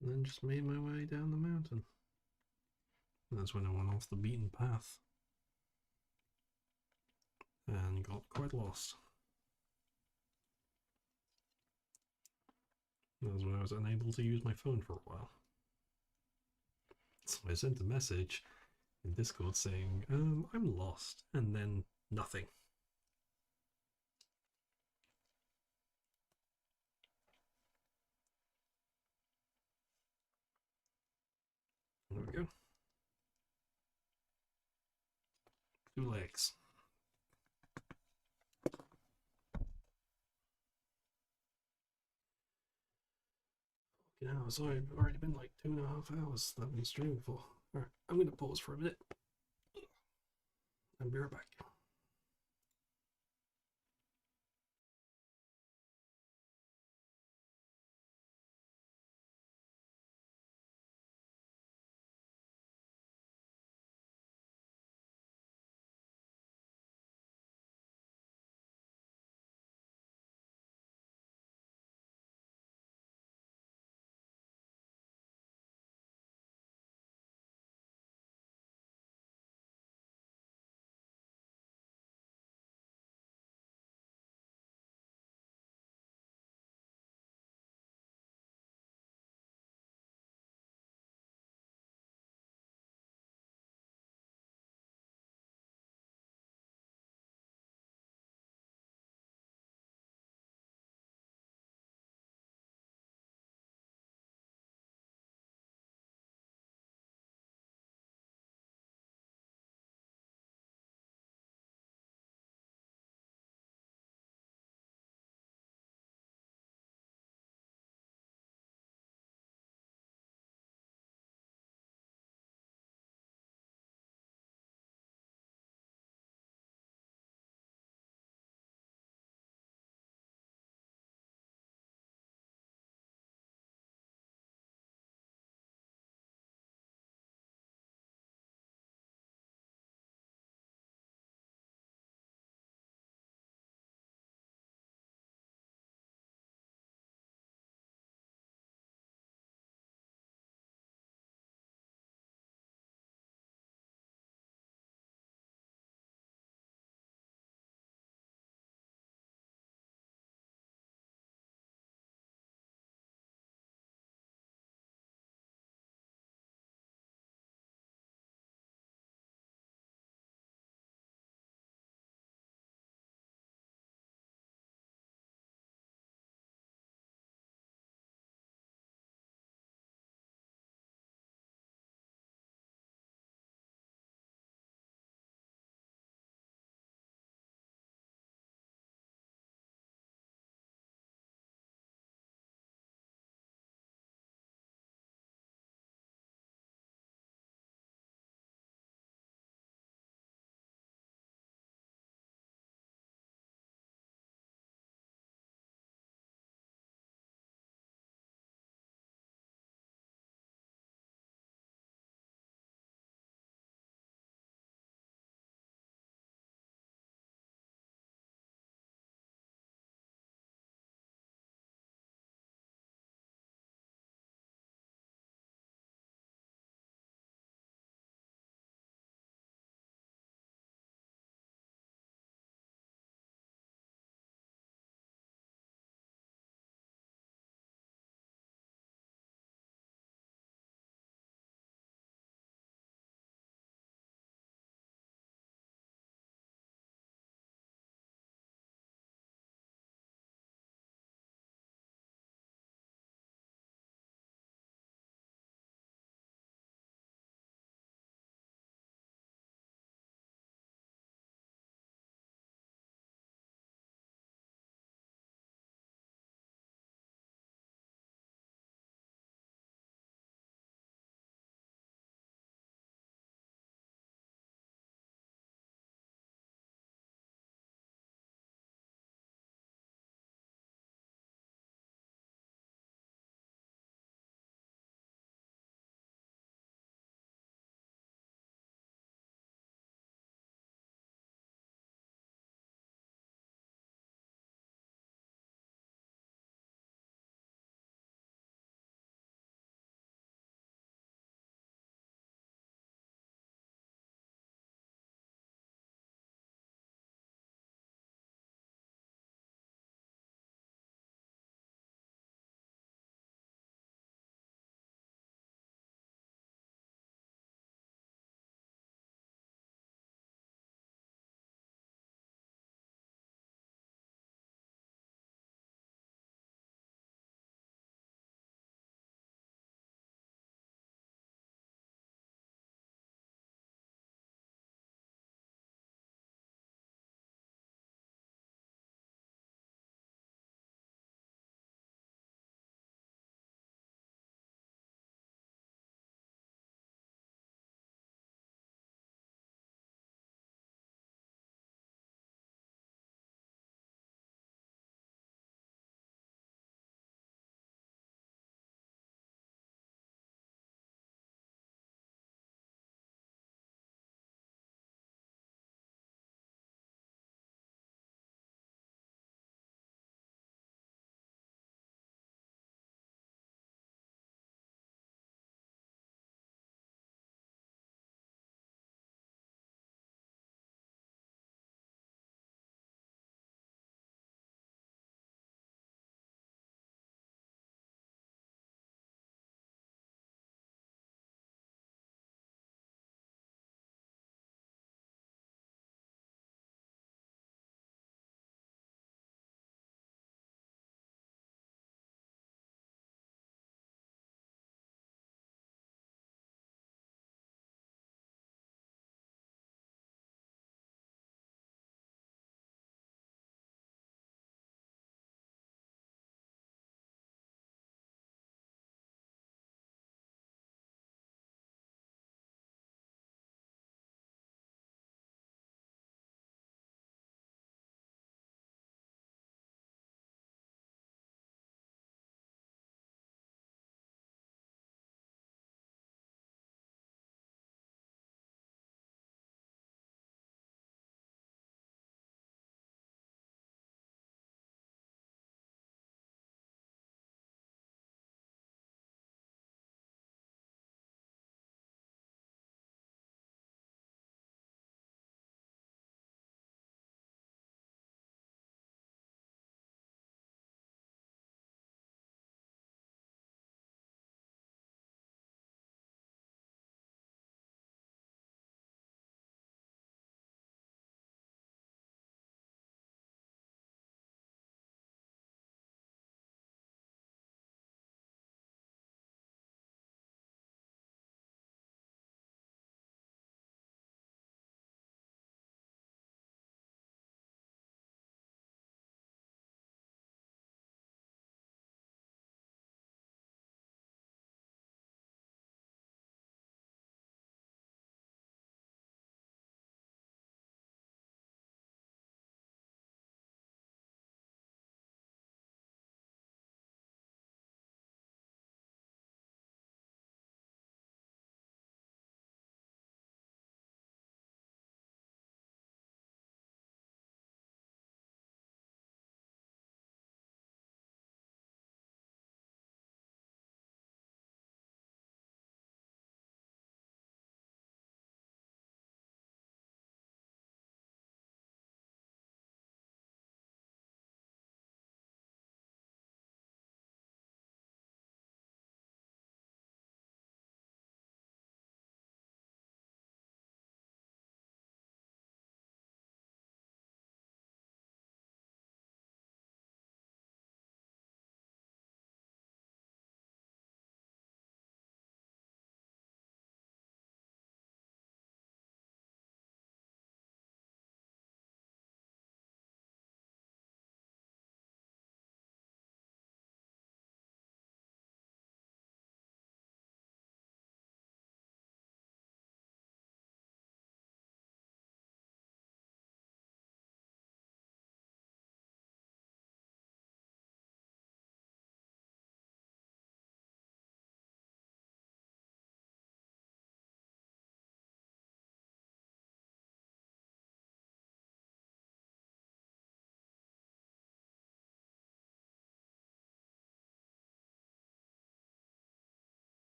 A: And then just made my way down the mountain. That's when I went off the beaten path and got quite lost. That was when I was unable to use my phone for a while. So I sent a message in Discord saying, I'm lost, and then nothing. There we go. 2 legs. You know, so I've already been like 2.5 hours that I've been streaming for. Alright, I'm going to pause for a minute and be right back.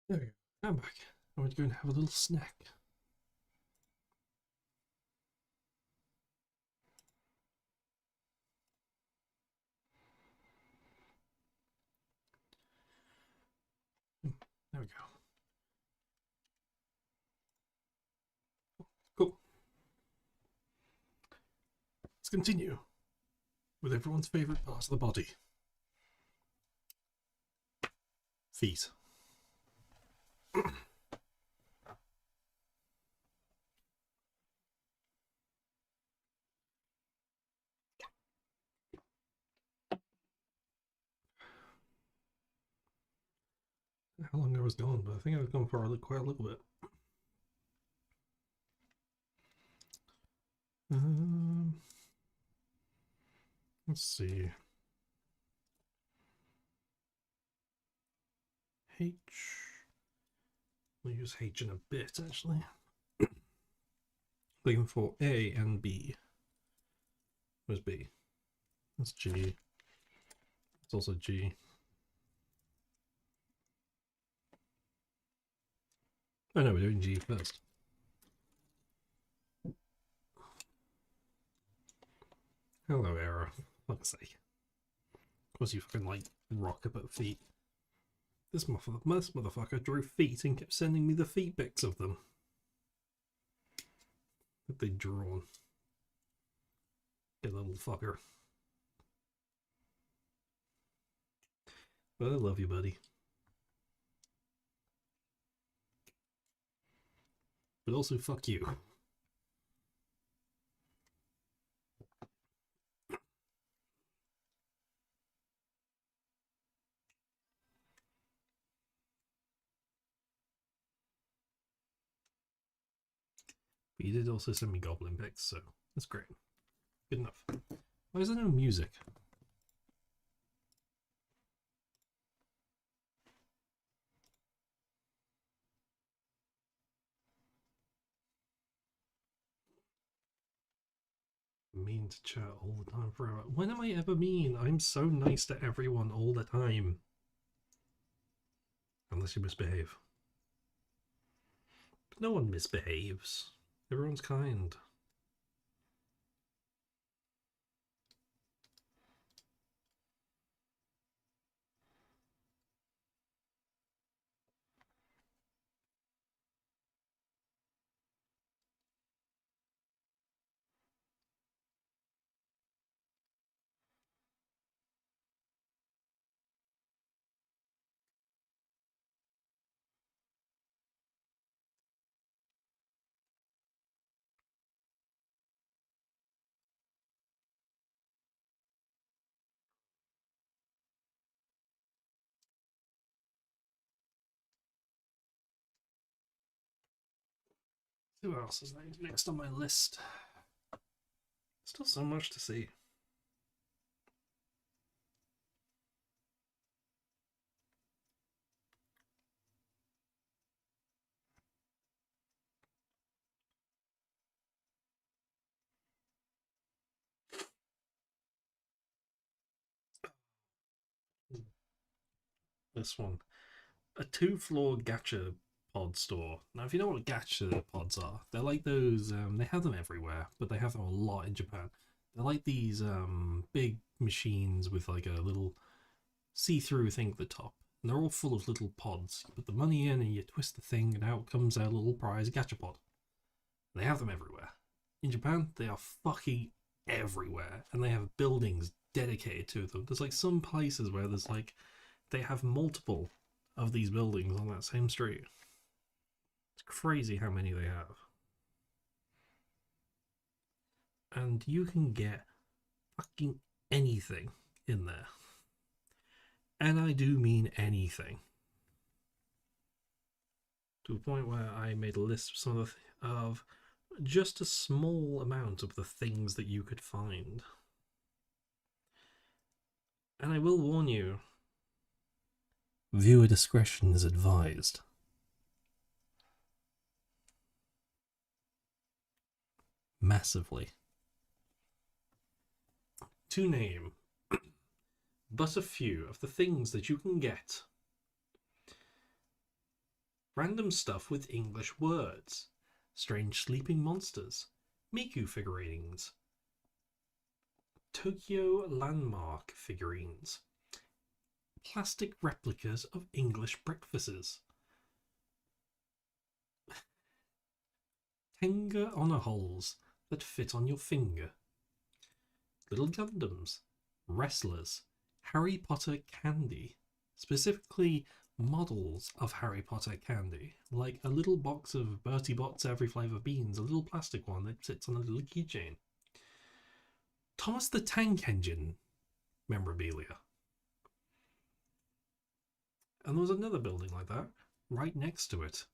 A: There we go. I'm back. I'm going to go and have a little snack. There we go. Cool. Let's continue with everyone's favourite part of the body. Feet. How long I was gone, but I think I was gone for quite a little bit. Let's see. H. We'll use H in a bit, actually. Looking for A and B. Where's B? That's G. It's also G. Oh no, we're doing G first. Hello, error. Fuck's sake. Of course you fucking like rock about feet. This motherfucker drew feet and kept sending me the feet pics of them that they'd drawn. You little fucker. But I love you, buddy. But also, fuck you. But you did also send me goblin pics, so that's great. Good enough. Why is there no music? Mean to chat all the time forever. When am I ever mean? I'm so nice to everyone all the time. Unless you misbehave. But no one misbehaves. Everyone's kind. Who else is next on my list? Still so much to see. This one. A 2-floor gacha pod store. Now, if you know what gacha pods are, they're like those, they have them everywhere, but they have them a lot in Japan. They're like these big machines with like a little see-through thing at the top. And they're all full of little pods. You put the money in and you twist the thing, and out comes a little prize gacha pod. They have them everywhere. In Japan, they are fucking everywhere, and they have buildings dedicated to them. There's like some places where there's like they have multiple of these buildings on that same street. It's crazy how many they have. And you can get fucking anything in there. And I do mean anything. To a point where I made a list of some of just a small amount of the things that you could find. And I will warn you, viewer discretion is advised. Massively. To name but a few of the things that you can get Random stuff with English words. Strange sleeping monsters. Miku figurines. Tokyo landmark figurines. Plastic replicas of English breakfasts. Tenga honor holes that fit on your finger. Little Gundams. Wrestlers. Harry Potter candy. Specifically, models of Harry Potter candy, like a little box of Bertie Bott's every flavour beans, a little plastic one that sits on a little keychain. Thomas the Tank Engine memorabilia. And there was another building like that right next to it.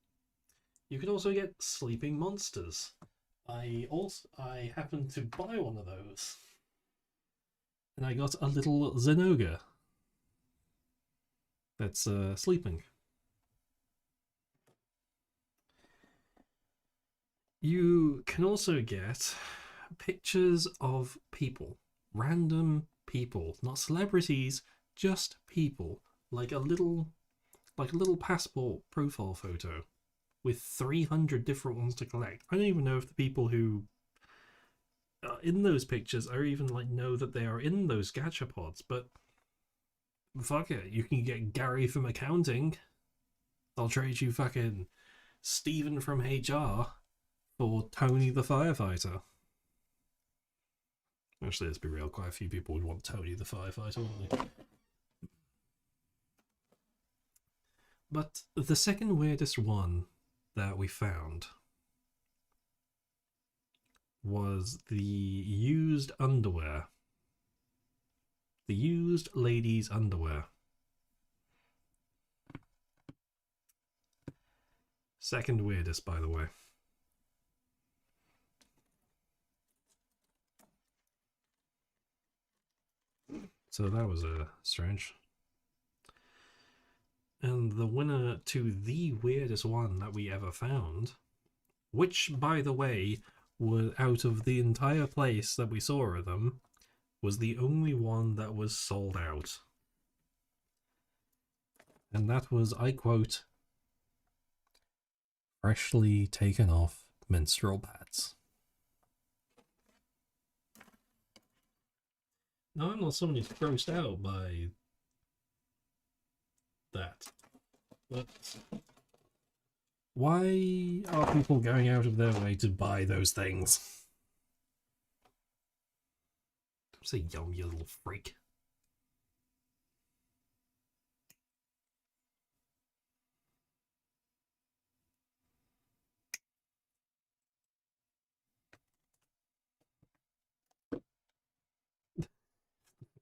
A: You could also get sleeping monsters. I happened to buy one of those, and I got a little Zenoga that's sleeping. You can also get pictures of people, random people, not celebrities, just people, like a little passport profile photo with 300 different ones to collect. I don't even know if the people who are in those pictures are even like know that they are in those gachapods, but fuck it, you can get Gary from accounting. I'll trade you fucking Steven from HR for Tony the firefighter. Actually, let's be real, quite a few people would want Tony the firefighter, wouldn't they? But the second weirdest one that we found was the used underwear. The used ladies' underwear. Second weirdest, by the way. So that was strange. And the winner to the weirdest one that we ever found, which, by the way, was out of the entire place that we saw of them, was the only one that was sold out. And that was, I quote, freshly taken off menstrual pads. Now, I'm not someone who's grossed out by that, but why are people going out of their way to buy those things? Don't say yum, you little freak.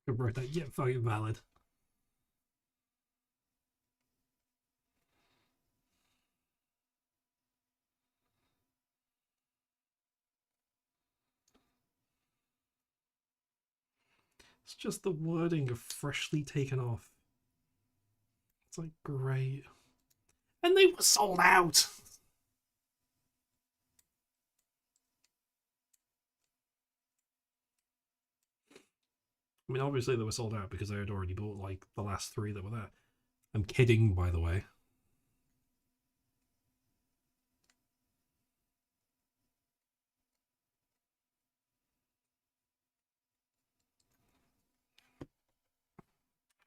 A: I wrote that yet fucking valid. It's just the wording of freshly taken off. It's like, great. And they were sold out! I mean, obviously they were sold out because I had already bought like the last 3 that were there. I'm kidding, by the way.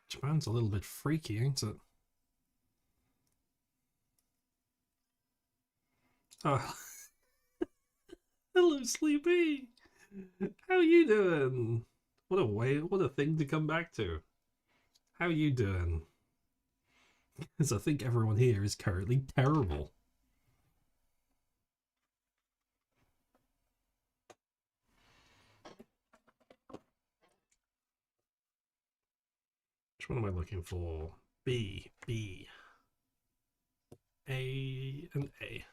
A: Japan's a little bit freaky, ain't it? Oh. Hello, Sleepy! How you doing? What a thing to come back to. How you doing? Because I think everyone here is currently terrible. Which one am I looking for? B, B, A, and A.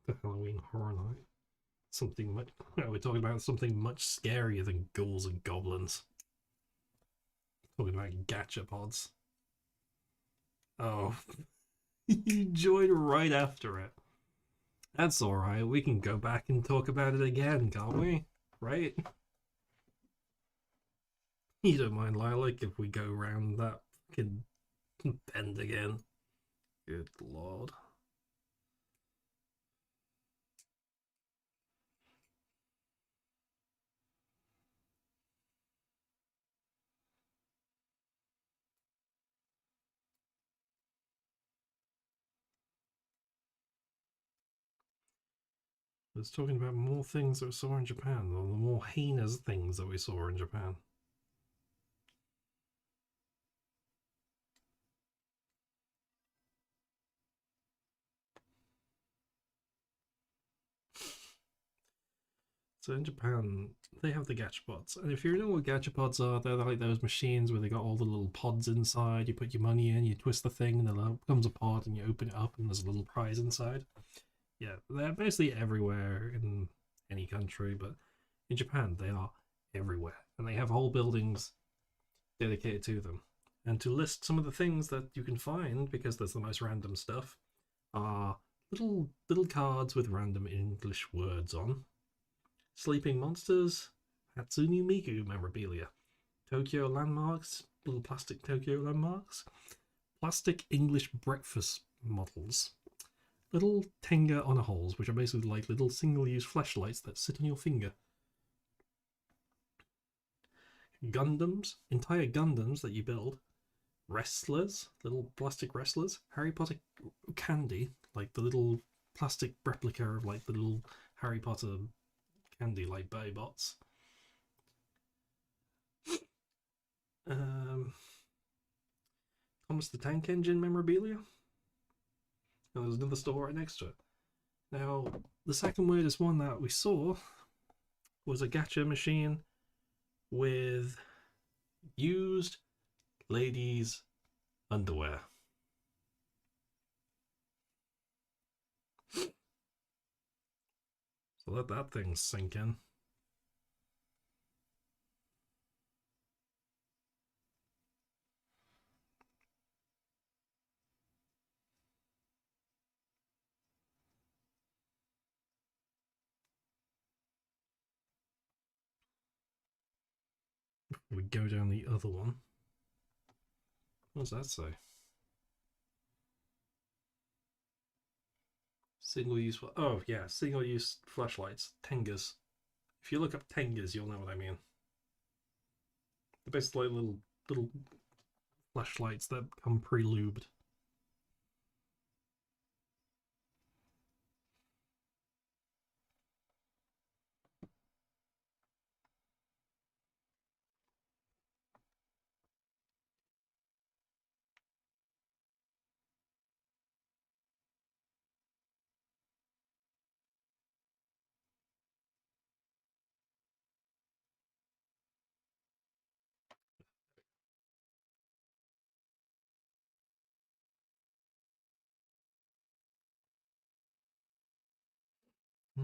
A: The Halloween Horror Night. Something much. We're talking about something much scarier than ghouls and goblins. Talking about gacha pods. Oh, you joined right after it. That's alright, we can go back and talk about it again, can't we? Right? You don't mind, Lilac, if we go round that fucking bend again? Good lord. It's talking about more things that we saw in Japan, or the more heinous things that we saw in Japan. So in Japan, they have the gachapods, and if you know what gachapods are, they're like those machines where they got all the little pods inside. You put your money in, you twist the thing, and then it becomes a pod, and you open it up, and there's a little prize inside. Yeah, they're basically everywhere in any country, but in Japan, they are everywhere, and they have whole buildings dedicated to them. And to list some of the things that you can find, because there's the most random stuff, are little cards with random English words on. Sleeping monsters, Hatsune Miku memorabilia, Tokyo landmarks, little plastic Tokyo landmarks, plastic English breakfast models, little Tenga on a holes, which are basically like little single-use flashlights that sit on your finger. Gundams, entire Gundams that you build, wrestlers, little plastic wrestlers, Harry Potter candy, like the little plastic replica of like the little Harry Potter candy, like Baybots. Thomas the Tank Engine memorabilia. And there's another store right next to it. Now, the second weirdest one that we saw was a gacha machine with used ladies' underwear. So let that thing sink in. We go down the other one. What does that say? Single-use. Oh yeah, single-use flashlights. Tengas. If you look up Tengas, you'll know what I mean. They're basically little flashlights that come pre-lubed.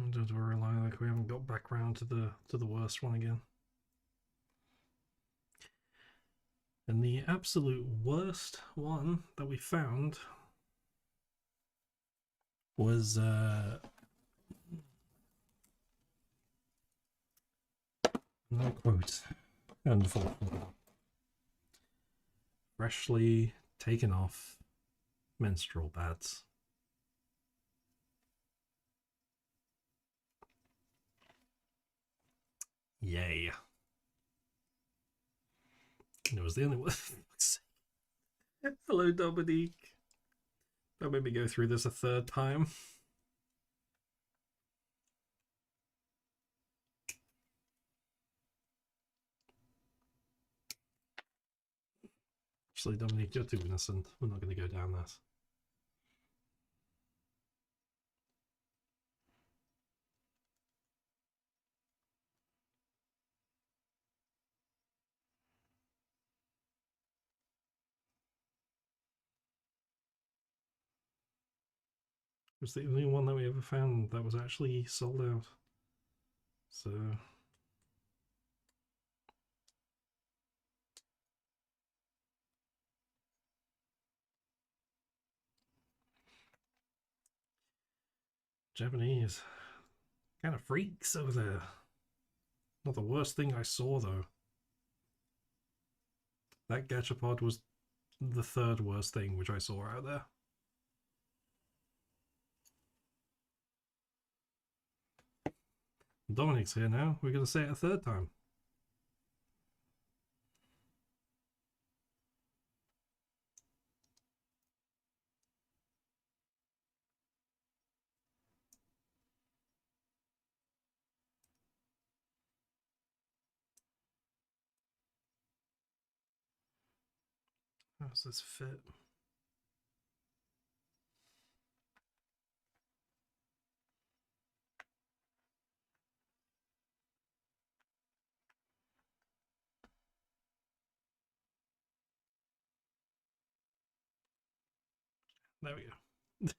A: Don't worry, like we haven't got back round to the worst one again. And the absolute worst one that we found was no quote, unfortunately, freshly taken off menstrual pads. Yay. And it was the only one. Hello, Dominique. Don't make me go through this a third time. Actually, Dominique, you're too innocent. We're not going to go down this. It was the only one that we ever found that was actually sold out. So Japanese. Kind of freaks over there. Not the worst thing I saw, though. That gachapod was the third worst thing which I saw out there. Dominic's here now. We're going to say it a third time. How does this fit? There we go.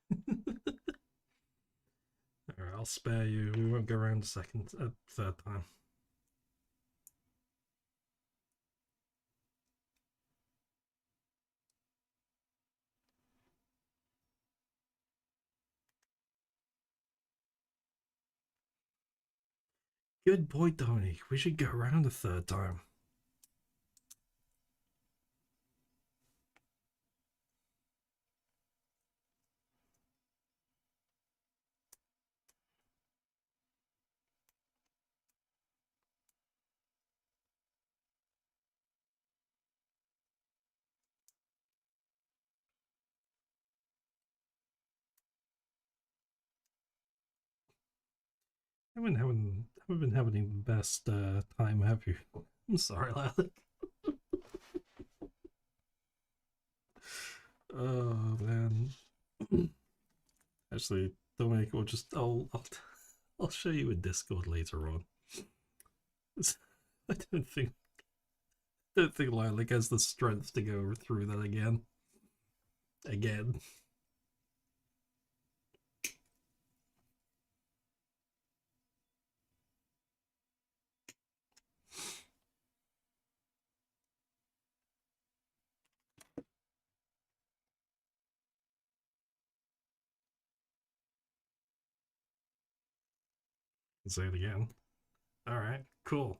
A: Alright, I'll spare you. We won't go around a third time. Good boy, Dominic. We should go around a third time. Haven't been having the best time, have you? I'm sorry, Alec. Oh man. Actually, Dominic, will just I'll show you a Discord later on. I don't think Lilac has the strength to go through that again. Again. Say it again. Alright, cool.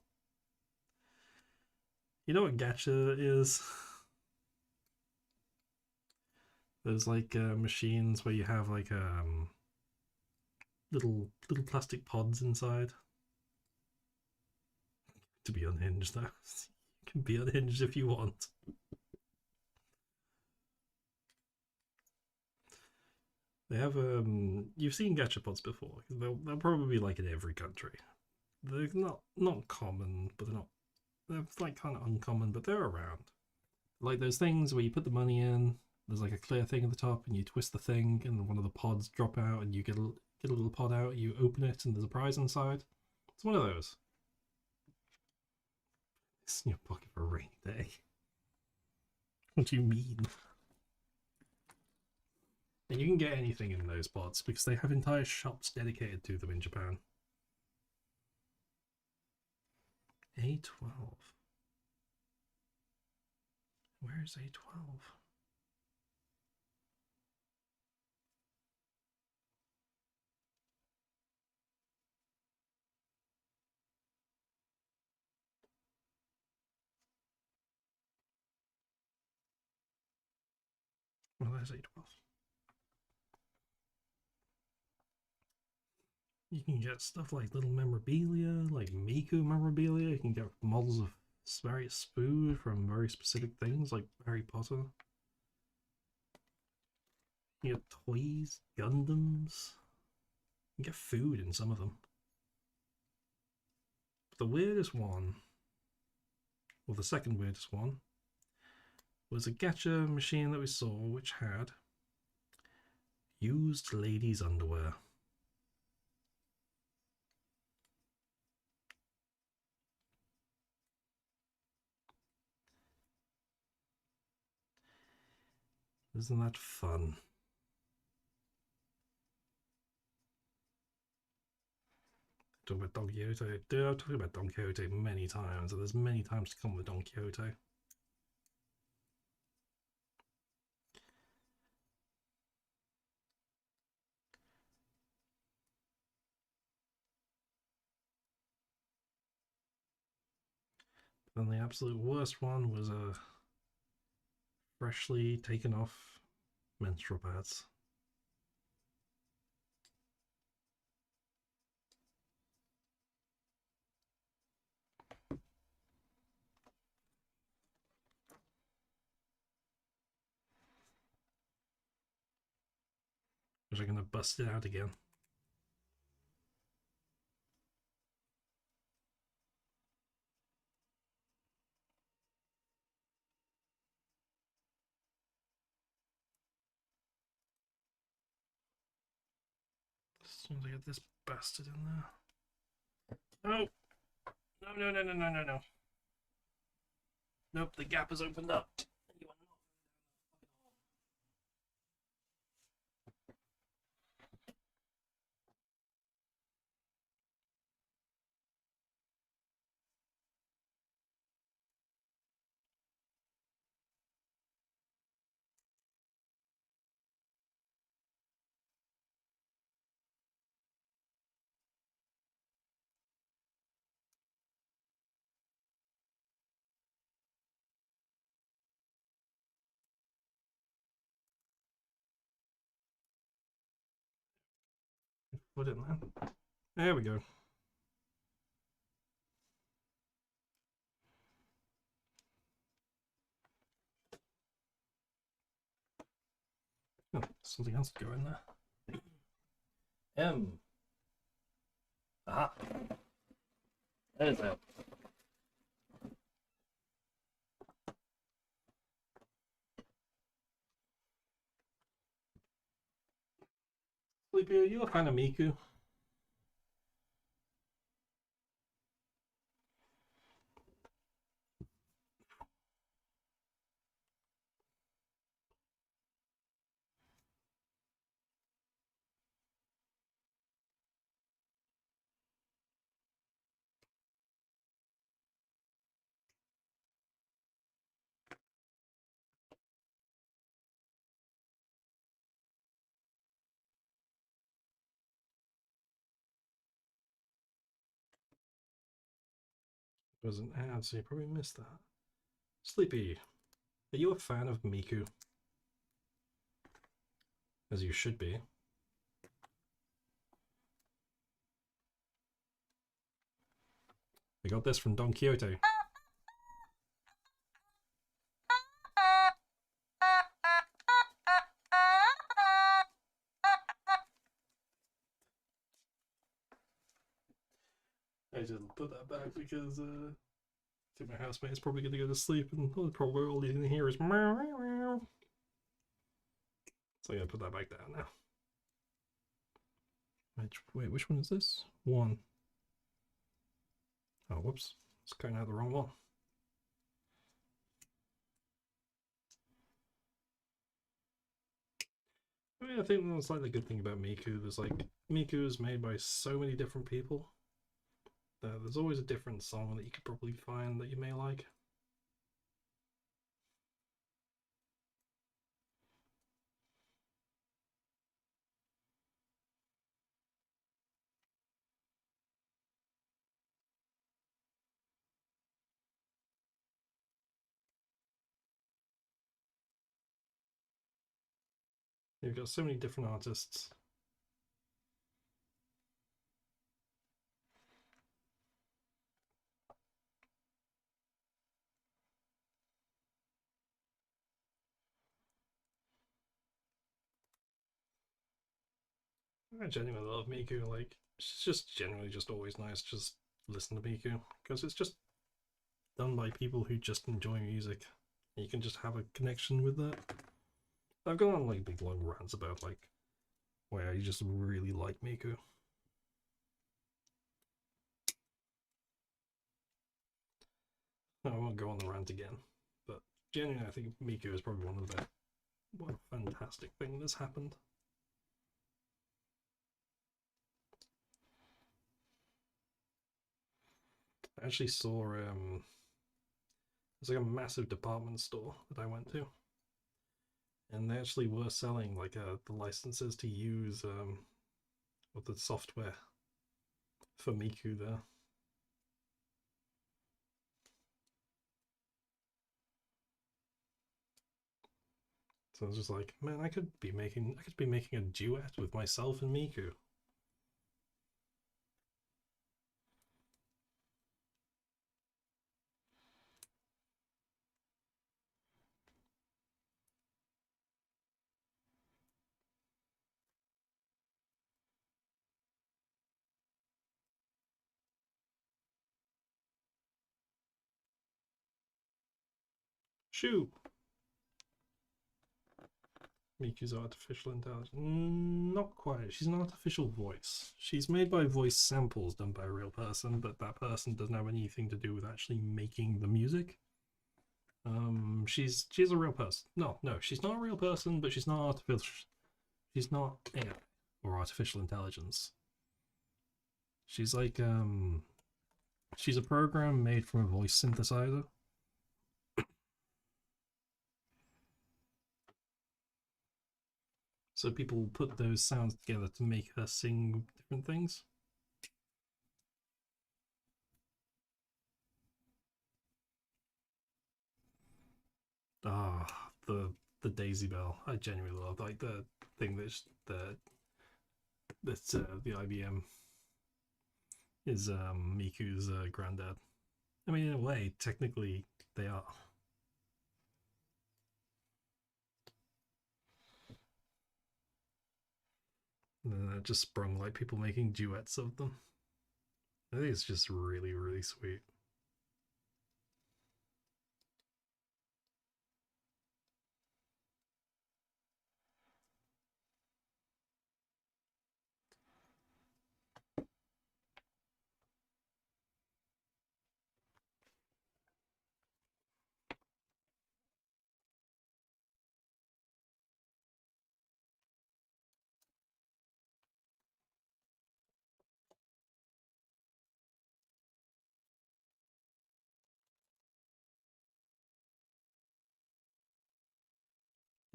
A: You know what gacha is? There's like machines where you have like little plastic pods inside. To be unhinged though. You can be unhinged if you want. They have you've seen gachapods before. They'll probably be like in every country. They're not common, but they're like kind of uncommon, but they're around. Like those things where you put the money in, there's like a clear thing at the top, and you twist the thing, and one of the pods drop out, and you get a little pod out. You open it, and there's a prize inside. It's one of those. It's in your pocket for a rainy day. What do you mean? And you can get anything in those pods because they have entire shops dedicated to them in Japan. A12. Where's A12? Well, there's A12. You can get stuff like little memorabilia, like Miku memorabilia. You can get models of various food from very specific things, like Harry Potter. You get toys, Gundams. You can get food in some of them. But the weirdest one, or the second weirdest one, was a gacha machine that we saw which had used ladies' underwear. Isn't that fun? Talk about Don Quixote. Dude, I've talked about Don Quixote many times, and there's many times to come with Don Quixote. Then the absolute worst one was a freshly taken off menstrual pads. Which I'm gonna bust it out again. As soon as I get this bastard in there. Oh! No, no, no, no, no, no, no. Nope, the gap has opened up. You are not. Put it in there. There we go. Oh, something else to go in there. M. Aha. There's that. Sleepy, are you a fan of Miku? It was an ad, so you probably missed that. Sleepy, are you a fan of Miku? As you should be. I got this from Don Quixote. I just put that back because I think my housemate's probably going to go to sleep and probably all he's going to hear is meow, meow, meow. So I'm going to put that back down now. Wait, which one is this? One. Oh, whoops. It's going out the wrong one. I mean, I think that's like the good thing about Miku. There's like, Miku is made by so many different people that there's always a different song that you could probably find that you may like. You've got so many different artists. I genuinely love Miku. Like, it's just generally just always nice to just listen to Miku because it's just done by people who just enjoy music. You can just have a connection with that. I've gone on like big long rants about like why I just really like Miku. I won't go on the rant again, but genuinely I think Miku is probably one of the best. What a fantastic thing that's happened. I actually saw there's like a massive department store that I went to, and they actually were selling like the licenses to use with the software for Miku there. So I was just like, man, I could be making a duet with myself and Miku. Shoot! Miku's artificial intelligence. Not quite. She's an artificial voice. She's made by voice samples done by a real person, but that person doesn't have anything to do with actually making the music. She's a real person. No, she's not a real person, but she's not artificial. She's not AI or artificial intelligence. She's like she's a program made from a voice synthesizer. So people put those sounds together to make her sing different things. Ah, the Daisy Bell. I genuinely love like the thing that's the IBM is Miku's granddad. I mean, in a way, technically they are. And then it just sprung like people making duets of them. I think it's just really, really sweet.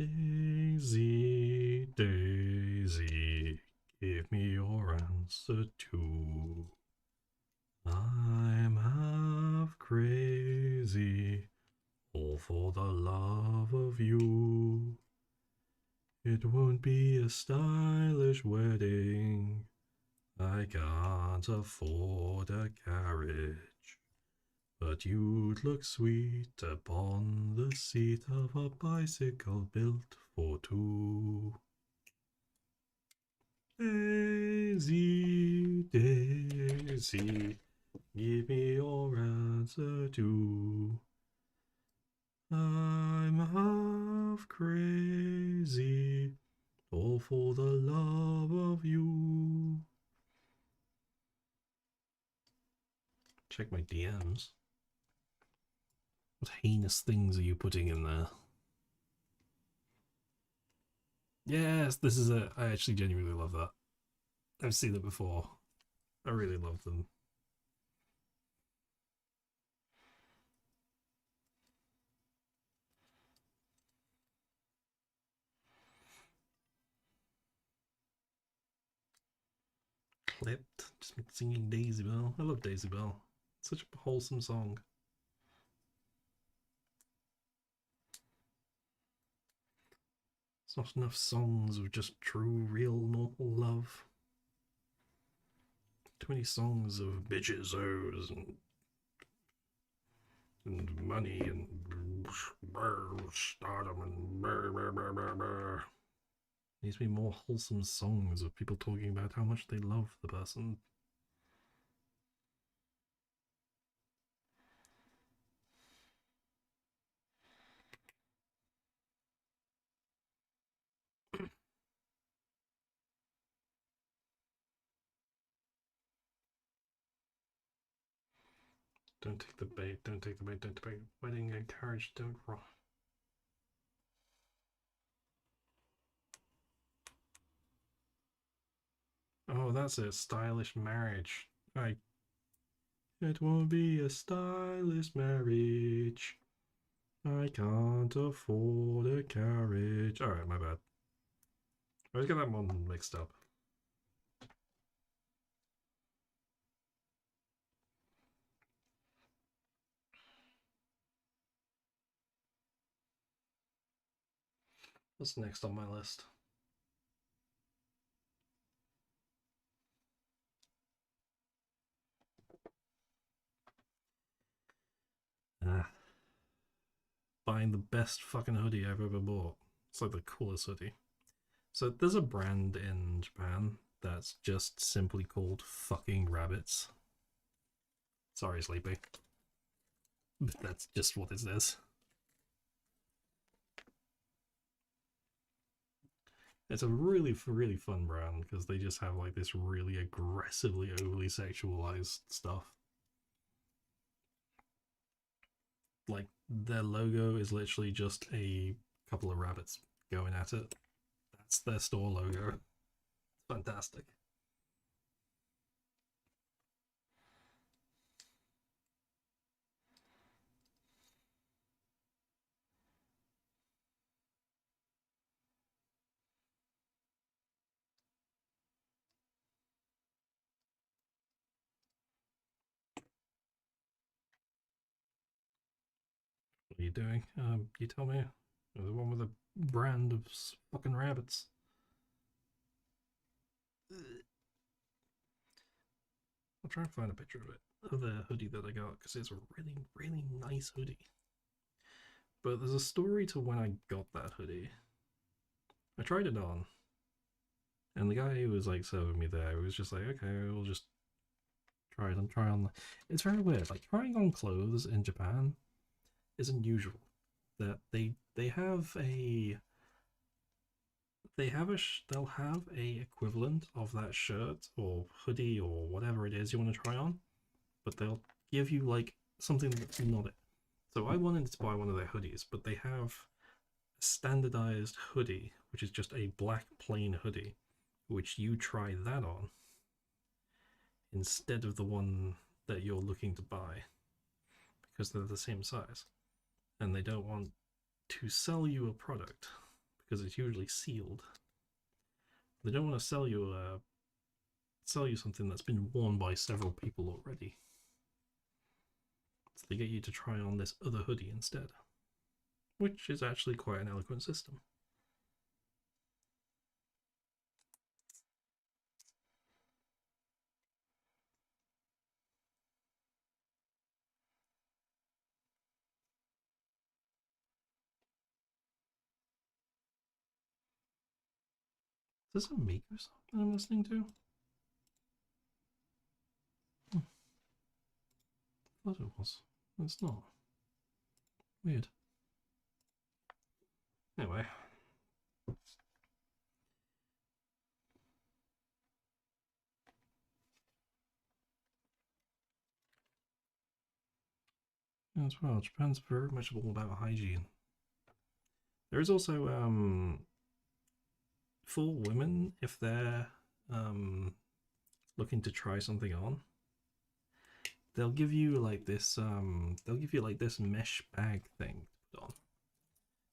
A: Daisy, Daisy, give me your answer too. I'm half crazy, all for the love of you. It won't be a stylish wedding. I can't afford a carriage. But you'd look sweet upon the seat of a bicycle built for two. Daisy, Daisy, give me your answer too. I'm half crazy, all for the love of you. Check my DMs. What heinous things are you putting in there? Yes, this is it. I actually genuinely love that. I've seen it before. I really love them. Clipped, just singing Daisy Bell. I love Daisy Bell. Such a wholesome song. It's not enough songs of just true, real, normal love. Too many songs of bitches, hoes, and money and stardom and needs to be more wholesome songs of people talking about how much they love the person. Don't take the bait, don't take the bait, don't take the bait. Wedding and carriage don't rock. Oh, that's it. Stylish marriage. It won't be a stylish marriage. I can't afford a carriage. Alright, my bad. I always get that one mixed up. What's next on my list? Ah, buying the best fucking hoodie I've ever bought. It's like the coolest hoodie. So there's a brand in Japan that's just simply called fucking rabbits. Sorry, Sleepy. But that's just what it is. It's a really, really fun brand because they just have like this really aggressively overly sexualized stuff. Like their logo is literally just a couple of rabbits going at it. That's their store logo. Fantastic. What are you doing? You tell me. The one with a brand of fucking rabbits. I'll try and find a picture of it, of the hoodie that I got, because it's a really, really nice hoodie. But there's a story to when I got that hoodie. I tried it on, and the guy who was like serving me there was just like, okay, we'll just try it on, try on. It's very weird. Like trying on clothes in Japan is unusual. That they have a they'll have a equivalent of that shirt or hoodie or whatever it is you want to try on, but they'll give you like something that's not it. So I wanted to buy one of their hoodies, but they have a standardized hoodie, which is just a black plain hoodie, which you try that on instead of the one that you're looking to buy because they're the same size. And they don't want to sell you a product because it's usually sealed. They don't want to sell you something that's been worn by several people already. So they get you to try on this other hoodie instead, which is actually quite an eloquent system. Is this a Miko song that I'm listening to? I thought it was. It's not. Weird. Anyway. As well, Japan's very much all about hygiene. There is also for women, if they're looking to try something on, they'll give you like this mesh bag thing to put on.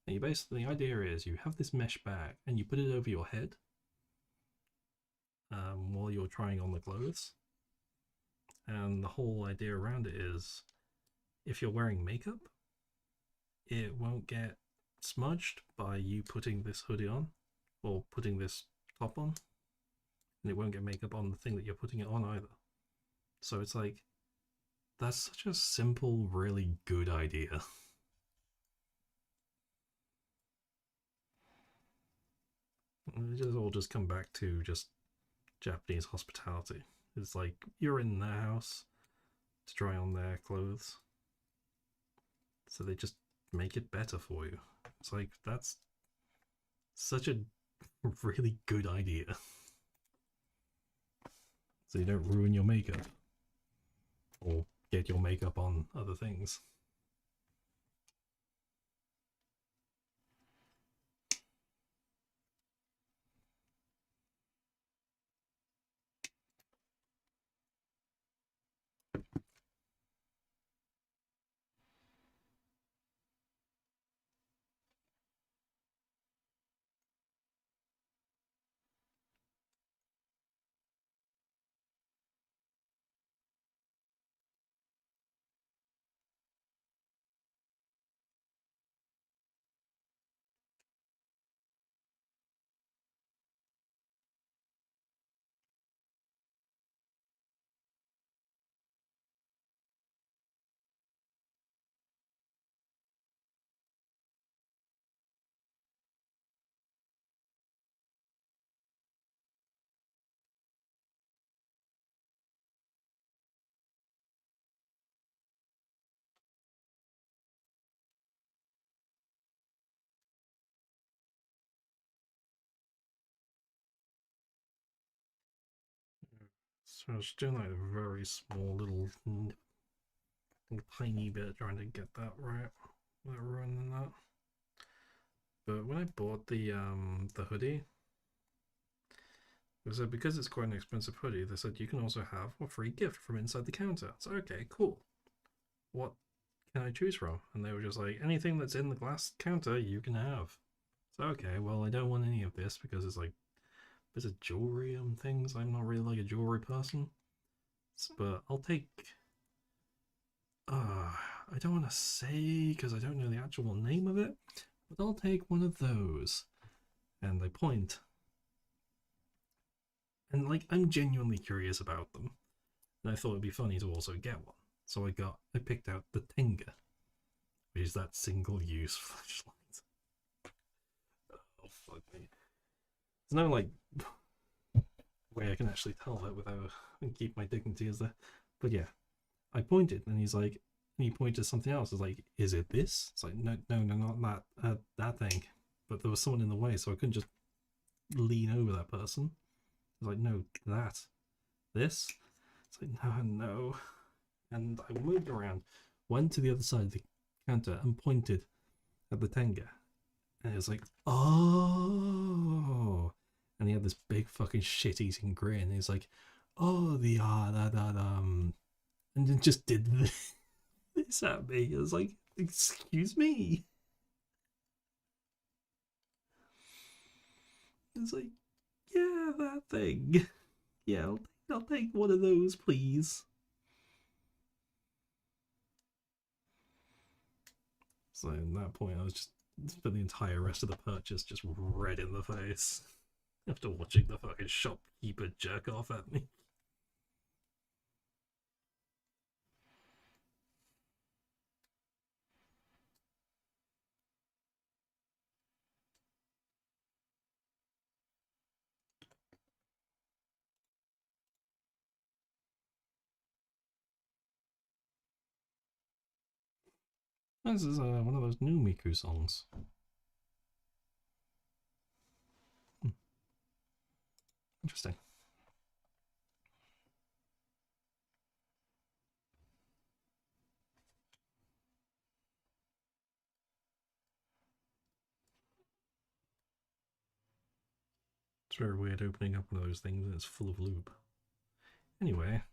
A: And you basically, the idea is you have this mesh bag and you put it over your head while you're trying on the clothes. And the whole idea around it is if you're wearing makeup, it won't get smudged by you putting this hoodie on or putting this top on, and it won't get makeup on the thing that you're putting it on either. So it's like, that's such a simple, really good idea. It just all just come back to just Japanese hospitality. It's like you're in their house to try on their clothes, so they just make it better for you. It's like that's such a really good idea. So you don't ruin your makeup or get your makeup on other things. So I was doing like a very small little tiny bit trying to get that right without ruining that. But when I bought the hoodie, they said because it's quite an expensive hoodie, they said you can also have a free gift from inside the counter. So okay, cool. What can I choose from? And they were just like, anything that's in the glass counter you can have. So okay, well I don't want any of this because it's like there's a jewelry and things. I'm not really like a jewelry person. But I'll take I don't want to say because I don't know the actual name of it, but I'll take one of those. And they point. And like I'm genuinely curious about them. And I thought it'd be funny to also get one. So I picked out the Tenga, which is that single use flashlight. Oh fuck me. There's no like way I can actually tell that without and keep my dignity as there. But yeah, I pointed and he's like, and he pointed to something else. It's like, is it this? It's like, no, not that, that thing. But there was someone in the way, so I couldn't just lean over that person. It's like, no, that, this. It's like, no. And I moved around, went to the other side of the counter and pointed at the Tenga. And it was like, oh. And he had this big fucking shit-eating grin. He's like, oh, and then just did this at me. I was like, excuse me. It's like, yeah, that thing. Yeah, I'll take one of those, please. So at that point, I was just for the entire rest of the purchase just red in the face after watching the fucking shopkeeper jerk off at me. This is one of those new Miku songs. Interesting. It's very weird opening up one of those things and it's full of lube. Anyway.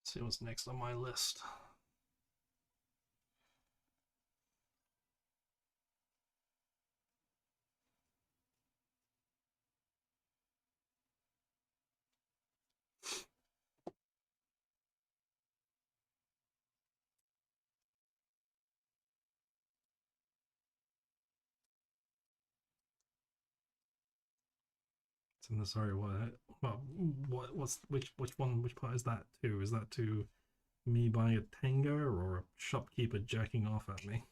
A: Let's see what's next on my list. Sorry, which part is that to? Is that to me buying a Tenga or a shopkeeper jacking off at me?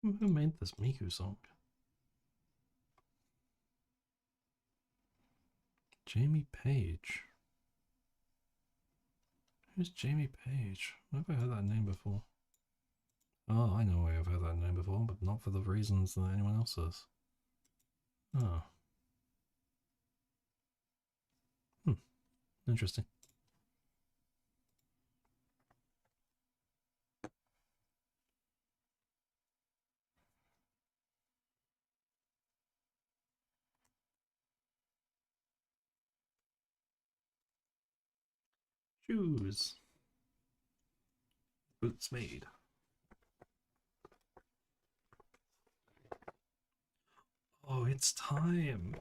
A: Who made this Miku song? Jamie Page. Who's Jamie Page? Where have I heard that name before? Oh, I know I've heard that name before, but not for the reasons that anyone else has. Oh. Interesting. Shoes. Boots made. Oh, it's time.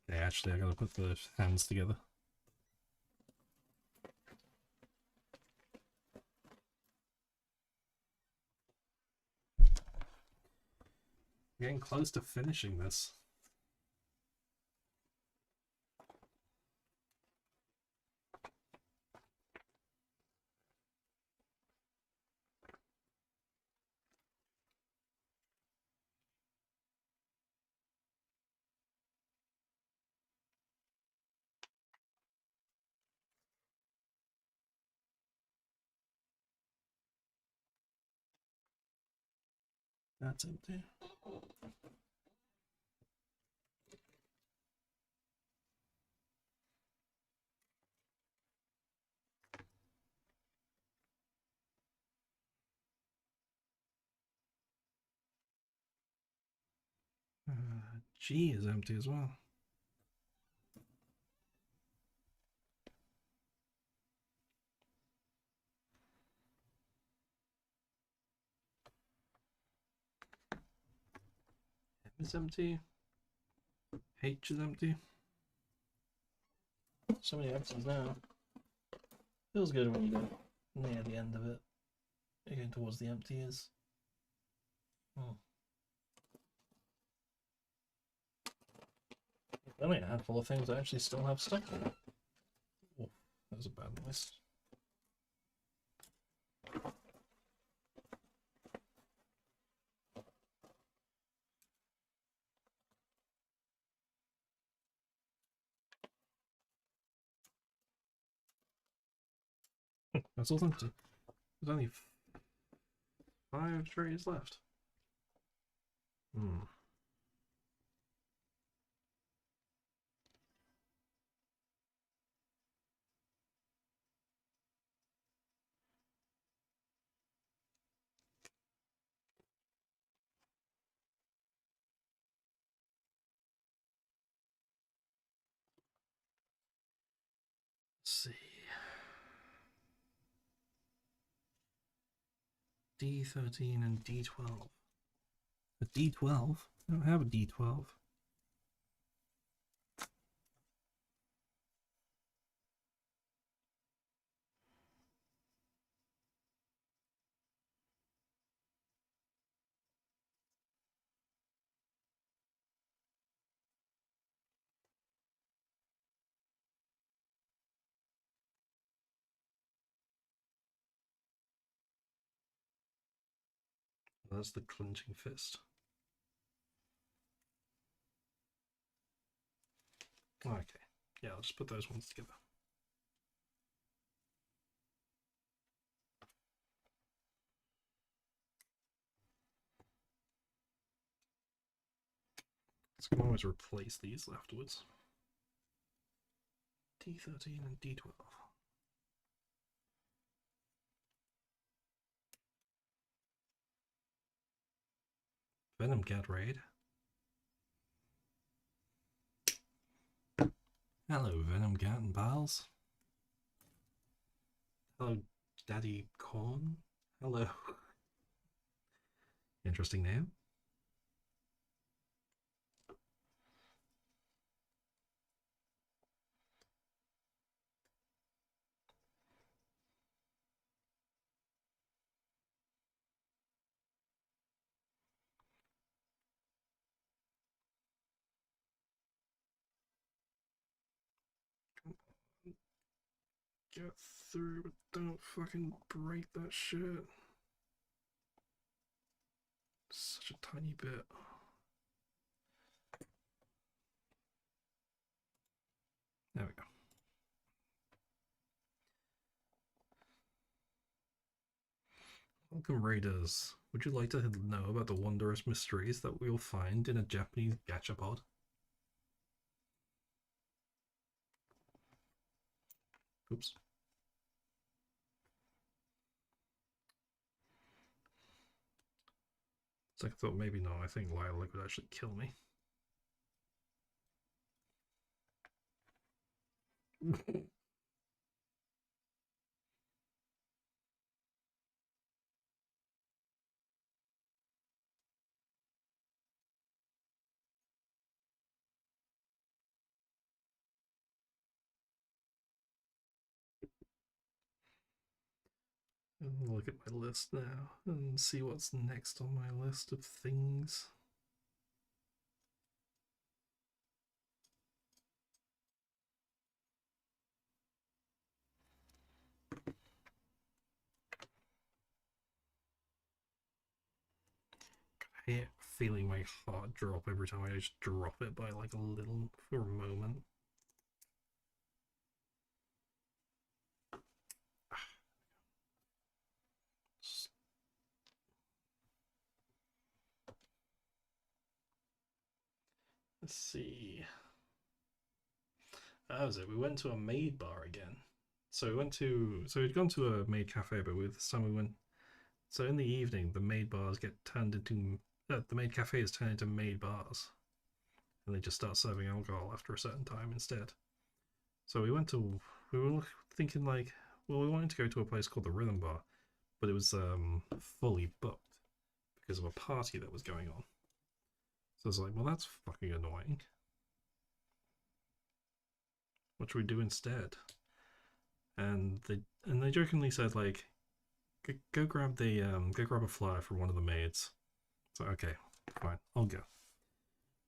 A: Okay, actually, I gotta put the hands together. Getting close to finishing this. That's empty. G is empty as well. M is empty. H is empty. So many empties now. Feels good when you get near the end of it. You're going towards the empties. Oh. Only a handful of things I actually still have stuck in. Oh, that was a bad noise. That's all empty. There's only 5 trays left. Hmm. Let's see. D13 and D12. A D12? I don't have a D12. That's the clenching fist. Okay. Yeah, I'll just put those ones together. So I can always replace these afterwards. D13 and D12. Venom Cat Raid. Hello, Venom Cat and pals. Hello, Daddy Corn. Hello. Interesting name. Get through, but don't fucking break that shit. Such a tiny bit. There we go. Welcome, Raiders. Would you like to know about the wondrous mysteries that we will find in a Japanese gachapod? Oops. It's like I thought maybe not. I think Lilac would actually kill me. Look at my list now and see what's next on my list of things. I hate feeling my heart drop every time I just drop it by like a little for a moment. Let's see. That was it. We went to a maid bar again. So we'd gone to a maid cafe, but this time we went. So in the evening, the maid bars get turned into the maid cafes turn into maid bars, and they just start serving alcohol after a certain time instead. So we were thinking like, well, we wanted to go to a place called the Rhythm Bar, but it was fully booked because of a party that was going on. So I was like, well, that's fucking annoying. What should we do instead? And they jokingly said like, go grab a flyer from one of the maids. So okay, fine, I'll go.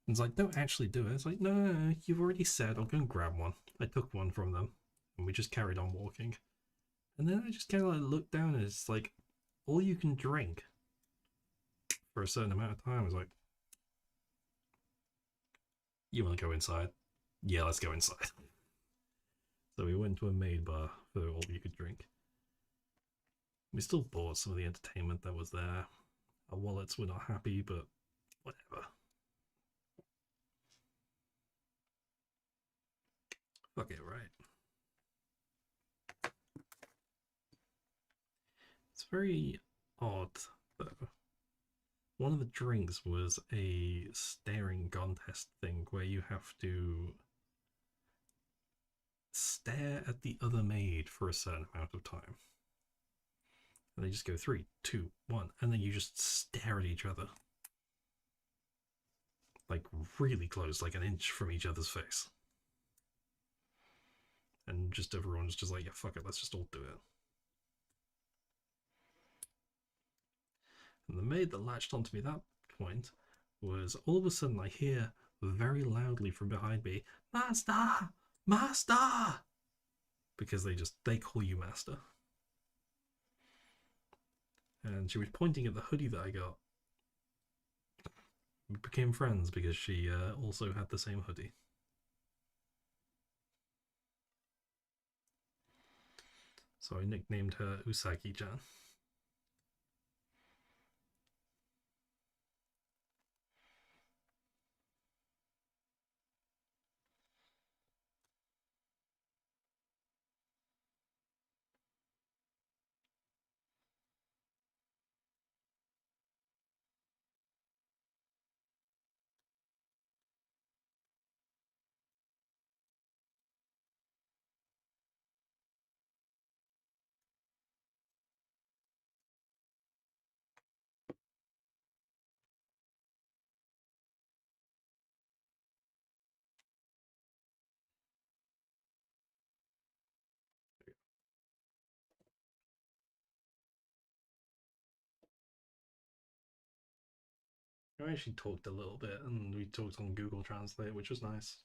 A: And it's like, don't actually do it. It's like, no, you've already said I'll go and grab one. I took one from them, and we just carried on walking. And then I just kind of like looked down, and it's like, all you can drink for a certain amount of time. I was like, you want to go inside? Yeah, let's go inside. So we went to a maid bar for all you could drink. We still bought some of the entertainment that was there. Our wallets were not happy, but whatever. Fuck it, right? It's very odd, though. One of the drinks was a staring contest thing where you have to stare at the other maid for a certain amount of time. And they just go 3, 2, 1, and then you just stare at each other. Like really close, like an inch from each other's face. And just everyone's just like, yeah, fuck it, let's just all do it. And the maid that latched onto me at that point was all of a sudden I hear very loudly from behind me, Master! Master! Because they call you Master. And she was pointing at the hoodie that I got. We became friends because she also had the same hoodie. So I nicknamed her Usagi-chan. I actually talked a little bit and we talked on Google Translate, which was nice.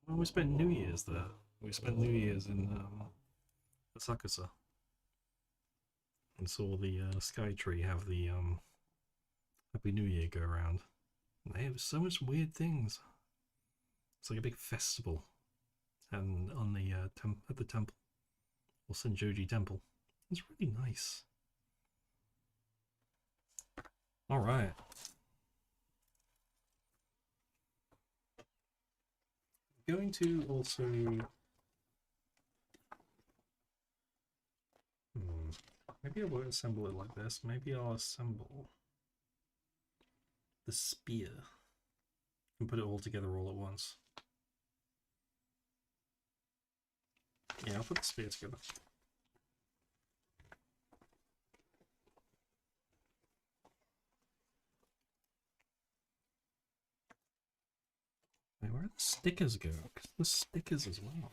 A: Well, we spent New Year's there. We spent New Year's in Asakusa and saw the Sky Tree have the Happy New Year go around. And they have so much weird things. It's like a big festival, and on the at the temple, or Senjoji Temple. It's really nice. All right. I'm going to also Maybe I won't assemble it like this. Maybe I'll assemble the spear and put it all together all at once. Yeah, I'll put the spear together. Wait, where do the stickers go? Because the stickers as well.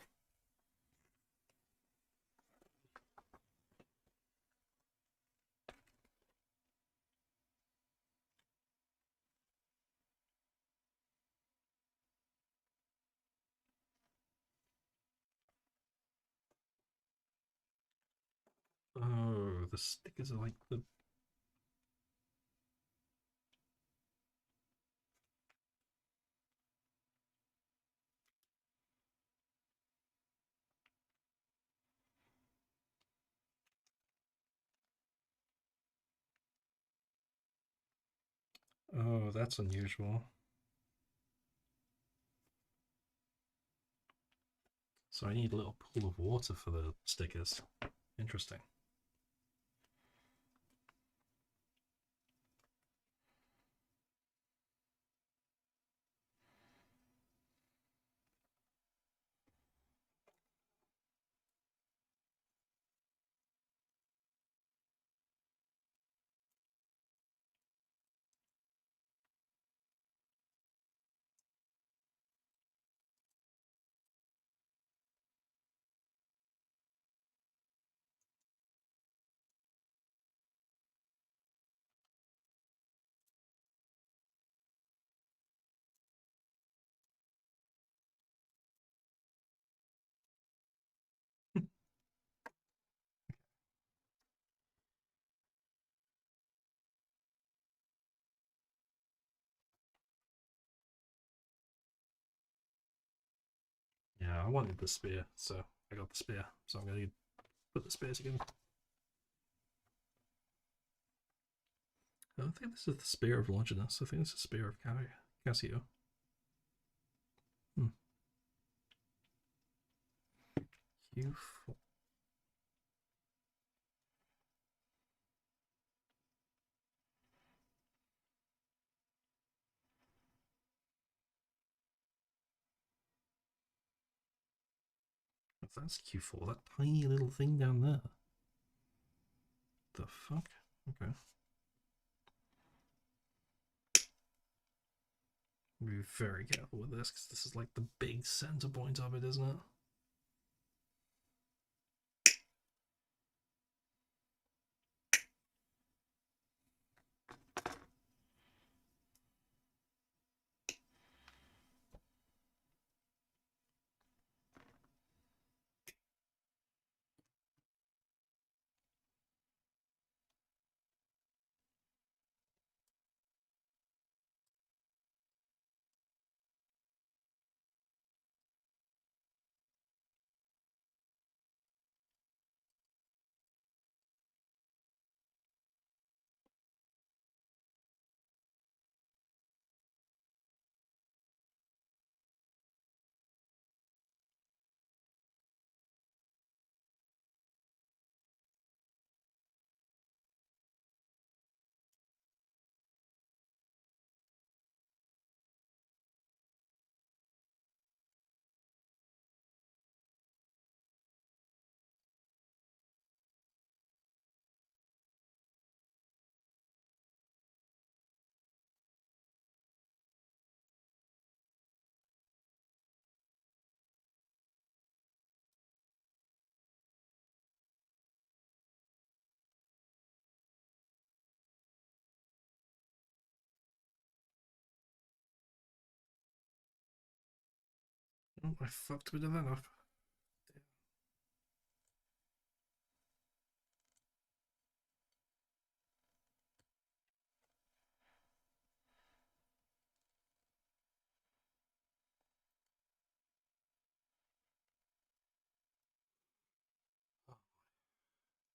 A: Oh, the stickers are like the... Oh, that's unusual. So I need a little pool of water for the stickers. Interesting. Yeah, I wanted the spear, so I got the spear. So I'm going to put the spears again. I don't think this is the spear of Longinus. I think this is the spear of Cassio. Q4. That's Q4. That tiny little thing down there. The fuck? Okay. Be very careful with this because this is like the big center point of it, isn't it? Oh, I fucked a bit of that up.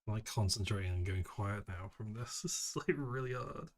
A: I'm like concentrating and going quiet now from this. This is like really hard.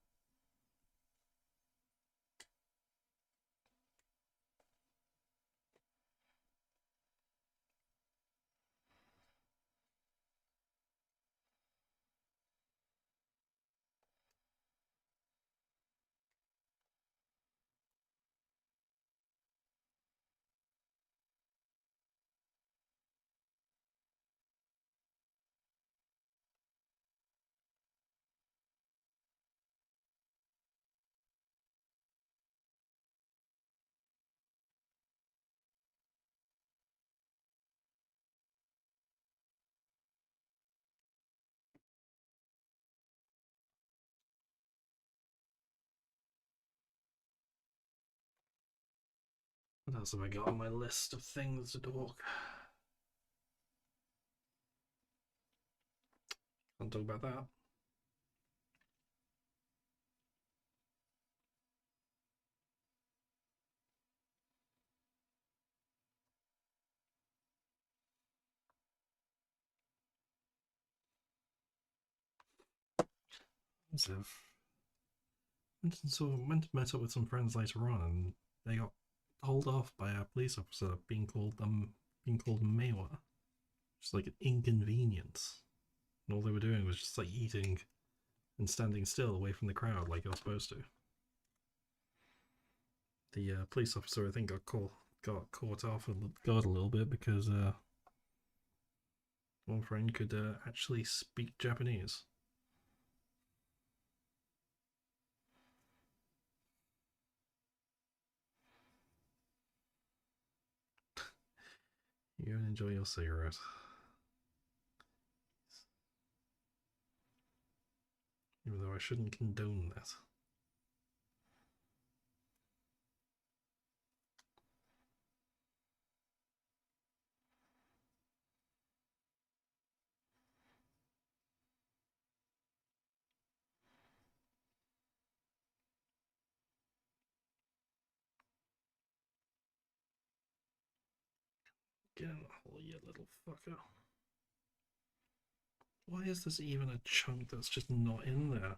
A: What else have I got on my list of things to talk? Can't talk about that. So, went to met up with some friends later on, and they got told off by a police officer being called Mayor. Just like an inconvenience. And all they were doing was just like eating and standing still away from the crowd like you're supposed to. The police officer, I think, got caught off guard a little bit because one friend could actually speak Japanese. You enjoy your cigarette. Even though I shouldn't condone that. Get in the hole, you little fucker. Why is this even a chunk that's just not in there?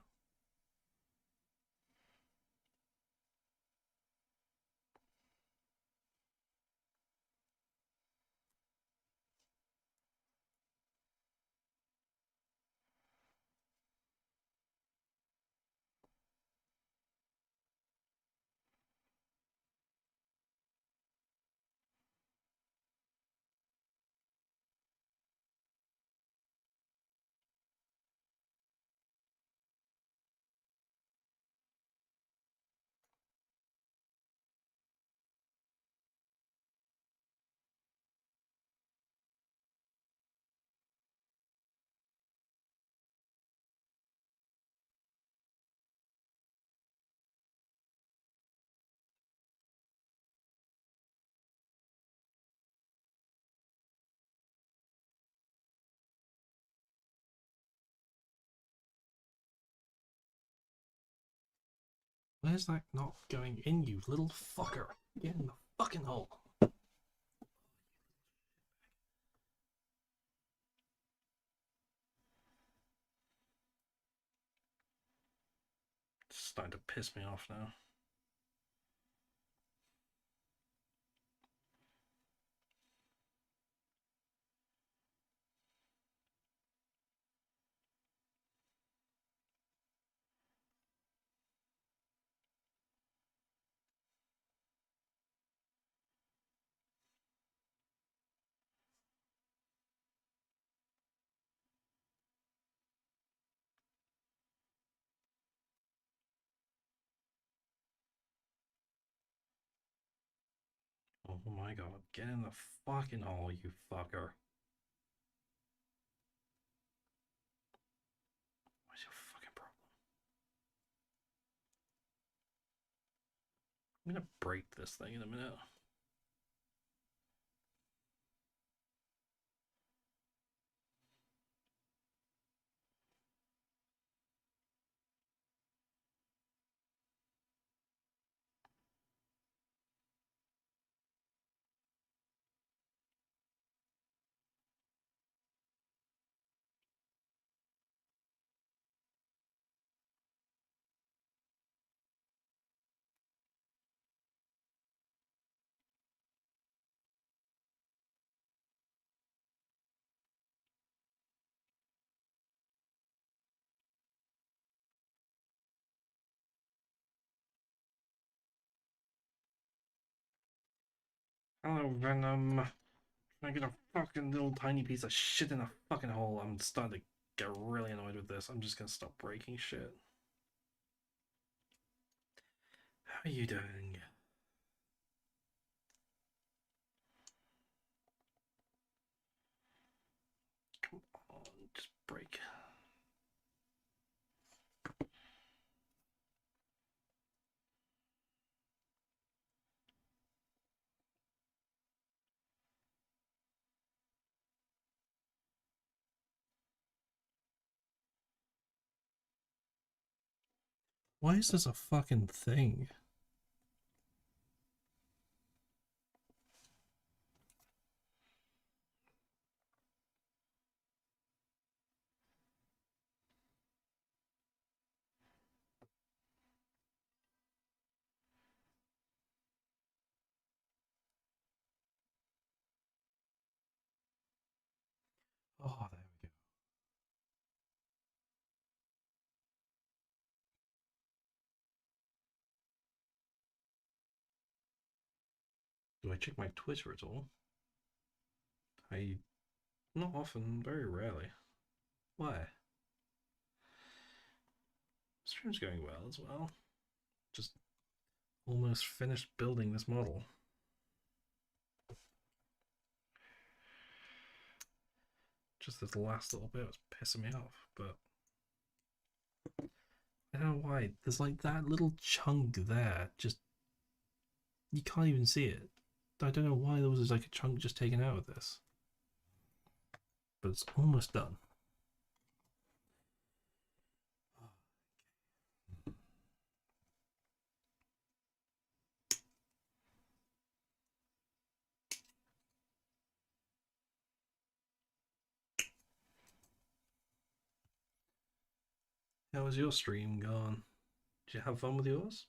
A: Where's that not going in, you little fucker? Get in the fucking hole. It's starting to piss me off now. Oh my god, get in the fucking hole, you fucker. What's your fucking problem? I'm gonna break this thing in a minute. Hello, Venom. Can I get a fucking little tiny piece of shit in a fucking hole? I'm starting to get really annoyed with this. I'm just gonna stop breaking shit. How are you doing? Come on, just break. Why is this a fucking thing? Oh, there we go. Do I check my Twitter at all? I not often, very rarely. Why? Stream's going well as well. Just almost finished building this model. Just this last little bit was pissing me off, but I don't know why. There's like that little chunk there, just you can't even see it. I don't know why there was like a chunk just taken out of this. But it's almost done. How was your stream gone? Did you have fun with yours?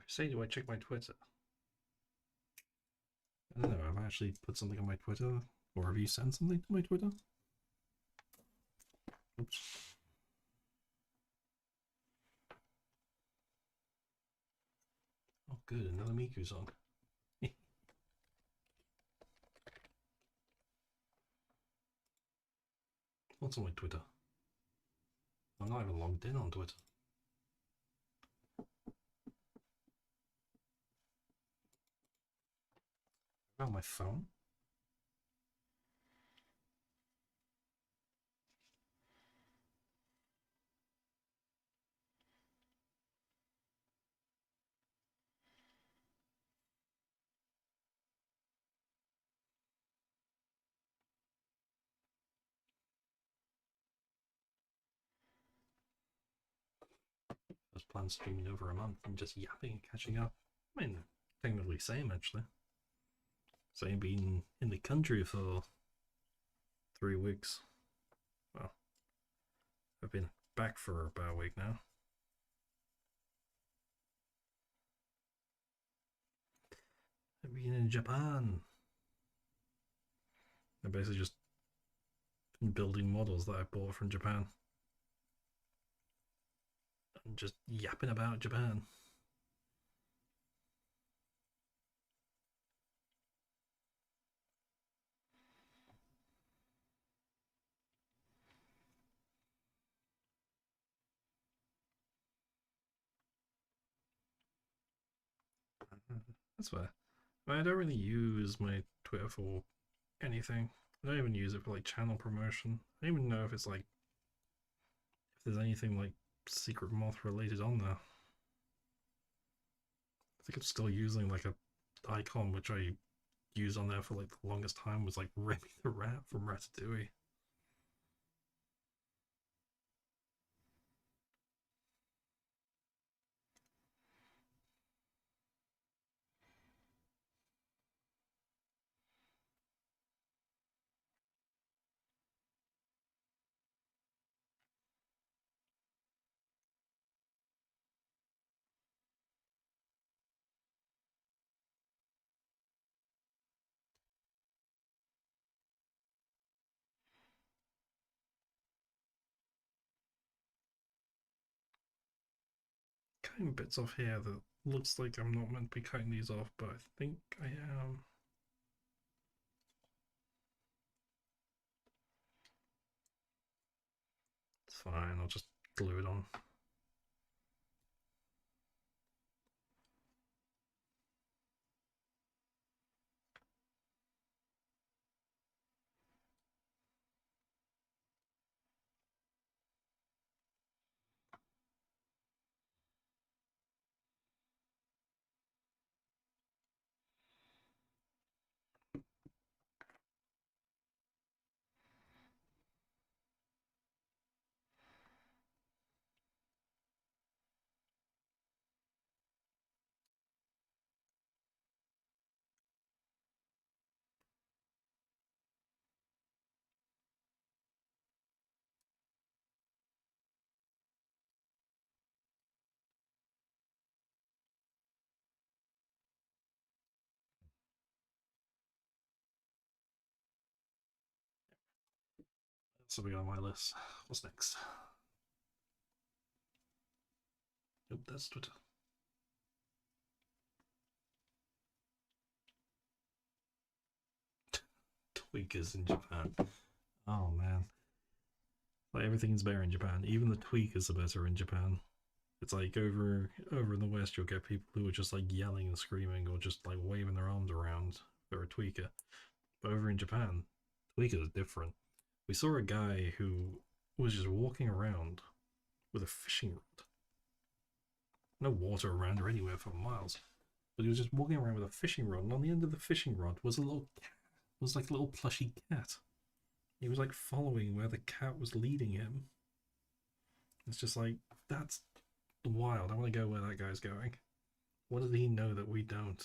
A: Say, do I check my Twitter? I don't know, have I actually put something on my Twitter? Or have you sent something to my Twitter? Oops. Oh, good, another Miku song. What's on my Twitter? I'm not even logged in on Twitter. On my phone? I was planned streaming over a month and just yapping and catching up. I mean, technically same actually. Same being in the country for 3 weeks. Well, I've been back for about a week now. I've been in Japan. I basically just been building models that I bought from Japan. And just yapping about Japan. That's fair. I don't really use my Twitter for anything. I don't even use it for like channel promotion. I don't even know if it's like if there's anything like Secret Moth related on there. I think I'm still using like a icon which I used on there for like the longest time was like Remy the Rat from Ratatouille. Cutting bits off here that looks like I'm not meant to be cutting these off, but I think I am. It's fine, I'll just glue it on. So we got on my list. What's next? Nope, that's Twitter. Tweakers in Japan. Oh man. Like everything's better in Japan. Even the tweakers are better in Japan. It's like over in the West you'll get people who are just like yelling and screaming or just like waving their arms around. They're a tweaker. But over in Japan, tweakers are different. We saw a guy who was just walking around with a fishing rod. No water around or anywhere for miles. But he was just walking around with a fishing rod, and on the end of the fishing rod was a little cat. It was like a little plushy cat. He was like following where the cat was leading him. It's just like, that's wild. I want to go where that guy's going. What does he know that we don't?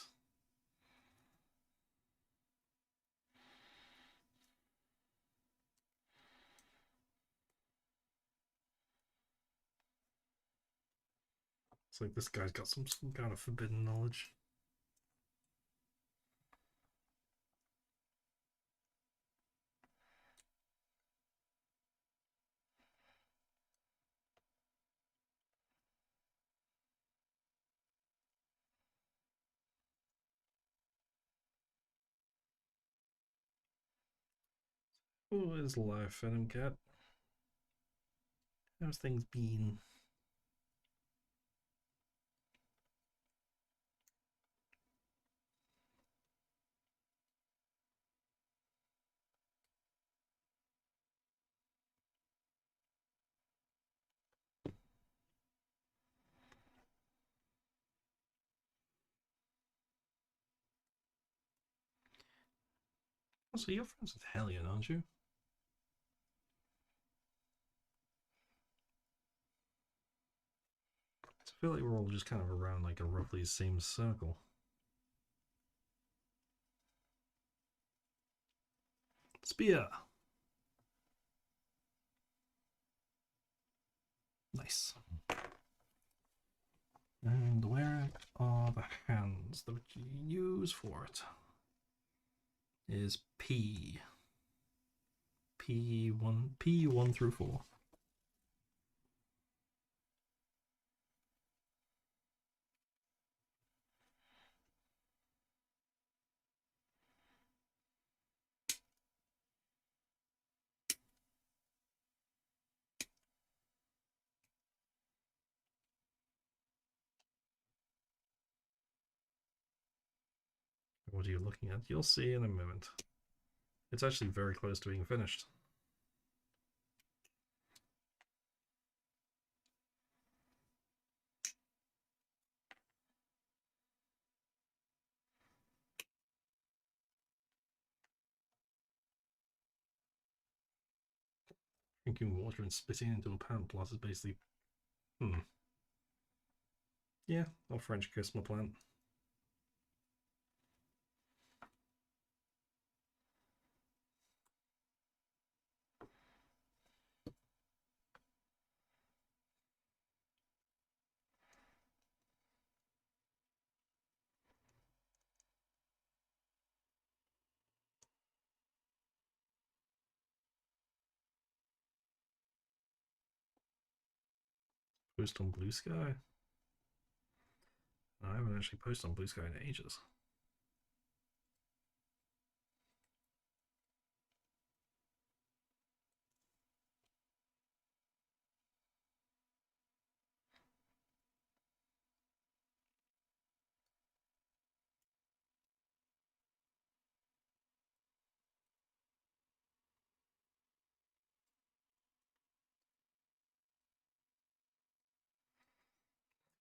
A: It's like this guy's got some kind of forbidden knowledge. Oh, his life, Venom Cat. How's things been? Oh, so you're friends with Hellion, aren't you? I feel like we're all just kind of around like a roughly same circle. Spear! Nice. And where are the hands that you use for it? Is P. P1 through 4. What are you looking at? You'll see in a moment. It's actually very close to being finished. Drinking water and spitting into a plant plus is basically... Yeah, I'll French kiss my plant. Post on Blue Sky? I haven't actually posted on Blue Sky in ages.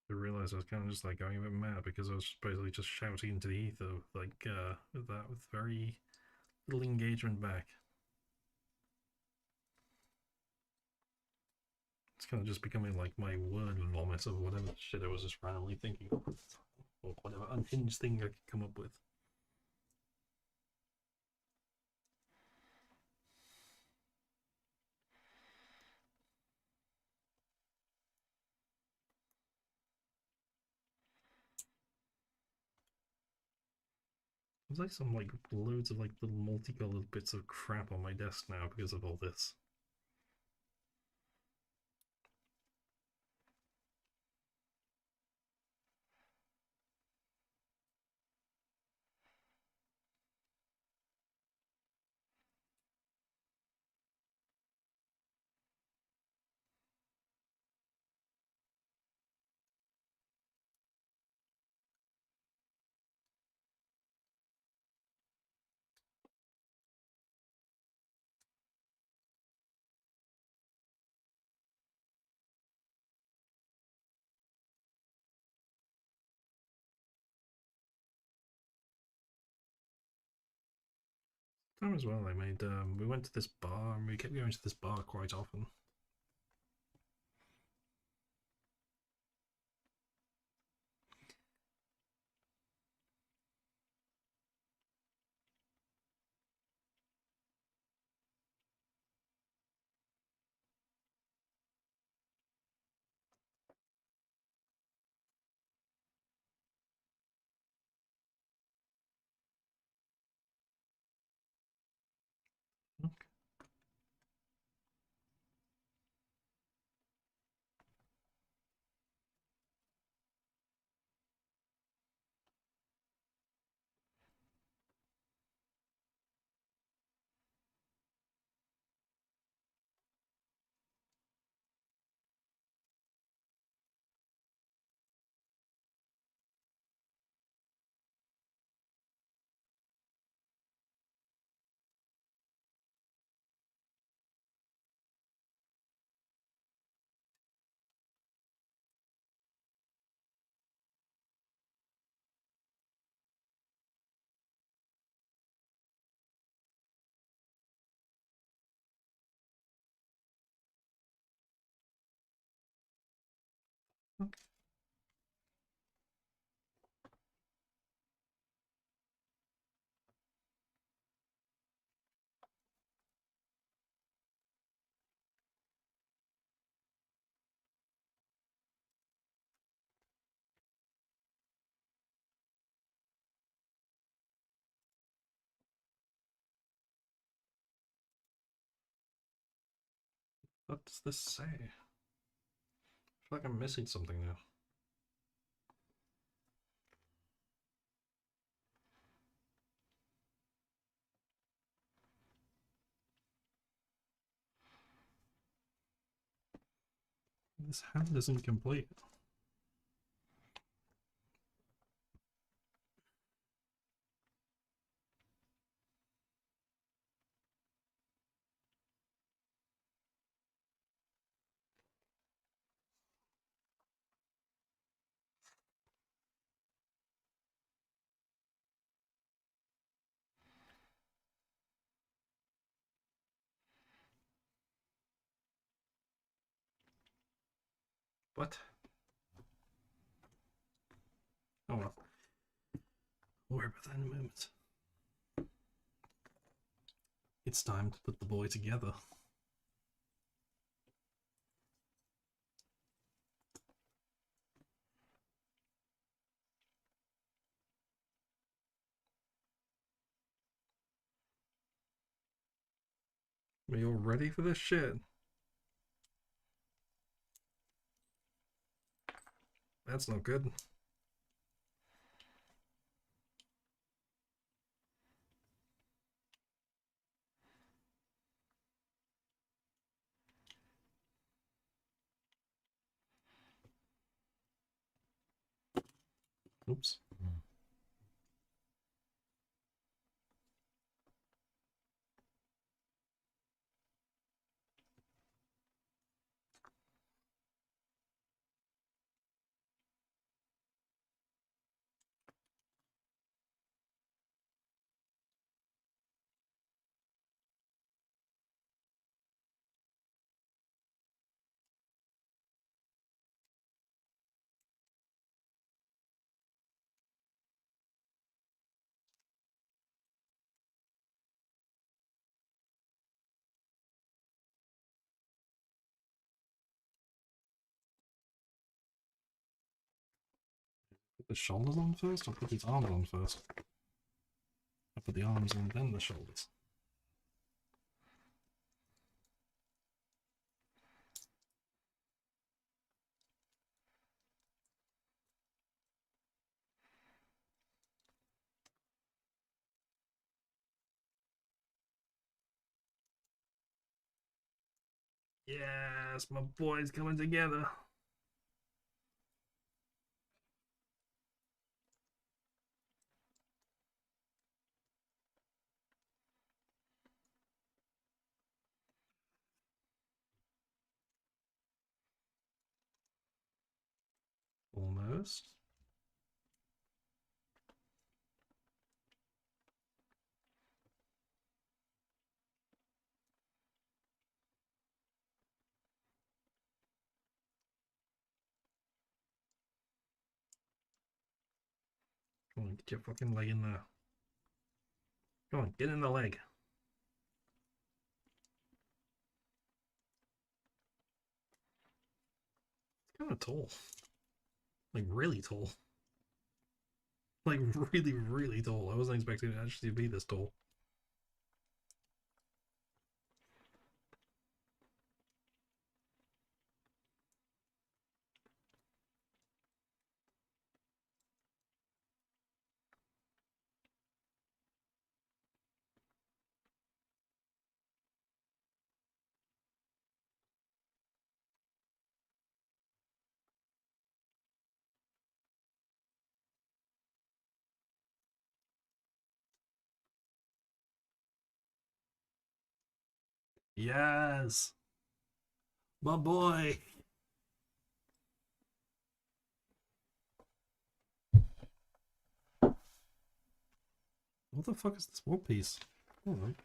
A: I realized I was kind of just like going a bit mad because I was basically just shouting into the ether, like with that, with very little engagement back. It's kind of just becoming like my word vomit of whatever shit I was just randomly thinking of, or whatever unhinged thing I could come up with. There's like some like loads of like little multicolored bits of crap on my desk now because of all this. time as well, I made we went to this bar and we kept going to this bar quite often. Okay. Okay. What does this say? I feel like I'm missing something now. This hand isn't complete. What? Oh well. We'll worry about that in a moment. It's time to put the boy together. Are you all ready for this shit? That's not good. Oops. Put the shoulders on first, or put his arms on first? I put the arms on, then the shoulders. Yes, my boy's coming together. Almost. Come on, get your fucking leg in there. Come on, get in the leg. It's kind of tall. Like, really tall. Like, really, really tall. I wasn't expecting it actually to be this tall. Yes! My boy! What the fuck is this One Piece? Hold on.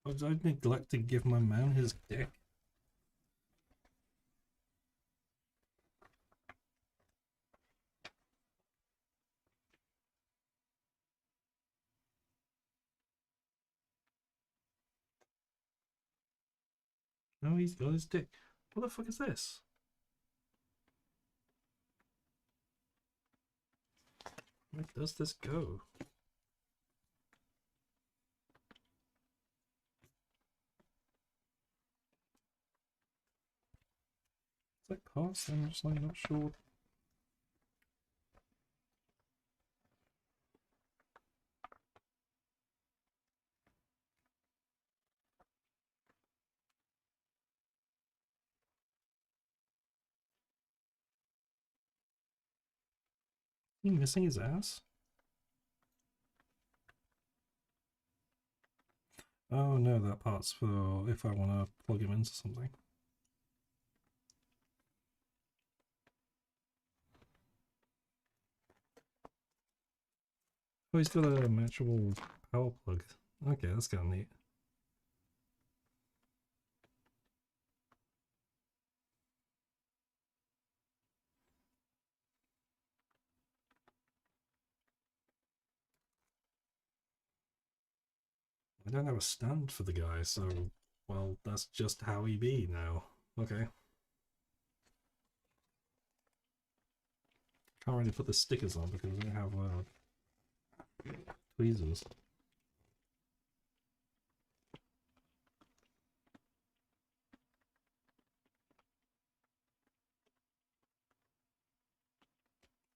A: Did I neglect to give my man his dick? No, he's got his dick. What the fuck is this? Where does this go? It's like past, I'm just like not sure. He missing his ass? Oh no, that part's for if I want to plug him into something. Oh, he's got a matchable power plug. Okay, that's kind of neat. I don't have a stand for the guy, so, well, that's just how he be now. Okay. Can't really put the stickers on because I don't have tweezers.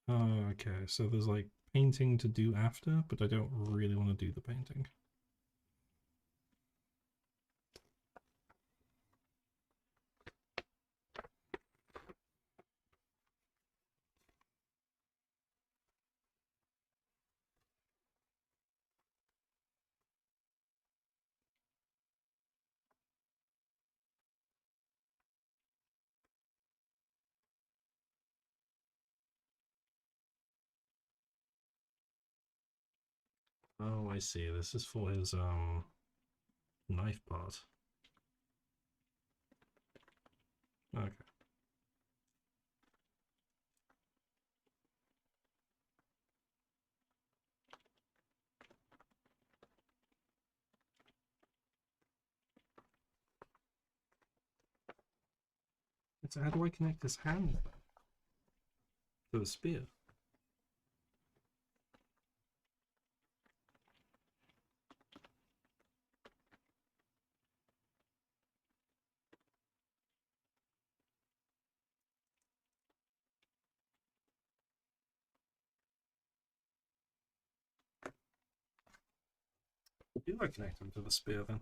A: Oh, okay, so there's like painting to do after, but I don't really want to do the painting. Oh, I see. This is for his knife part. Okay. So how do I connect his hand to the spear? Do I connect him to the spear then?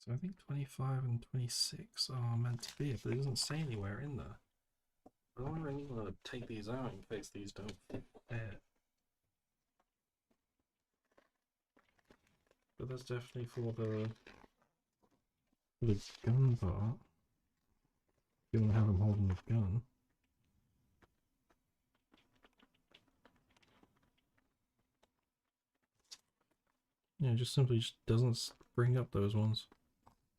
A: So I think 25 and 26 are meant to be it, but it doesn't say anywhere in there. I don't really want to take these out in case these don't fit. But that's definitely for the gun part. You want to have him holding the gun. Yeah, it just simply just doesn't bring up those ones.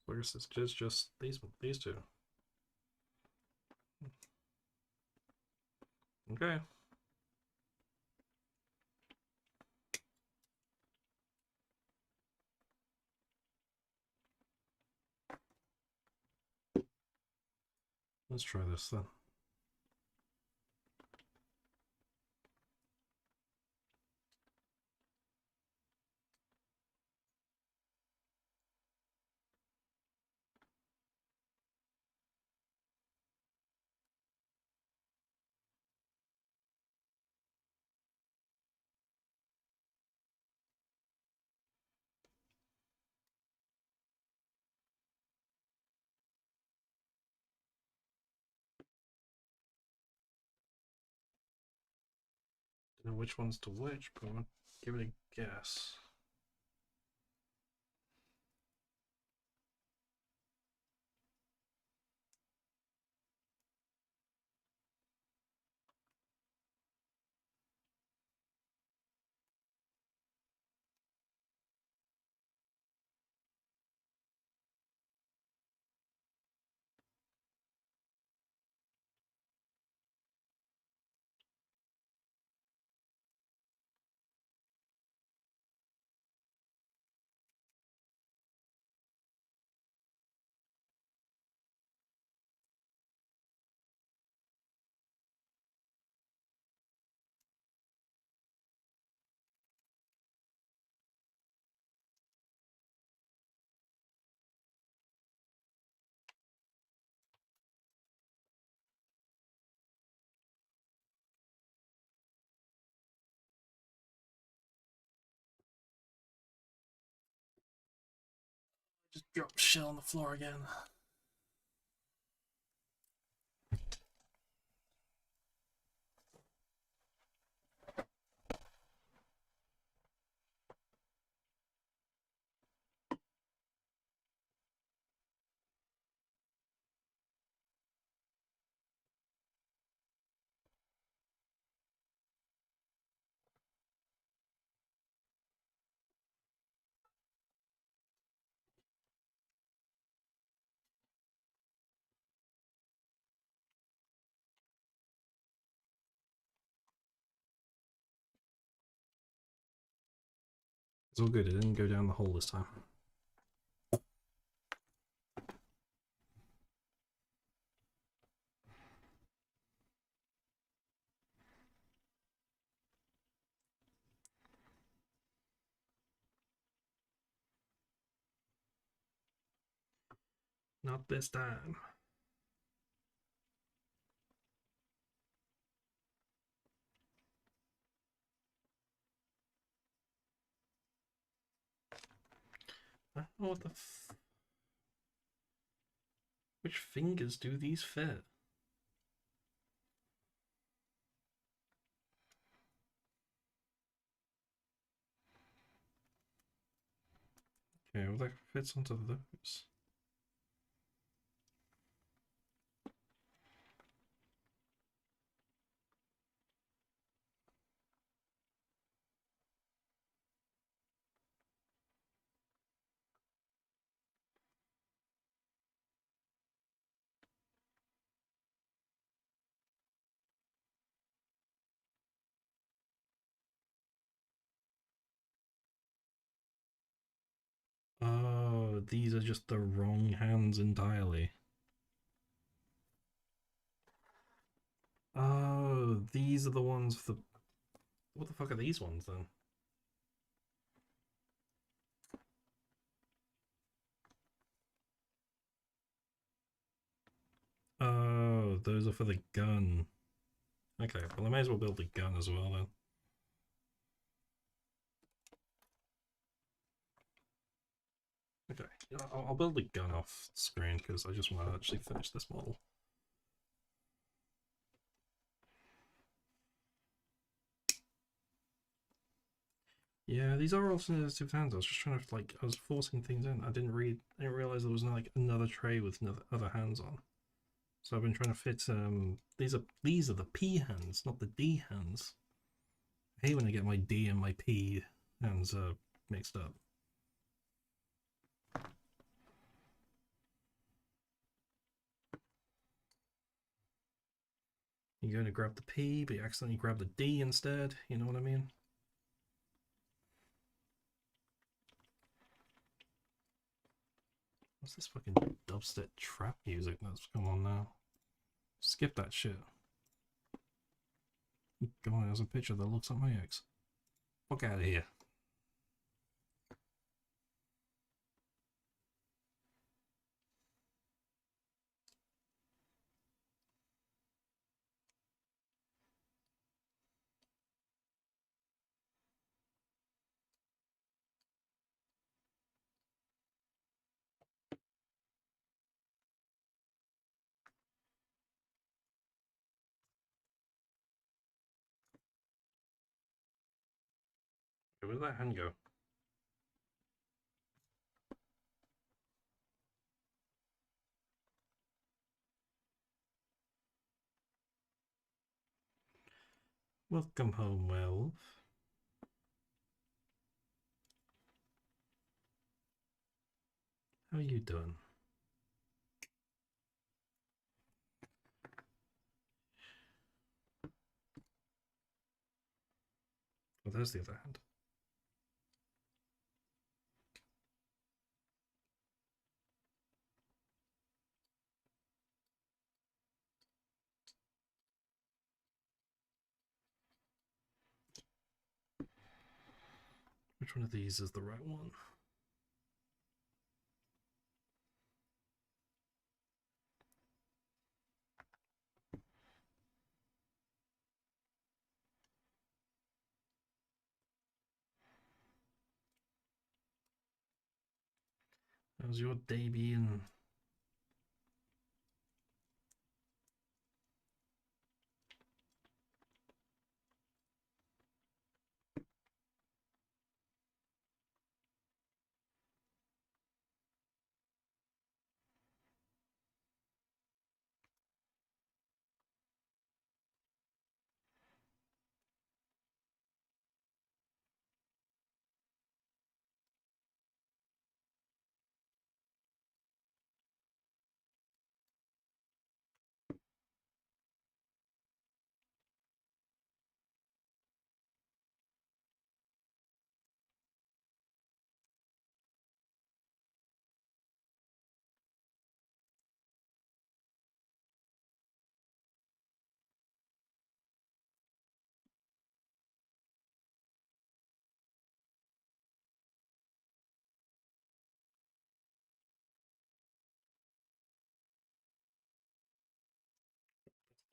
A: So I guess it's just these two. Okay. Let's try this then. Don't know which one's to which, but I'll give it a guess. Just drop shit on the floor again. It's all good, it didn't go down the hole this time. Not this time. I don't know what the which fingers do these fit? Okay, well that fits onto those. Oh, these are just the wrong hands entirely. Oh, these are the ones for the... What the fuck are these ones then? Oh, those are for the gun. Okay, well I may as well build the gun as well then. Okay, yeah, I'll build the gun off screen because I just want to actually finish this model. Yeah, these are alternative hands. I was just trying to I was forcing things in. I didn't realize there was like another tray with other hands on. So I've been trying to fit. These are the P hands, not the D hands. I hate when I get my D and my P hands mixed up. You're going to grab the P, but you accidentally grab the D instead. You know what I mean? What's this fucking dubstep trap music that's come on now? Skip that shit. Come on, there's a picture that looks like my ex. Fuck out of here. Where did that hand go? Welcome home, werewolf. How are you doing? Oh, there's the other hand. Which one of these is the right one? How's your day been?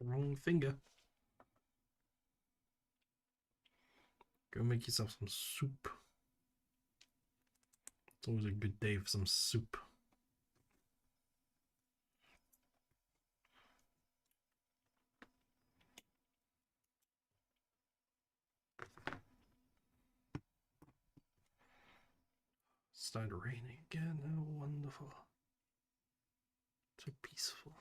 A: The wrong finger. Go make yourself some soup. It's always a good day for some soup. It's starting to rain again. How wonderful. So peaceful.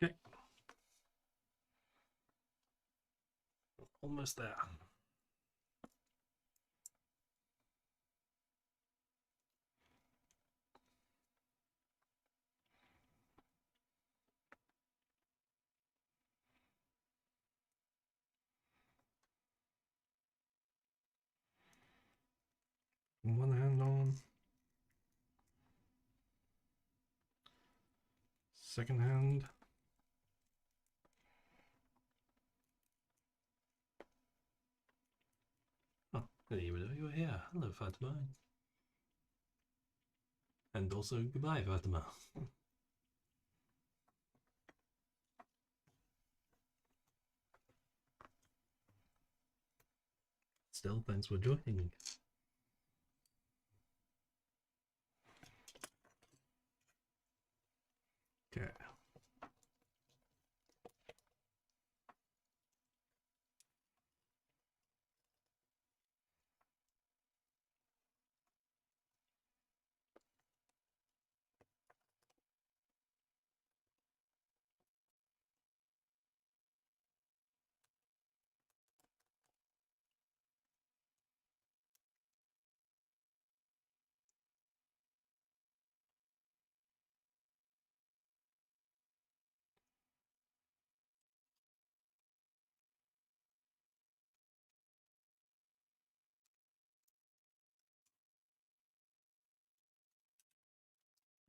A: Okay. Almost there. one hand on. Second hand. Oh, you were here. Hello, Fatima. And also, goodbye, Fatima. Still, thanks for joining. Okay.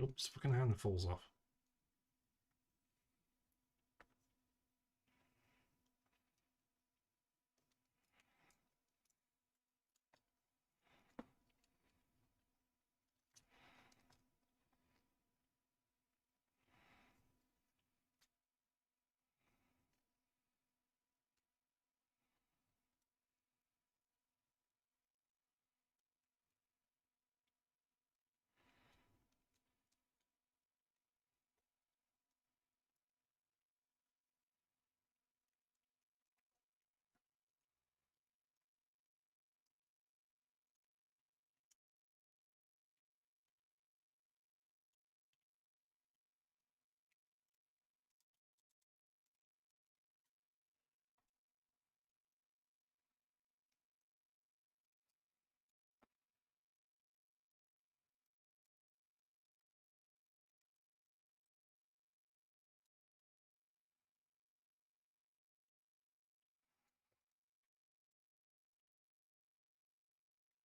A: Oops, fucking hand falls off.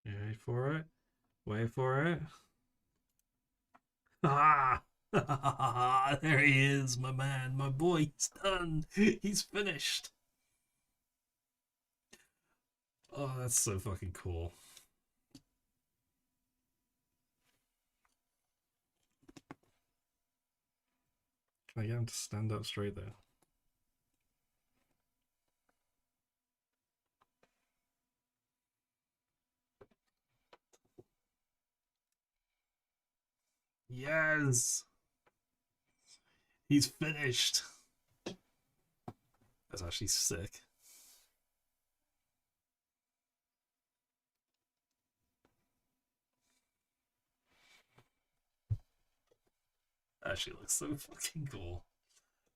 A: Wait for it. Wait for it. Ah! There he is, my man, my boy. He's done. He's finished. Oh, that's so fucking cool. Can I get him to stand up straight there? Yes! He's finished. That's actually sick. Actually looks so fucking cool.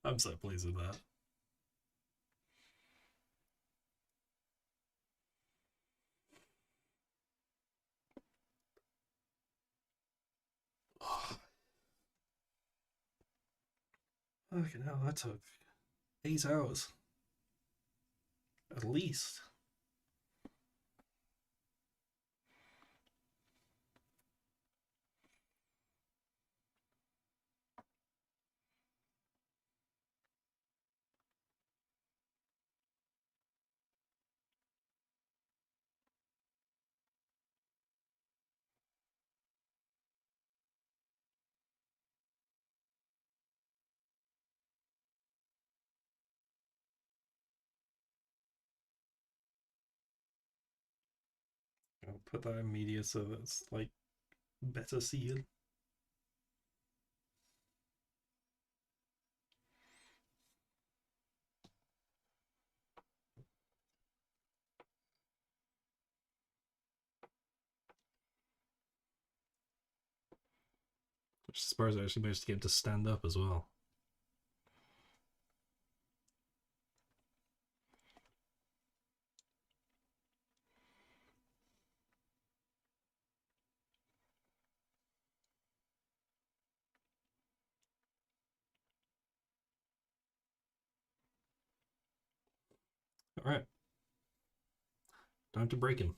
A: I'm so pleased with that. Oh, fucking hell, that took 8 hours. At least. I'll put that in media so that's like better seen. Which Spurs actually managed to get him to stand up as well. Alright. Time to break him.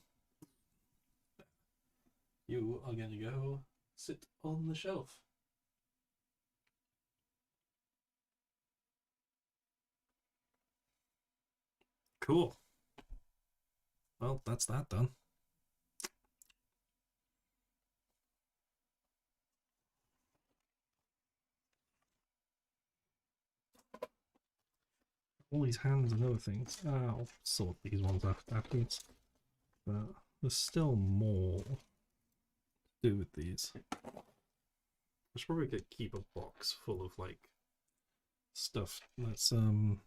A: You are going to go sit on the shelf. Cool. Well, that's that done. All these hands and other things. I'll sort these ones afterwards. But there's still more to do with these. I should probably keep a box full of like stuff that's not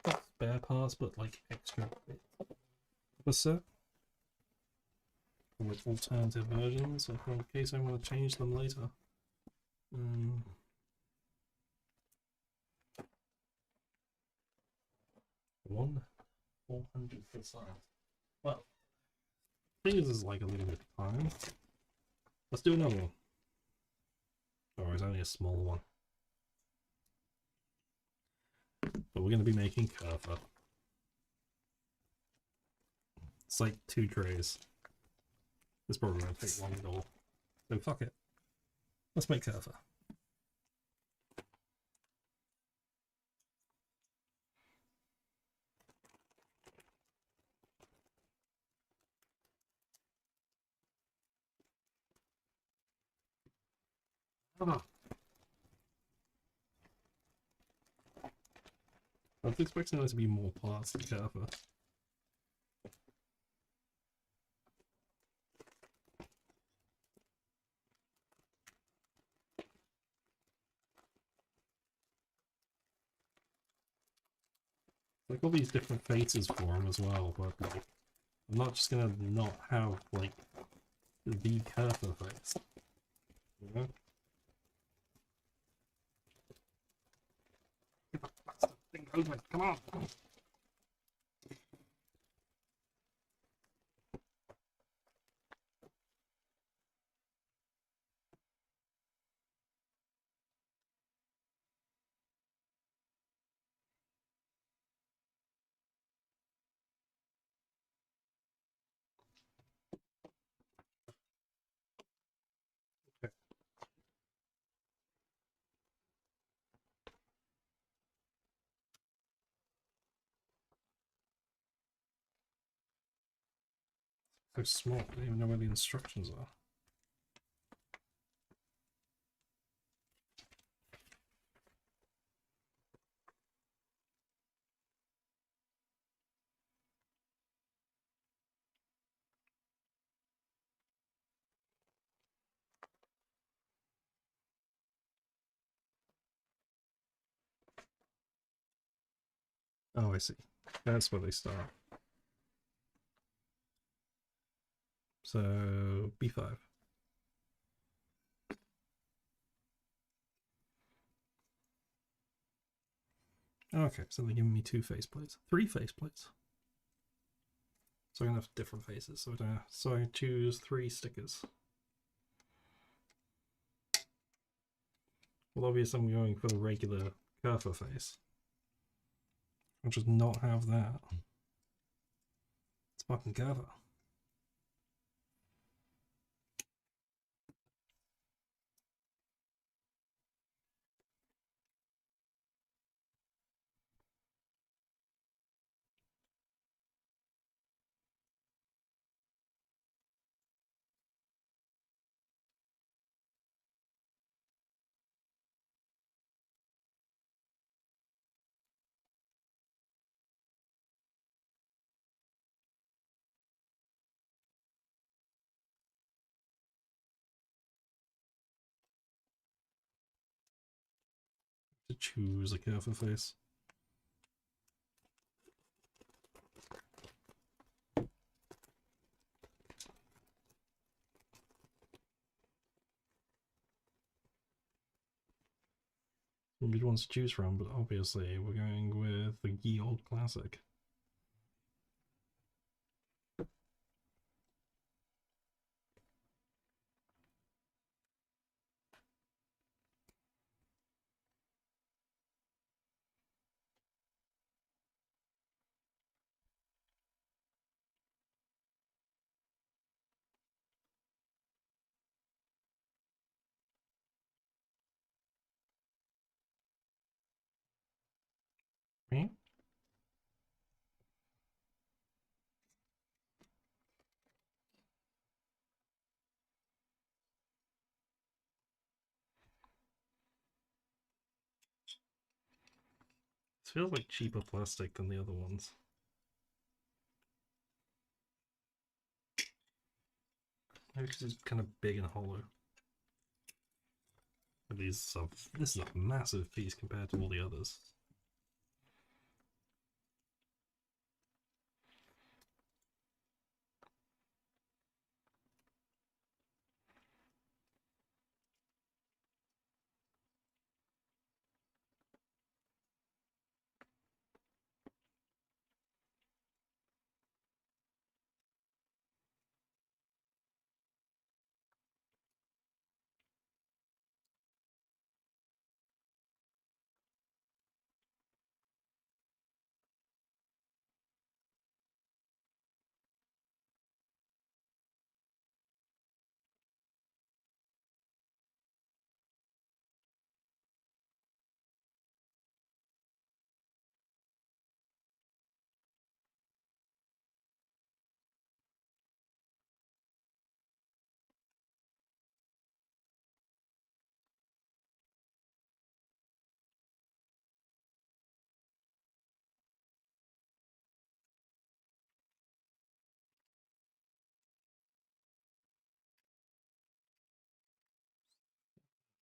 A: spare parts, but like extra of a set with alternative versions, so in case I want to change them later. One 400%. Well, I think this is like a little bit of time. Let's do another one. Oh, it's only a small one. But we're going to be making Kerfa. It's like 2 trays. It's probably going to take long at all. So fuck it. Let's make Kerfa. Ah. I was expecting there to be more parts to Kerfa. Like all these different faces for him as well, but like, I'm not just gonna not have like the Kerfa face. You know? Get the bastard thing open, come on! Okay. So small, I don't even know where the instructions are. Oh, I see. That's where they start. So, B5. Okay, so they're giving me 2 faceplates. 3 faceplates. So I'm gonna have different faces. So I choose 3 stickers. Well, obviously I'm going for the regular Kerfa face. I'll just not have that. It's fucking Kerfa. To choose a Kerfa face. Good ones to choose from, but obviously we're going with the ye old classic. feels like cheaper plastic than the other ones. Maybe because it's kind of big and hollow. This is a massive piece compared to all the others.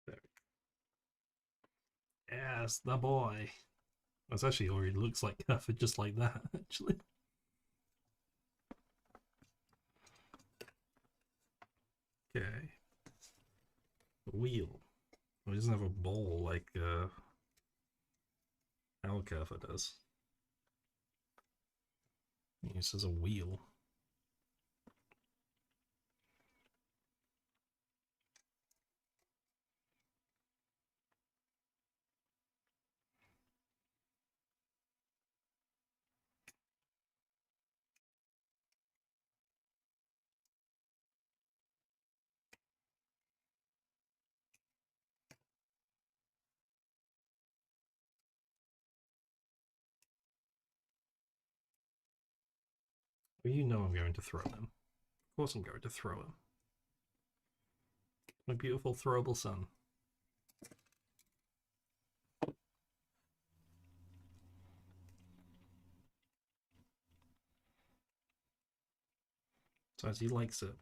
A: There. Yes, the boy. That's actually already looks like Cufford just like that, actually. Okay. Wheel. Well, he doesn't have a ball like Alcafer does. He uses a wheel. Well, you know I'm going to throw him. Of course I'm going to throw him. My beautiful throwable son. So as he likes it.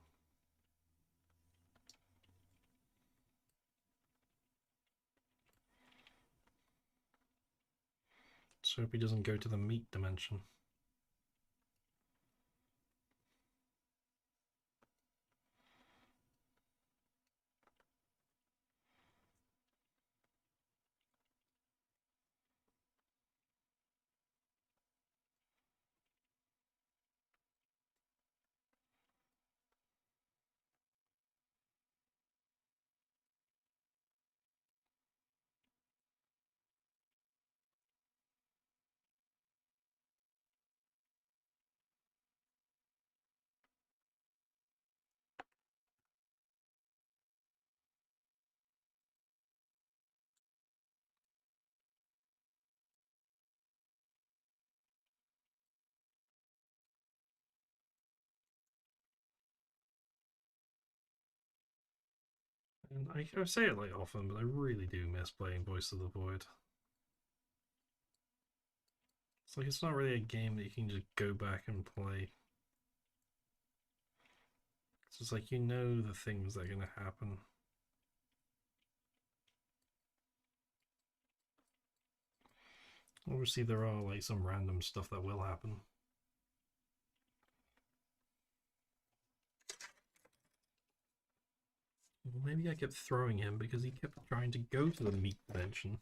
A: So hope he doesn't go to the meat dimension. And I say it like often, but I really do miss playing Voice of the Void. It's like it's not really a game that you can just go back and play. It's just like you know the things that are going to happen. Obviously, there are like some random stuff that will happen. Well, maybe I kept throwing him because he kept trying to go to the meat dimension.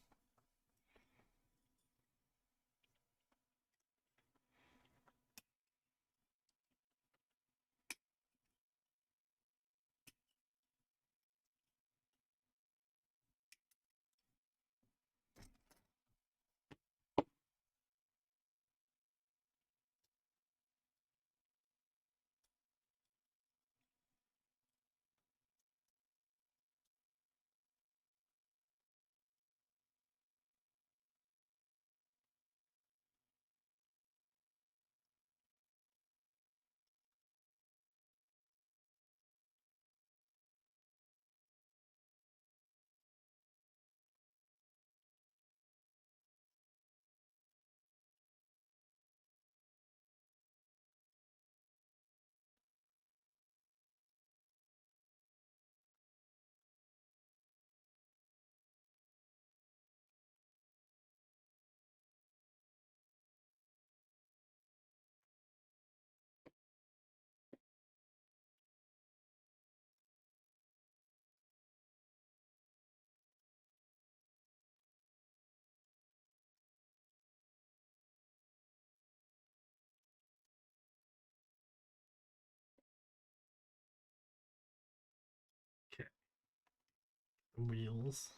A: Wheels.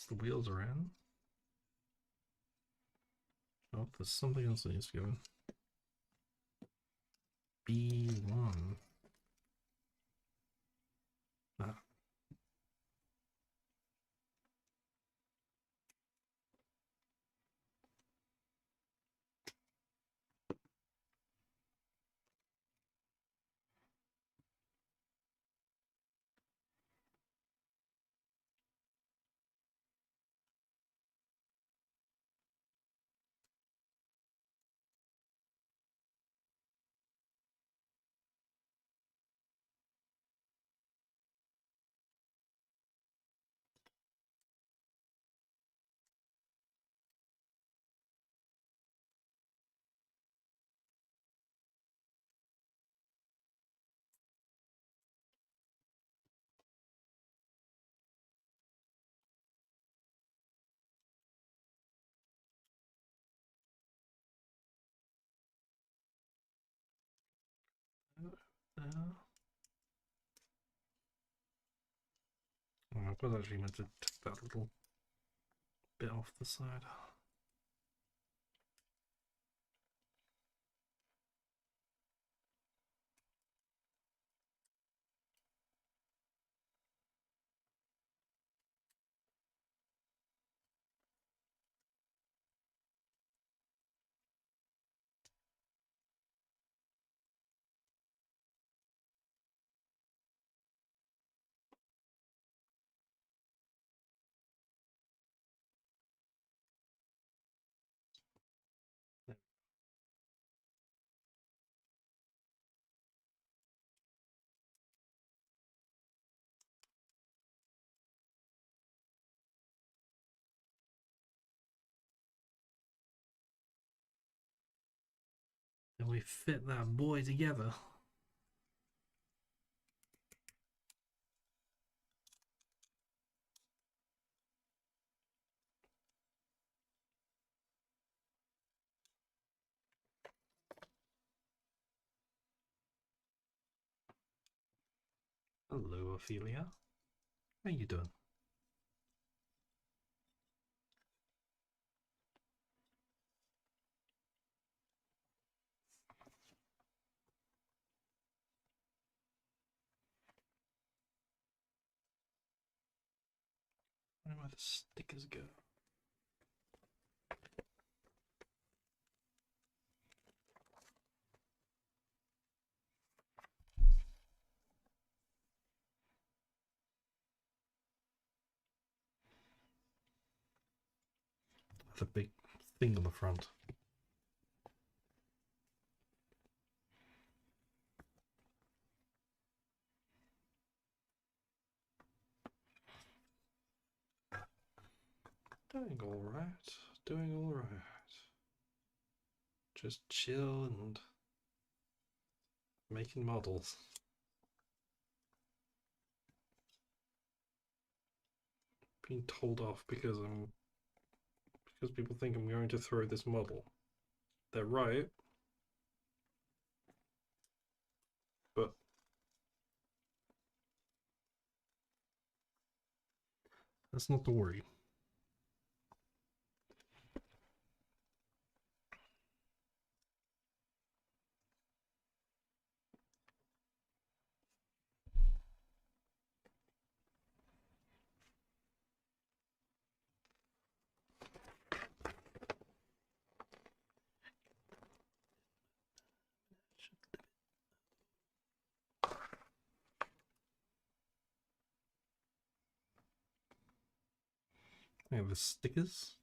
A: The wheels are in. Oh, there's something else that needs to go in. B1. Ah. Oh, I was actually meant to take that little bit off the side. And we fit that boy together. Hello, Ophelia. How you doing? I wonder where the stickers go. The big thing on the front. Doing alright. Doing alright. Just chill and making models. Being told off because people think I'm going to throw this model. They're right, but that's not the worry. I have the stickers.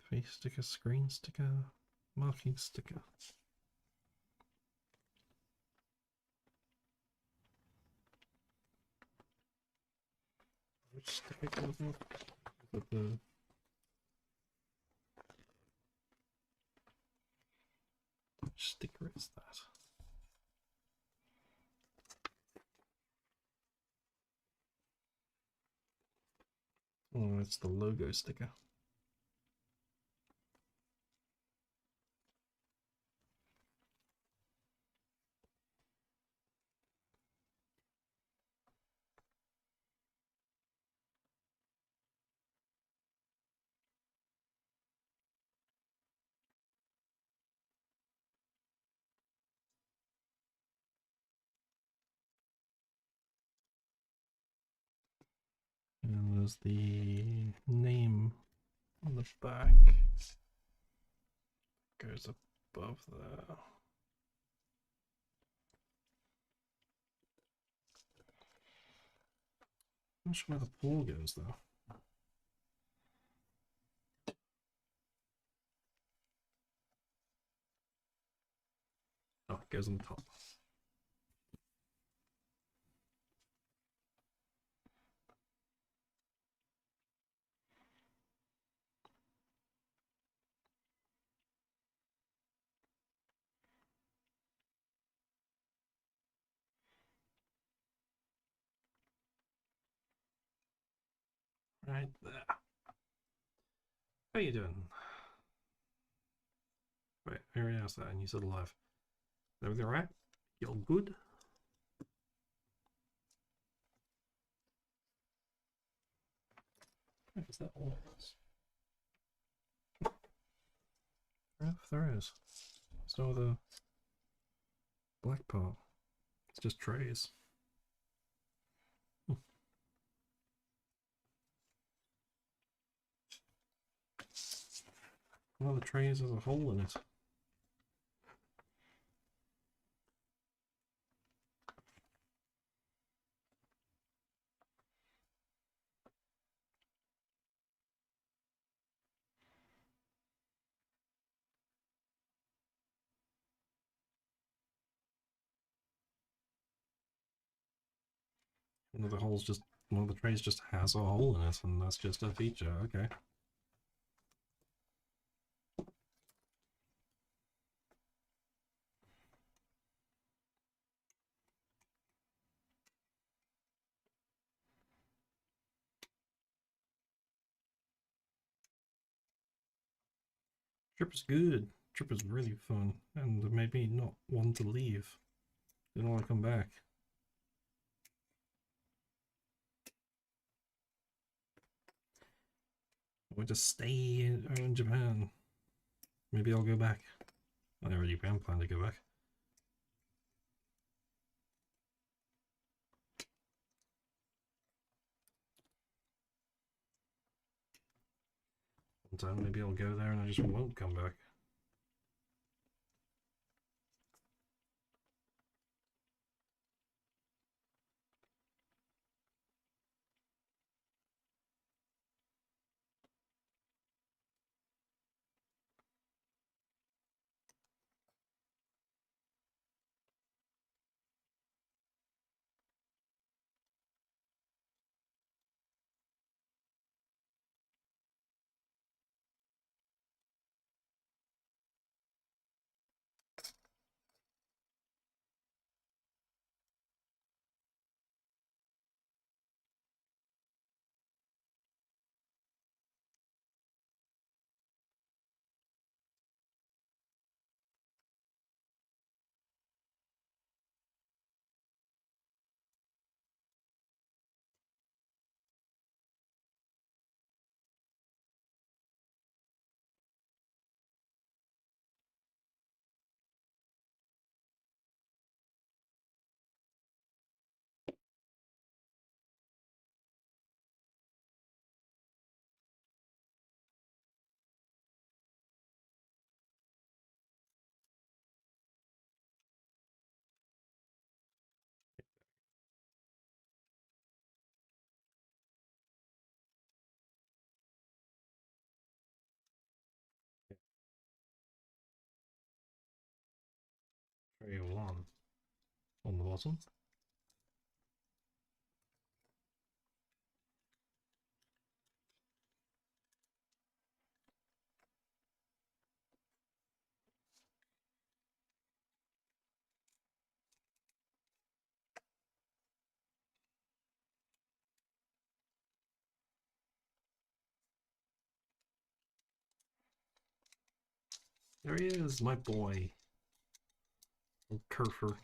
A: Face sticker, screen sticker, marking sticker. Which sticker goes with the Which sticker is that? Oh, it's the logo sticker. And there's the name on the back. Goes above there. I'm not sure where the paw goes though. Oh, it goes on the top. Right there. How you doing? Wait, I already asked that and you said alive. Is everything alright? You all good? Is that all there is? There is. There's no other black part. It's just trays. One of the trays has a hole in it. One of the trays just has a hole in it, and that's just a feature. Okay. Trip is good. Trip is really fun, and it made me not want to leave. Didn't want to come back. I want to stay in Japan. Maybe I'll go back. I already plan to go back. One time maybe I'll go there and I just won't come back. Tray 1 on the bottom. There he is, my boy. Little Kerfer.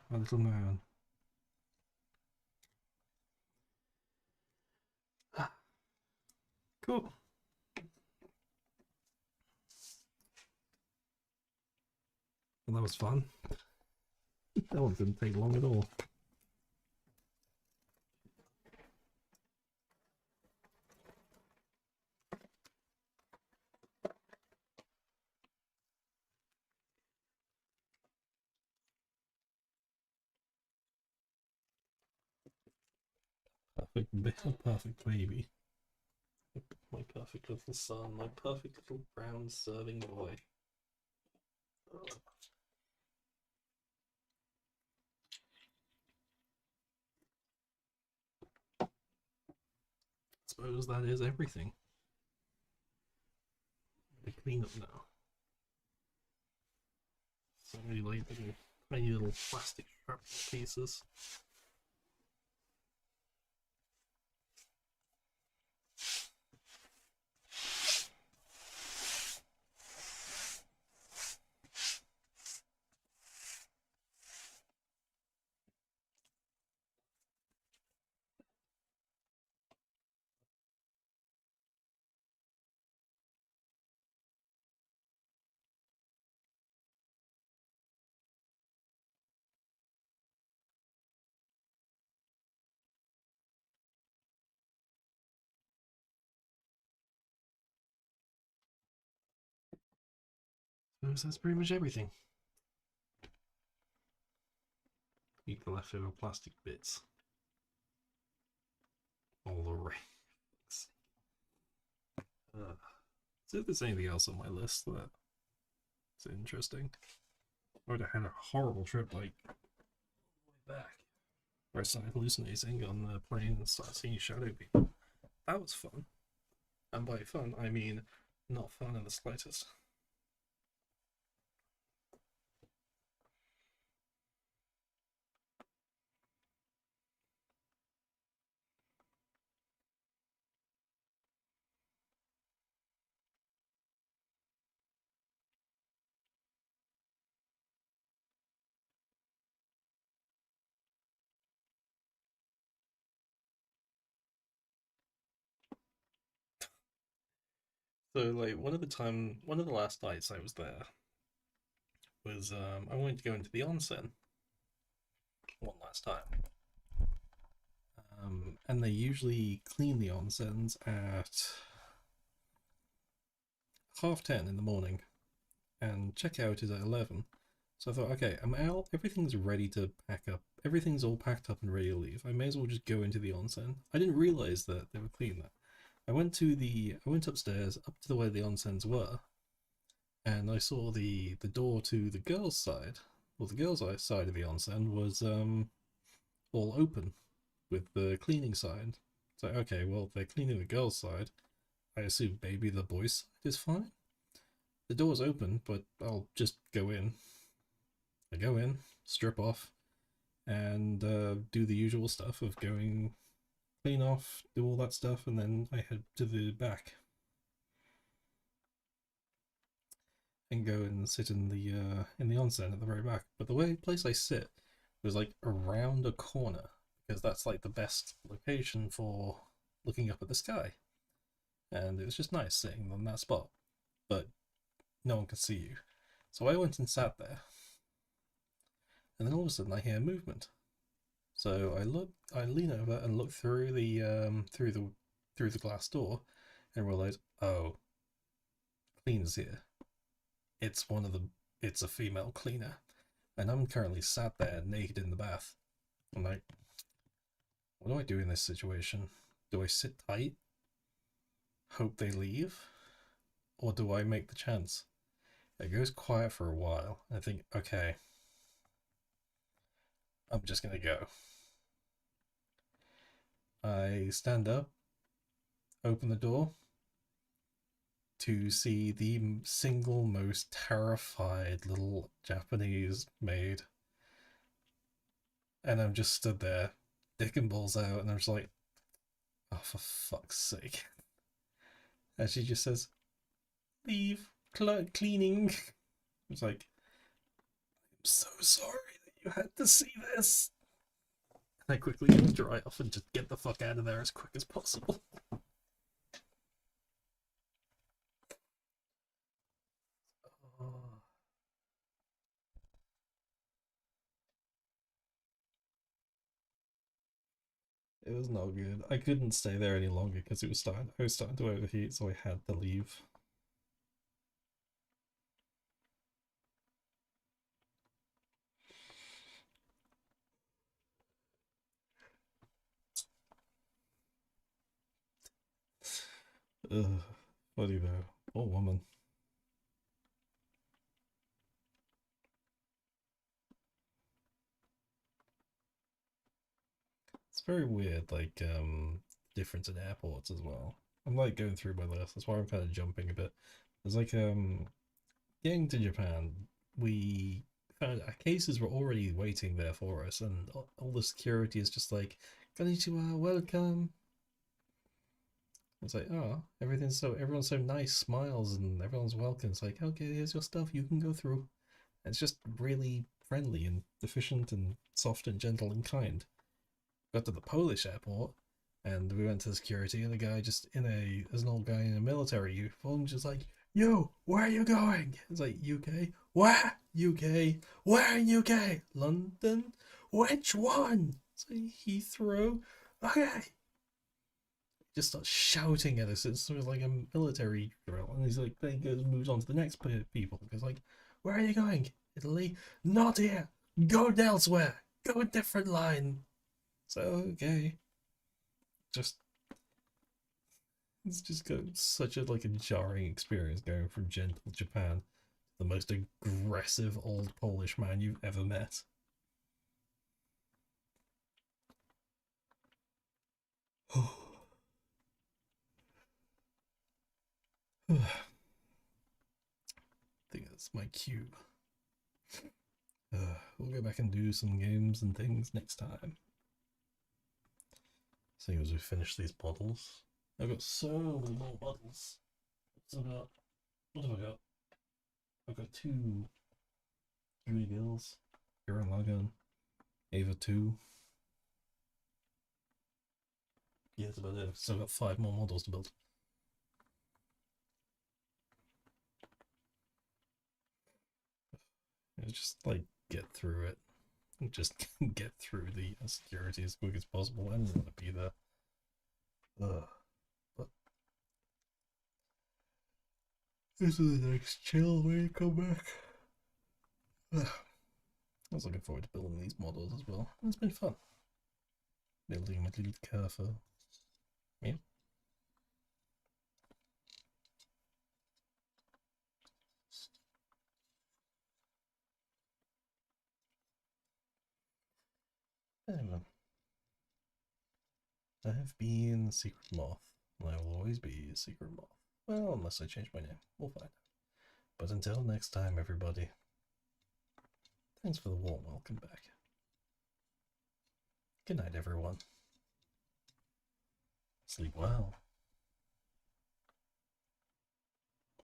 A: My little man. Cool. Well, that was fun. That one didn't take long at all. Perfect baby. My perfect little son, my perfect little brown serving boy. I suppose that is everything. I clean up now. So many like tiny little plastic shrapnel pieces. So that's pretty much everything. Eat the leftover plastic bits. All the rings. See if there's anything else on my list that's interesting. I would have had a horrible trip like way back where I started hallucinating on the plane and started seeing shadow people. That was fun. And by fun, I mean not fun in the slightest. So like one of the last nights I was there was I wanted to go into the onsen one last time. And they usually clean the onsens at 10:30 in the morning, and checkout is at 11. So I thought, okay, I'm out. Everything's ready to pack up. Everything's all packed up and ready to leave. I may as well just go into the onsen. I didn't realize that they were clean there. I went upstairs up to the where the onsens were, and I saw the door to the girls' side. Well, the girls' side of the onsen was all open with the cleaning side. So okay, well they're cleaning the girls' side. I assume maybe the boys' side is fine. The door's open, but I'll just go in. I go in, strip off, and do the usual stuff of going clean off, do all that stuff, and then I head to the back and go and sit in the onsen at the very back. But the place I sit was like around a corner because that's like the best location for looking up at the sky, and it was just nice sitting on that spot. But no one could see you, so I went and sat there, and then all of a sudden I hear movement. So I lean over and look through the glass door, and realize, oh, cleaner's here. It's one of the it's a female cleaner, and I'm currently sat there naked in the bath. I'm like, what do I do in this situation? Do I sit tight, hope they leave, or do I make the chance? It goes quiet for a while. I think, okay, I'm just gonna go. I stand up, open the door, to see the single most terrified little Japanese maid. And I'm just stood there, dick and balls out, and I'm just like, oh, for fuck's sake. And she just says, leave, cleaning. It's like, I'm so sorry that you had to see this. And I quickly just dry off and just get the fuck out of there as quick as possible. It was not good. I couldn't stay there any longer because I was starting to overheat, so I had to leave. Ugh, funny though. Poor woman. It's very weird, like, difference in airports as well. I'm like going through my list, that's why I'm kind of jumping a bit. There's like, getting to Japan, we found our cases were already waiting there for us, and all the security is just like, konnichiwa, welcome. It's like, oh, everyone's so nice, smiles, and everyone's welcome. It's like, okay, here's your stuff, you can go through. And it's just really friendly and efficient and soft and gentle and kind. Got to the Polish airport, and we went to security, and the guy there's an old guy in a military uniform, just like, yo, where are you going? It's like, UK? Where? UK? Where in UK? London? Which one? It's like, Heathrow? Okay. Just starts shouting at us. It's sort of like a military drill, and he's like, then he goes moves on to the next people. Because like, where are you going? Italy? Not here. Go elsewhere. Go a different line. So okay, just it's just got such a like a jarring experience going from gentle Japan to the most aggressive old Polish man you've ever met. I think that's my cue. We'll go back and do some games and things next time. Seeing as we finish these bottles. I've got so many more bottles. What have I got? I've got 2 Gooey Gills, Gurren Lagann, Ava 2. Yeah, that's about it. So I've got 5 more models to build. It's just like get through it. Just get through the security as quick as possible. I don't want to be there. But this is the next chill when you come back. I was looking forward to building these models as well. It's been fun. Building my little car for me. Anyway, I have been Secret Moth, and I will always be a Secret Moth. Well, unless I change my name. We'll find out. But until next time, everybody, thanks for the warm welcome back. Good night, everyone. Sleep well.